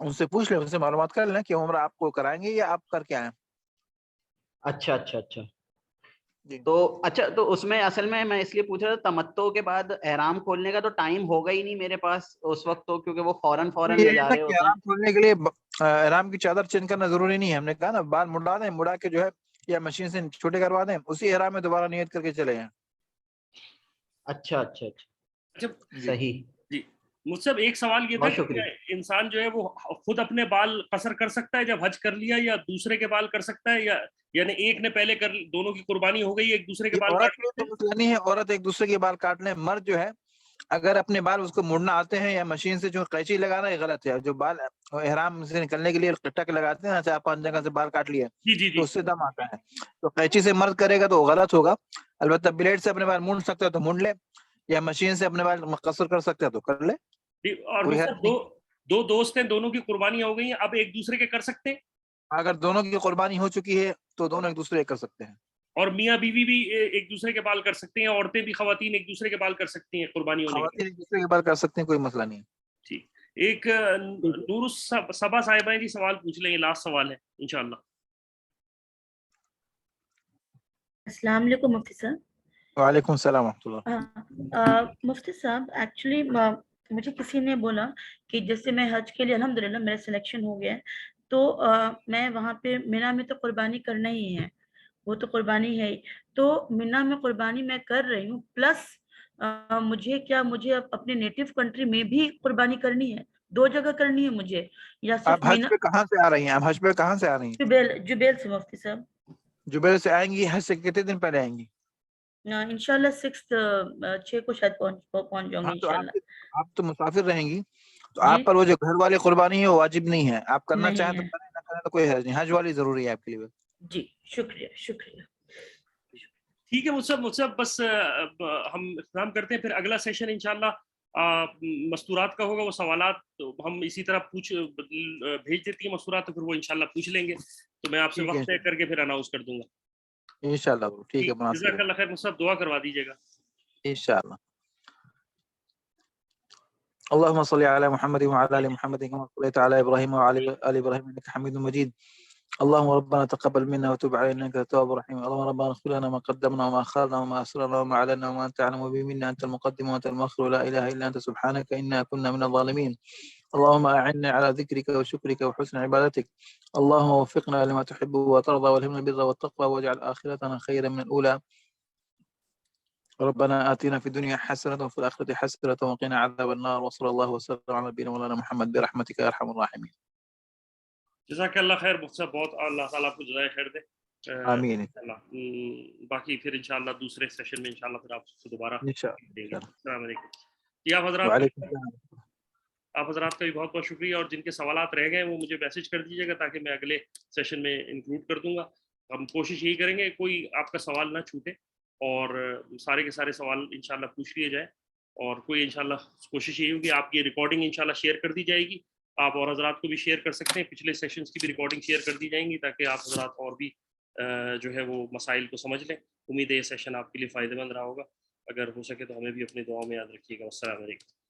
ان سے پوچھ لیں, ان سے معلومات کر لیں کہ عمرہ آپ کو کرائیں گے یا آپ کر کے آئیں. اچھا اچھا اچھا. جی. تو اچھا, تو اس میں اصل میں اس لیے پوچھ رہا تھا, تمتع کے بعد احرام کھولنے کا تو ٹائم ہوگا ہی نہیں میرے پاس اس وقت, تو کیونکہ وہ فوراً یہ لے ہے جا نا رہے کہ ہوتے ہیں. احرام کھولنے کے لیے احرام کی چادر چینج کرنا ضروری نہیں ہے. ہم نے کہا نا بال مڈا دیں, مڈا کے جو ہے یا مشین سے چھوٹے کروا دیں, اسی احرام میں دوبارہ نیت کر کے چلے جائیں. اچھا اچھا اچھا, جی صحیح. جی مجھ سے ایک سوال یہ تھا بہت کہ شکریہ. انسان جو ہے وہ خود اپنے بال قصر کر سکتا ہے جب حج کر لیا, یا دوسرے کے بال کر سکتا ہے, یا یعنی ایک نے پہلے کر, دونوں کی قربانی ہو گئی, ایک دوسرے کے یہ بال عورت کاٹ کے لیے سکتے تو ہیں؟ مسئلہ نہیں ہے, عورت ایک دوسرے کے بال کاٹ لیں. مرد جو ہے اگر اپنے بال اس کو مڑنا آتے ہیں یا مشین سے جو قینچی لگانا یہ غلط ہے. جو بال احرام سے نکلنے کے لیے ٹک لگاتے ہیں نا, 4-5 جگہ سے بال کاٹ لیا جی جی تو جی اس سے دم آتا ہے. تو قینچی سے مرد کرے گا تو وہ غلط ہوگا. البتہ بلیڈ سے اپنے بال مونڈ سکتا ہے تو مونڈ لے, یا مشین سے اپنے بال قصر کر سکتا ہے تو کر لے, جی. اور کوئی مجھ حرج سے نہیں. دو دوست ہیں, دونوں کی قربانیاں ہو گئی ہیں, اب ایک دوسرے کے کر سکتے ہیں؟ اگر دونوں کی قربانی ہو چکی ہے تو دونوں ایک دوسرے کر سکتے ہیں. اور میاں بیوی بھی ایک دوسرے کے بال کر سکتے ہیں, عورتیں بھی, خواتین ایک دوسرے کے بال کر سکتی ہیں قربانی ہونے کے خواتین ایک دوسرے کے بال کر سکتے ہیں, کوئی مسئلہ نہیں ہے. ٹھیک. ایک نور صبا صاحبہ جی سوال پوچھ لیں گے, لاسٹ سوال ہے انشاءاللہ. السلام علیکم مفتی صاحب. وعلیکم السلام ورحمۃ اللہ. مفتی صاحب ایکچولی مجھے کسی نے بولا کہ جیسے میں حج کے لیے الحمدللہ میرا سلیکشن ہو گیا ہے, تو میں وہاں پہ مینا میں تو قربانی کرنا ہی ہے, وہ تو قربانی ہے ہی. تو مینا میں قربانی میں کر رہی ہوں, پلس مجھے اپنے نیٹو کنٹری میں بھی قربانی کرنی ہے؟ 2 جگہ کرنی ہے مجھے, یا آپ صرف حج مینا؟ پہ کہاں سے آ رہی ہیں؟ آپ حج پہ کہاں سے آ رہی ہیں؟ جبیل سے مفتی صاحب. جبیل سے آئیں گی, حج سے کتنے دن پہلے آئیں گی؟ انشاءاللہ 6 کو شاید پہنچ جاؤں گی ہاں تو انشاءاللہ. آپ تو مسافر رہیں گی, تو جی آپ پر وہ جو گھر والی قربانی ہے وہ واجب نہیں ہے. آپ کرنا چاہیں نہیں تو ہے. کریں, نہ کریں تو کوئی حرج نہیں. حج والی ضروری ہے آپ کے لیے. جی شکریہ شکریہ. ٹھیک ہے مجھ سے بس ہم اختتام کرتے ہیں, پھر اگلا سیشن انشاءاللہ مستورات کا ہوگا. وہ سوالات ہم اسی طرح بھیج دیتی ہیں مستورات, تو پھر وہ انشاءاللہ پوچھ لیں گے. تو میں آپ سے ٹھیک ہے وقت طے کر کے پھر اناؤنس کر دوں گا. انشاءاللہ. ٹھیک ہے, مناسب جزاک اللہ خیر. مجھ سے دعا کروا دیجیے گا انشاءاللہ. اللهم صل على محمد وعلى ال محمد كما صليت على ابراهيم وعلى ال ابراهيم انك حميد مجيد. اللهم ربنا تقبل منا وتب علينا انك التواب الرحيم. اللهم ربنا اغفر لنا ما قدمنا وما اخرنا وما اسررنا وما اعلنا وما انت اعلم به منا, انت المقدم وانت المؤخر ولا اله الا انت سبحانك انا كنا من الظالمين. اللهم اعنا على ذكرك وشكرك وحسن عبادتك. اللهم وفقنا لما تحب وترضى, والهمنا البر والتقوى, واجعل اخرتنا خيرا من الاولى. ربنا آتنا في الدنيا حسنة وفي الآخرة حسنة وقنا عذاب النار. وصلى الله وسلم على نبينا مولانا محمد برحمتك يا أرحم الراحمين. جزاک اللہ خیر. مجھ سے بہت اللہ تعالیٰ آپ کو جزائے خیر دے. آمین. باقی پھر انشاءاللہ دوسرے سیشن میں انشاءاللہ پھر آپ سے دوبارہ دیں گے. انشاءاللہ. السلام علیکم. جی آپ حضرات کا بھی بہت بہت شکریہ, اور جن کے سوالات رہ گئے وہ مجھے میسج کر دیجیے گا تاکہ میں اگلے سیشن میں انکلوڈ کر دوں گا. ہم کوشش یہی کریں گے کوئی آپ کا سوال نہ چھوٹے, اور سارے کے سارے سوال انشاءاللہ پوچھ لیے جائے. اور کوئی انشاءاللہ کوشش یہی ہوگی آپ کی ریکارڈنگ انشاءاللہ شیئر کر دی جائے گی. آپ اور حضرات کو بھی شیئر کر سکتے ہیں, پچھلے سیشنز کی بھی ریکارڈنگ شیئر کر دی جائیں گی تاکہ آپ حضرات اور بھی جو ہے وہ مسائل کو سمجھ لیں. امید ہے یہ سیشن آپ کے لیے فائدہ مند رہا ہوگا. اگر ہو سکے تو ہمیں بھی اپنی دعاؤں میں یاد رکھیے گا. السلام علیکم.